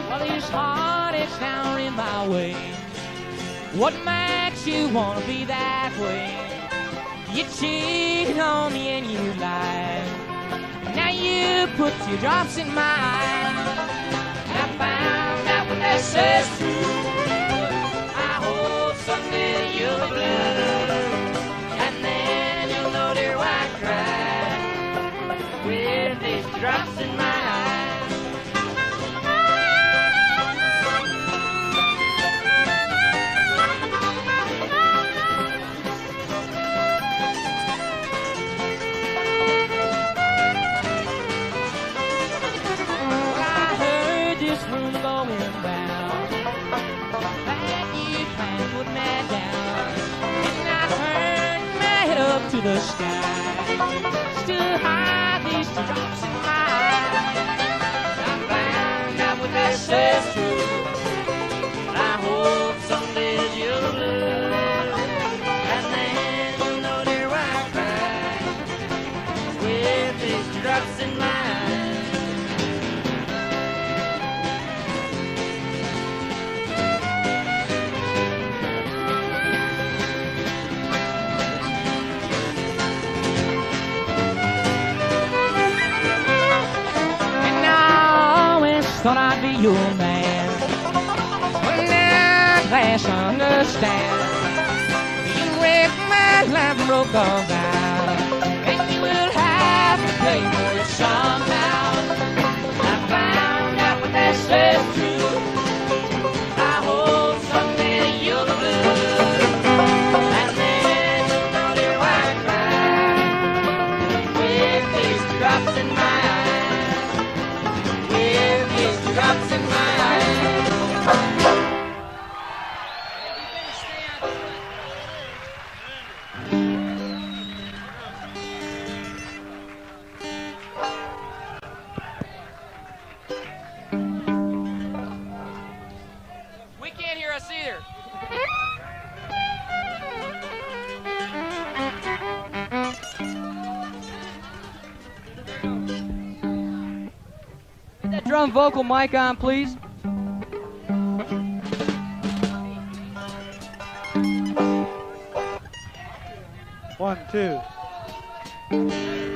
Well, this heart is down in my way. What makes you wanna be that way? You cheated on me and you lied. Now you put your drops in my eyes. I found out what that says true. I hope someday you'll be blue. And then you'll know, dear, why I cry with these drops in my eyes. To the sky, still high, these drops in my eyes. I found out what that says true. I hope someday you'll blue, and then you'll know, dear, why I cry with these drops in my eyes. Thought I'd be your man. Well, now at last I understand. You wrecked my life, broke all down, and you will have to pay for it somehow. I found out what that says true. I hope someday you'll be blue, and then you'll know, dear, why I cry with these drops in my eyes. Drops in my eyes. We can't hear us either. Get that drum vocal mic on, please. One, two.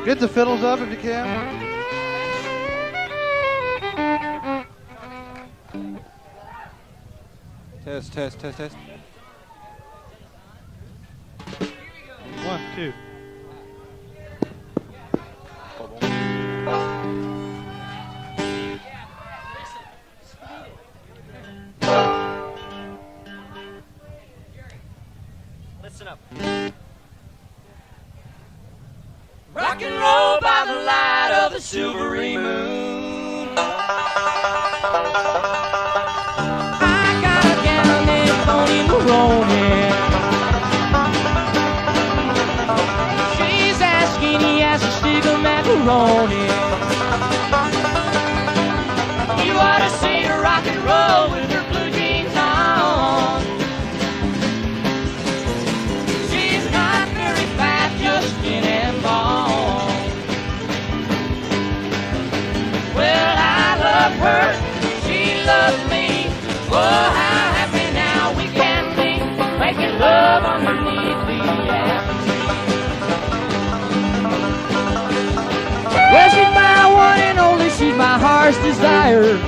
Get the fiddles up if you can. Test, test, test, test. 1, 2. Listen up. Rock and roll by the light of the silvery moon. I got a gal named Bonnie Maroney. She's as skinny as a stick of macaroni. You ought to see her rock and roll with her blue jeans on. She's not very fat, just skin and bone. Well, I love her, she loves me. Oh, how happy now we can be, making love underneath the apple tree. Well, she's my one and only, she's my heart's desire.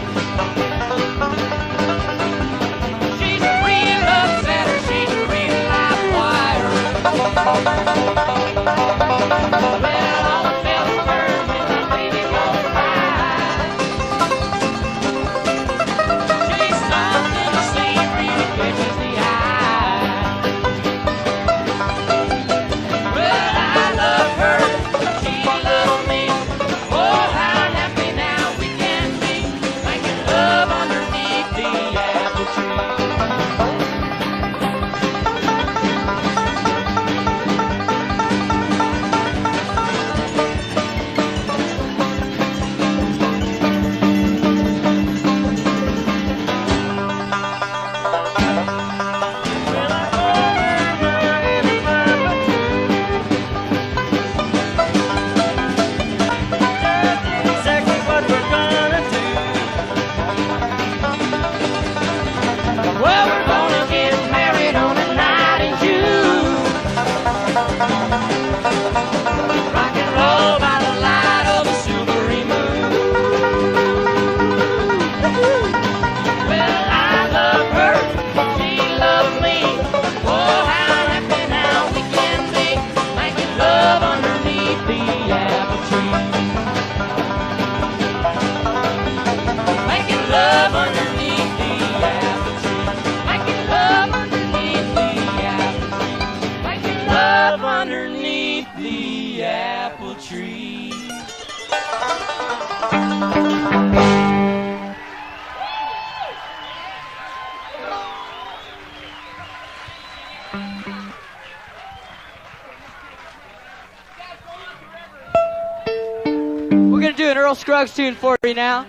gonna do an Earl Scruggs tune for you now.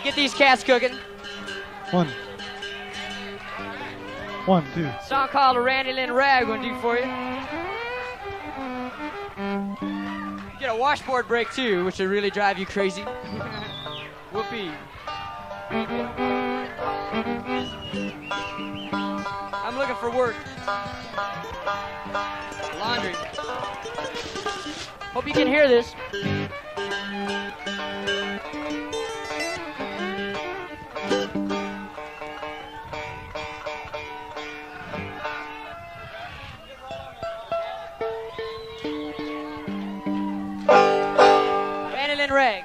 Get these cats cooking. 1, 1, 2. Song called Randy Lynn Rag gonna do for you. Get a washboard break too, which will really drive you crazy. Whoopee. I'm looking for work. Laundry. Hope you can hear this. Randy Lynn Rag.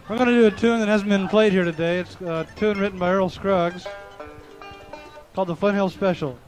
We're going to do a tune that hasn't been played here today. It's a tune written by Earl Scruggs called the Foothill Special.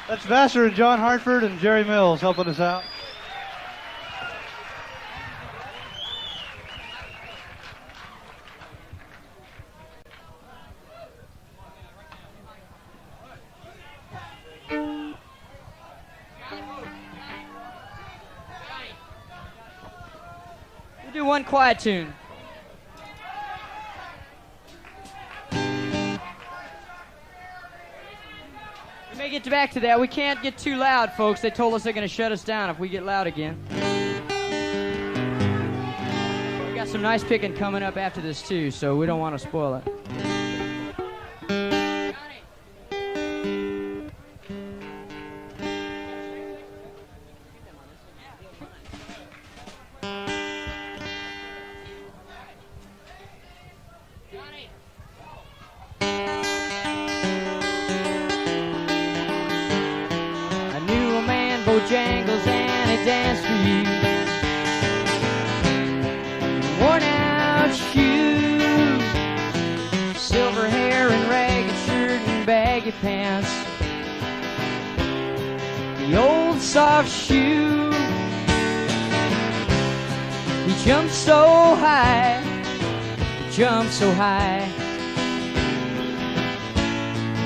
That's Vassar and John Hartford and Jerry Mills helping us out. We'll do one quiet tune. We may get back to that. We can't get too loud, folks. They told us they're going to shut us down if we get loud again. We got some nice picking coming up after this, too, so we don't want to spoil it. Jangles and he danced for you. Worn out shoes, silver hair and ragged shirt and baggy pants. The old soft shoe. He jumped so high, he jumped so high.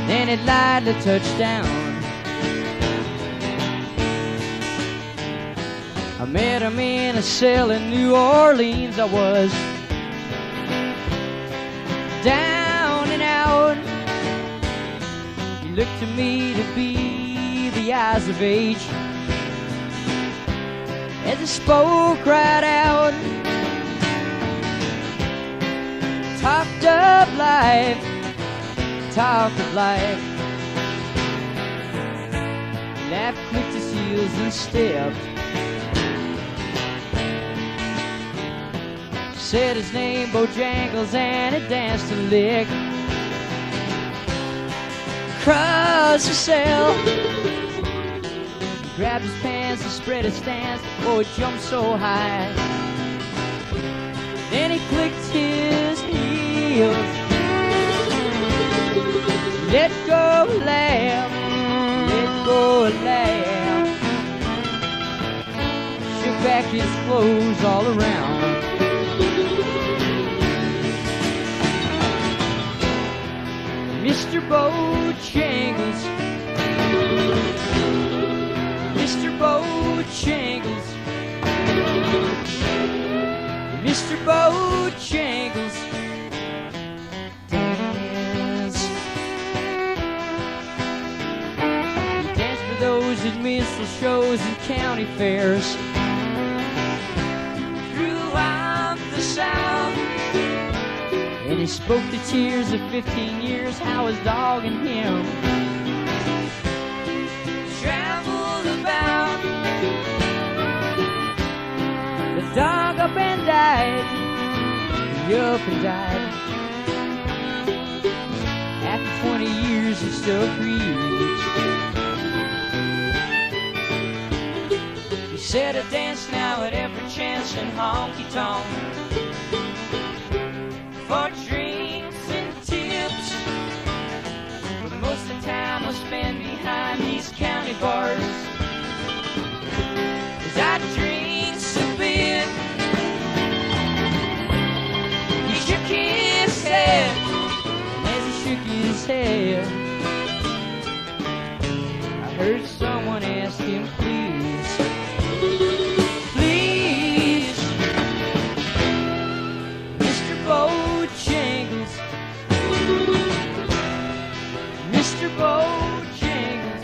Then it lightly touched down. I met him in a cell in New Orleans. I was down and out. He looked to me to be the eyes of age as he spoke right out. Talked of life, talked of life. He laughed, clicked his heels and stepped. Said his name, Bojangles, and he danced a lick across the cell. Grabbed his pants and spread his stance. Oh, it jumped so high. Then he clicked his heels. Let go, lamb. Let go, lamb. Shook back his clothes all around. Mr. Bojangles, Mr. Bojangles, Mr. Bojangles, dance. He danced for those at minstrel shows and county fairs. Throughout the South. And he spoke the tears of 15 years, how his dog and him traveled about. The dog up and died, he up and died. After 20 years he still creeps. He said I dance now at every chance in Honky Tonk. For drinks and tips, but most of the time I spend behind these county bars. As I drinks a bit, he shook his head. As he shook his head, I heard someone ask him, please, please, Mr. Bojangles, Mr. Bojangles,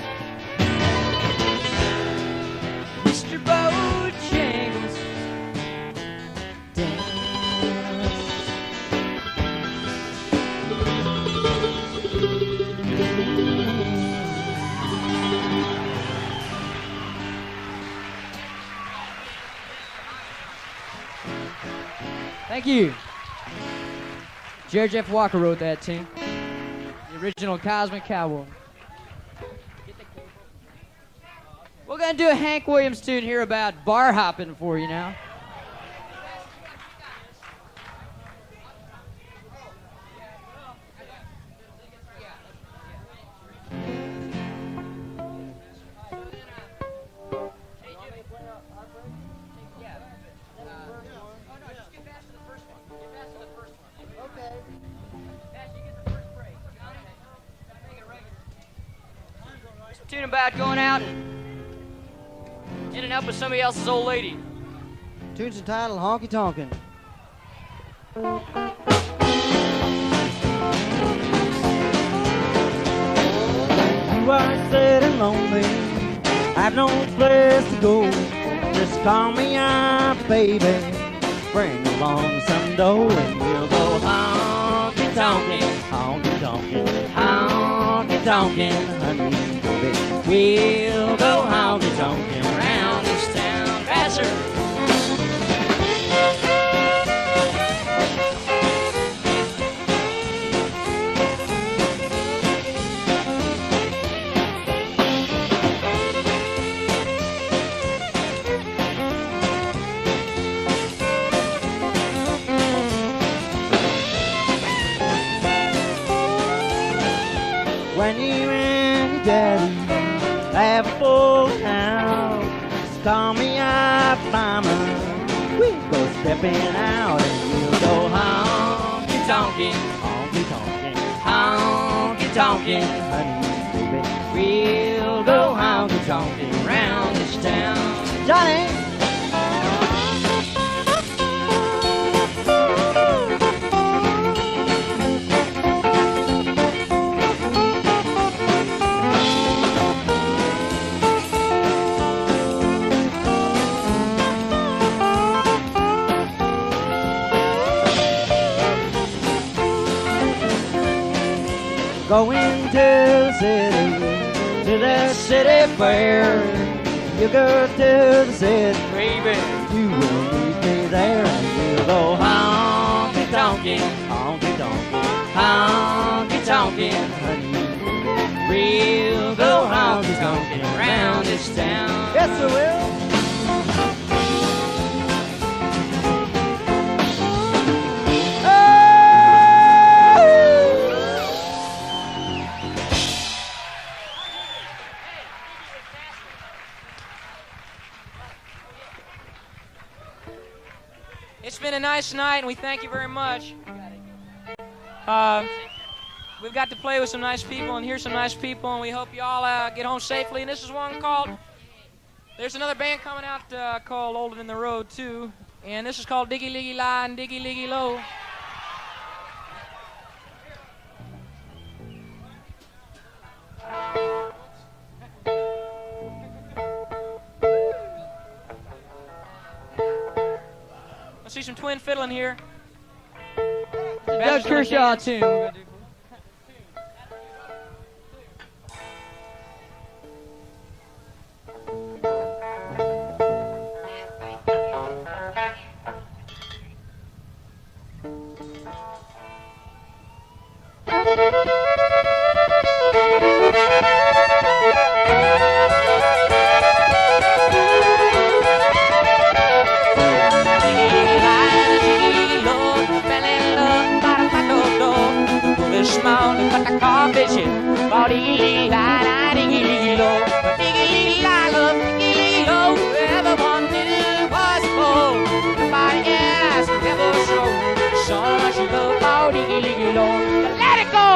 Mr. Bojangles, dance. Thank you. George F. Walker wrote that tune. The original Cosmic Cowboy. We're going to do a Hank Williams tune here about bar hopping for you now. Tune about going out and ending up with somebody else's old lady. Tune's entitled Honky Tonkin. You are sad and lonely, I've no place to go. Just call me up, baby. Bring along some dough and we'll go honky tonkin', honky tonkin', honky tonkin', honey, baby. We'll go honky tonkin' around this town. Passer. When you and your daddy have a full house, just call me up, mama. We'll go stepping out and we'll go honky tonkin', honky tonkin', honky tonkin', honey, baby. We'll go honky tonkin' around this town. Johnny! Going to the city fair. You go to the city, baby. You will meet me there, and we'll go honky tonkin', honky tonkin', honky tonkin', honey. We'll go honky tonkin' around this town. Yes, I will. It's been a nice night, and we thank you very much. We've got to play with some nice people and hear some nice people, and we hope you all get home safely. And this is one called, there's another band coming out called Older in the Road, too. And this is called Diggy Liggy Lie and Diggy Liggy Low. I see some twin fiddling here. Doug Kershaw tune. We're gonna do. Let it go!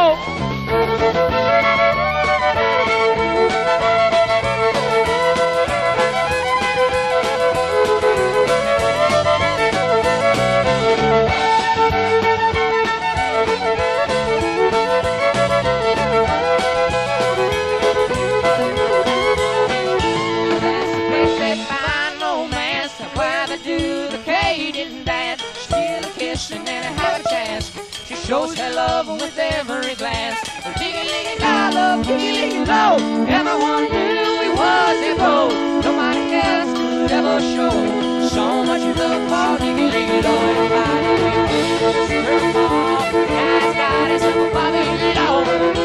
Shows her love with every glance. Diggy-liggy love, diggy-liggy low. Everyone knew he was a pro. Nobody else could ever show so much love for diggy-liggy low. Everybody went to Guy's got his little Bobby low.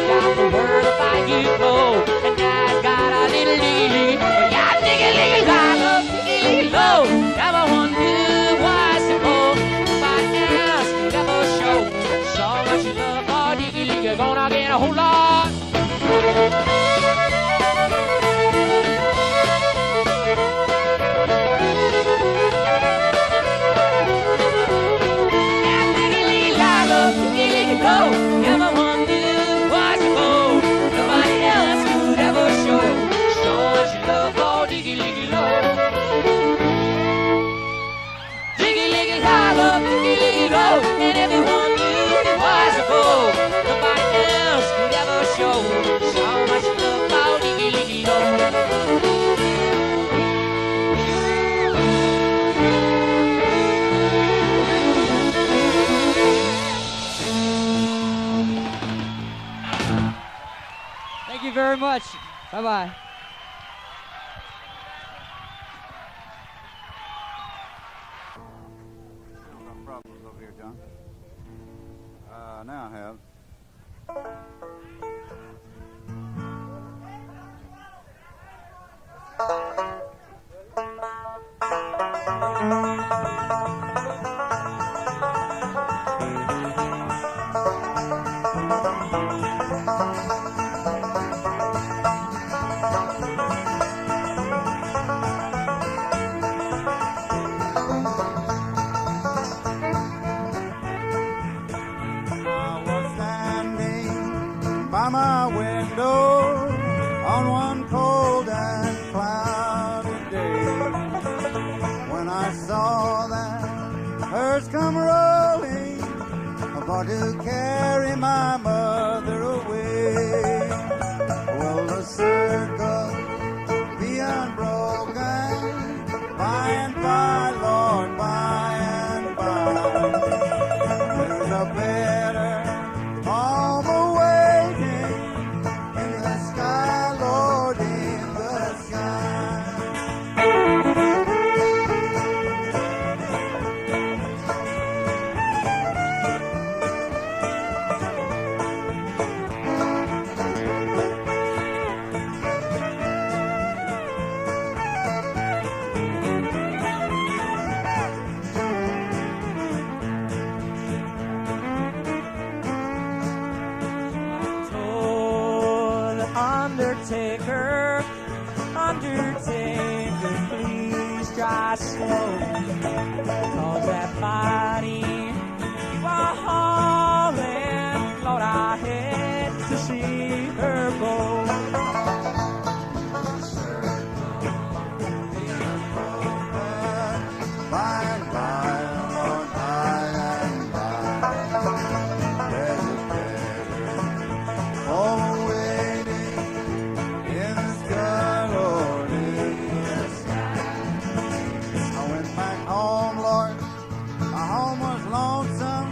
Got the word about you go. And Guy's got a little diggy-liggy. Yeah, diggy-liggy love, diggy-liggy low. Everyone knew was a pro. Nobody else could ever show so much love for diggy-liggy. You're gonna get a whole lot. Yeah, diggy-liggy love, diggy-liggy low. Everyone knew was a fool. Nobody else could ever show so much love for diggy-liggy low. Diggy-liggy love, diggy-liggy low. And everyone was a fool. Nobody else could ever show so much love for diggy-liggy low. Thank you very much. Bye-bye. Problems over here, John. Now I have. By my window on one cold and cloudy day, when I saw that hearse come rolling, about to carry my mother away. Will the circle be unbroken by and by, Lord, by and by? There's a better home awaiting in the sky, Lord, in the sky. undertaker, undertaker, please drive slow, 'cause that body was hauling, Lord, I hate to see her go. By and by, Lord, by and by, there's a better home waiting in the sky, Lord, in the sky. I went back home, Lord, my home was lonesome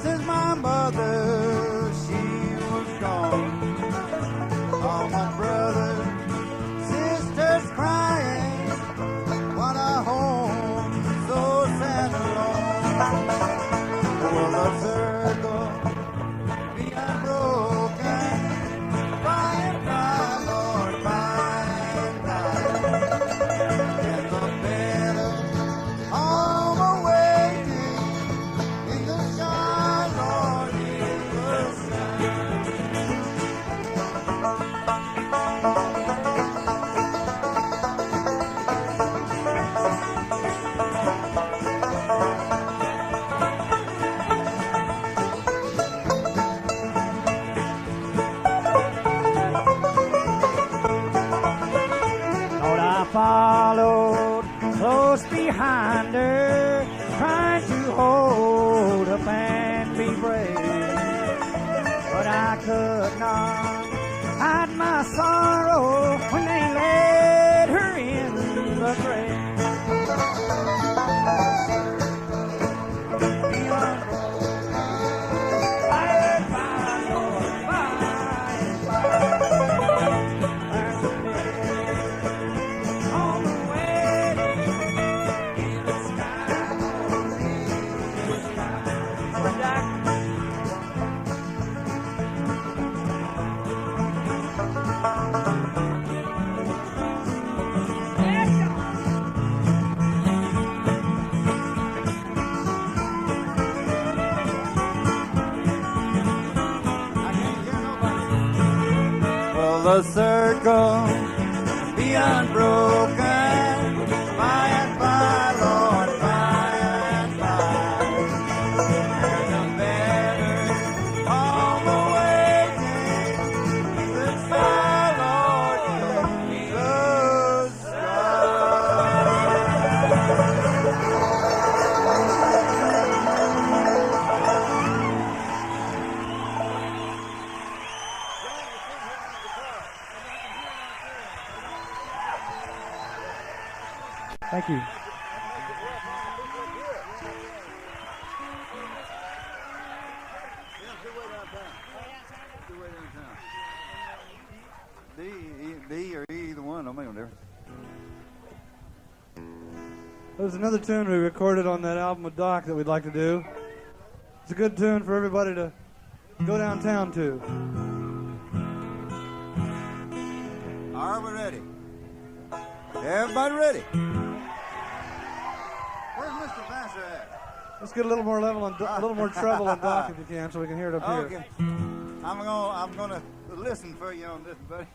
since my mother, she was gone. All my brothers, sisters crying, what a home, so sad and alone. Will the circle be unbroken? By and by, Lord, by and by. And the better home awaiting in the sky, Lord, in the sky. Lord, I followed close behind her, trying to hold up and be brave. But I could not hide my sorrow when they laid her in the grave. Will the circle be unbroken? By and by, Lord, by and by. There's a better home awaiting in the sky, Lord, in the Thank you. D or either one, don't make no difference. There's another tune we recorded on that album with Doc that we'd like to do. It's a good tune for everybody to go downtown to. Are we ready? Everybody ready? Where's Mr. Vassar at? Let's get a little more level and a little more treble on Doc if you can, so we can hear it up here. Okay. I'm gonna listen for you on this, buddy.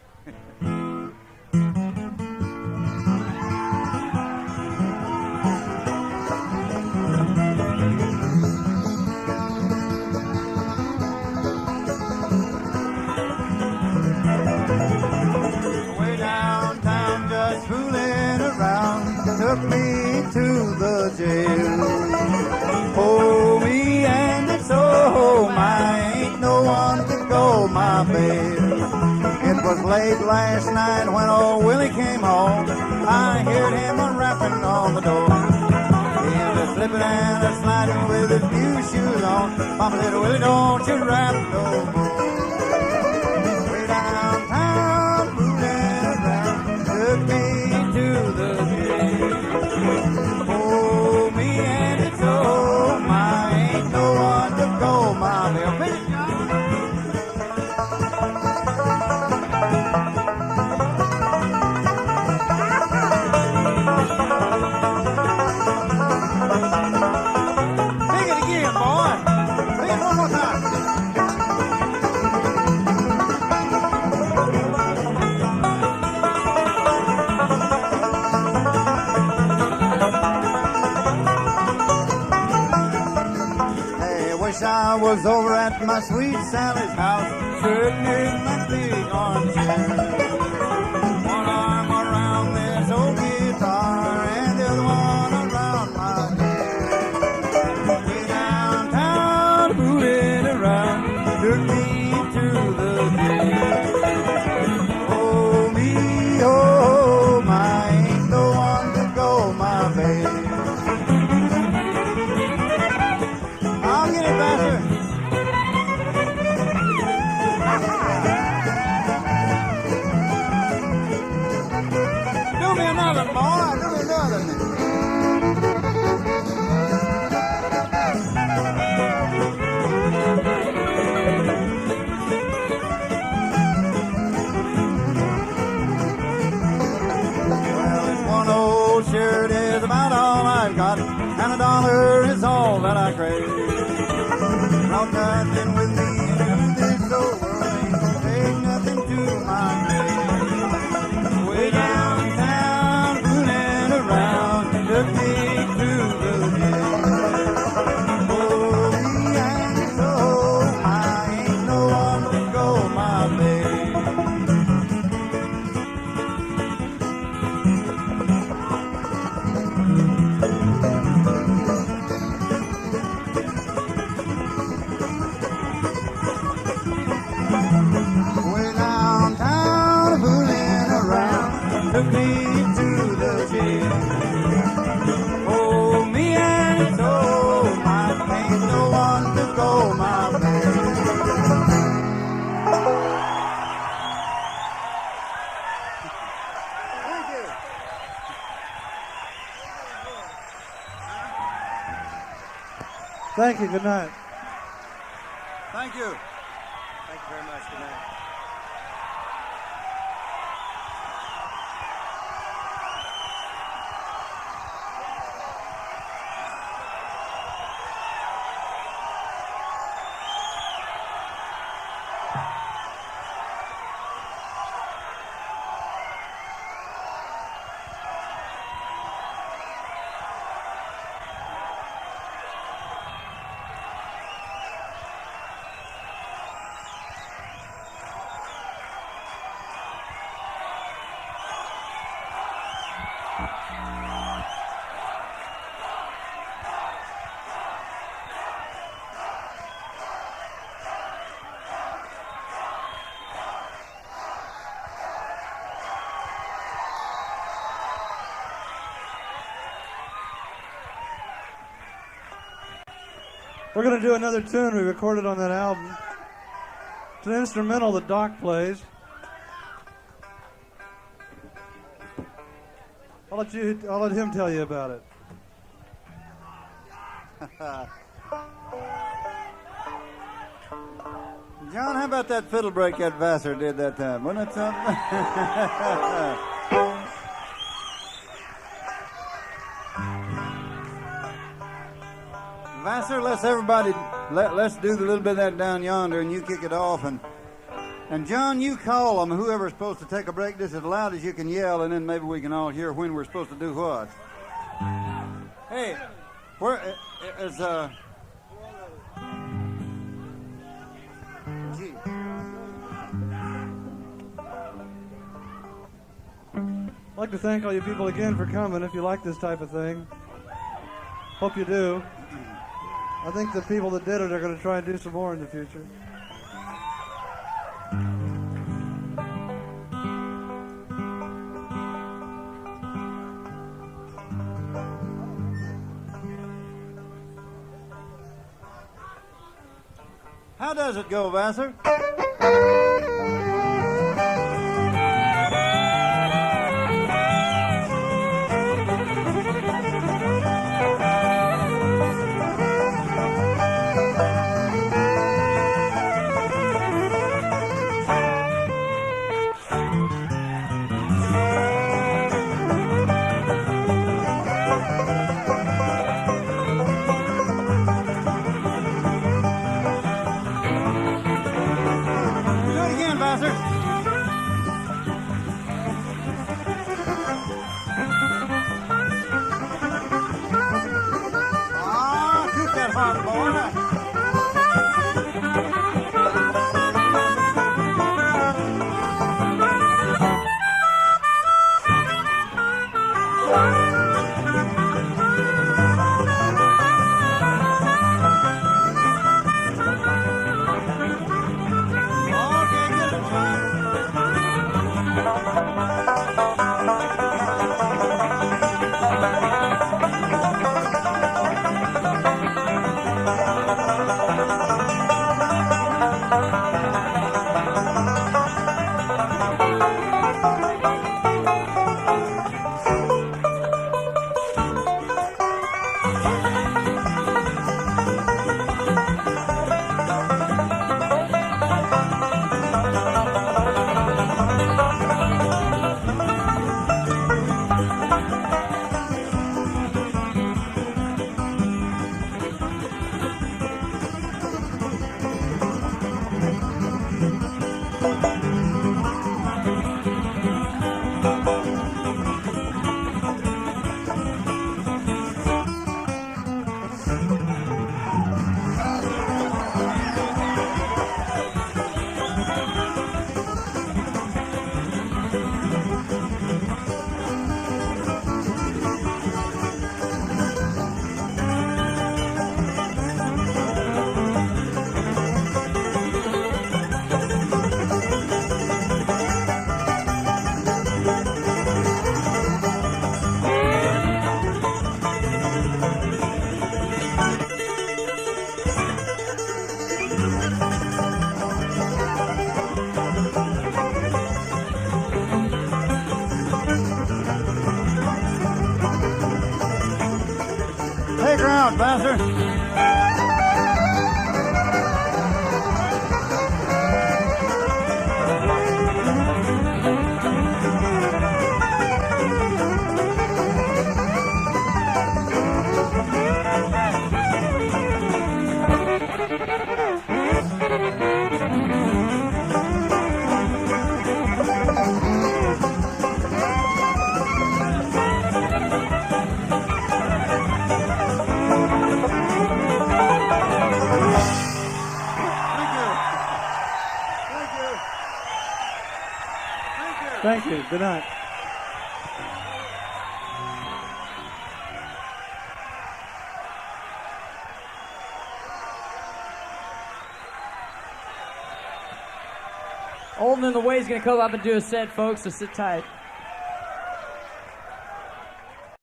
Way downtown, just fooling around, took me to the jail. Hold me and it's so my ain't no one to go my bail. It was late last night when old Willie came home. I heard him a-rapping on the door. He was slipping and a-sliding with his new shoes on. Mama said, Willie, don't you rap no more. Way downtown, moving around, took me to the jail. Hold me and it's so my ain't no one to go my bail. Sing it again, boy. Sing it one more time. I was over at my sweet Sally's house, sitting in that big armchair. One arm around this old guitar and the other one around my head. Way downtown, fooling around, took me to the gate. Oh, me, oh, my, ain't no one to go my babe. I'll get it, Vassar. Do me another, boy. Do me another. Well, this one old shirt is about all I've got, and $1 is all that I crave. Brought nothing with me to this old world, ain't gonna take nothing to my grave. Way downtown, fooling around, took me to the gate. Oh, me and so, I ain't no one to go my babe. Way downtown, fooling around, took me to the jail. Oh, me and so, my ain't no one to go my babe. Thank you. Thank you. Good night. Thank you. Thank you very much. Good night. We're going to do another tune we recorded on that album. It's an instrumental that Doc plays. I'll let him tell you about it. John, how about that fiddle break that Vassar did that time? Wasn't it something? Vassar, let's everybody, let's do the little bit of that down yonder, and you kick it off. And John, you call them, whoever's supposed to take a break, just as loud as you can yell, and then maybe we can all hear when we're supposed to do what. Hey, where is, gee. I'd like to thank all you people again for coming if you like this type of thing. Hope you do. I think the people that did it are going to try and do some more in the future. How does it go, Vassar? Take her out, Bouncer. Thank you. Good night. Olden in the Way is going to come up and do a set, folks, so sit tight.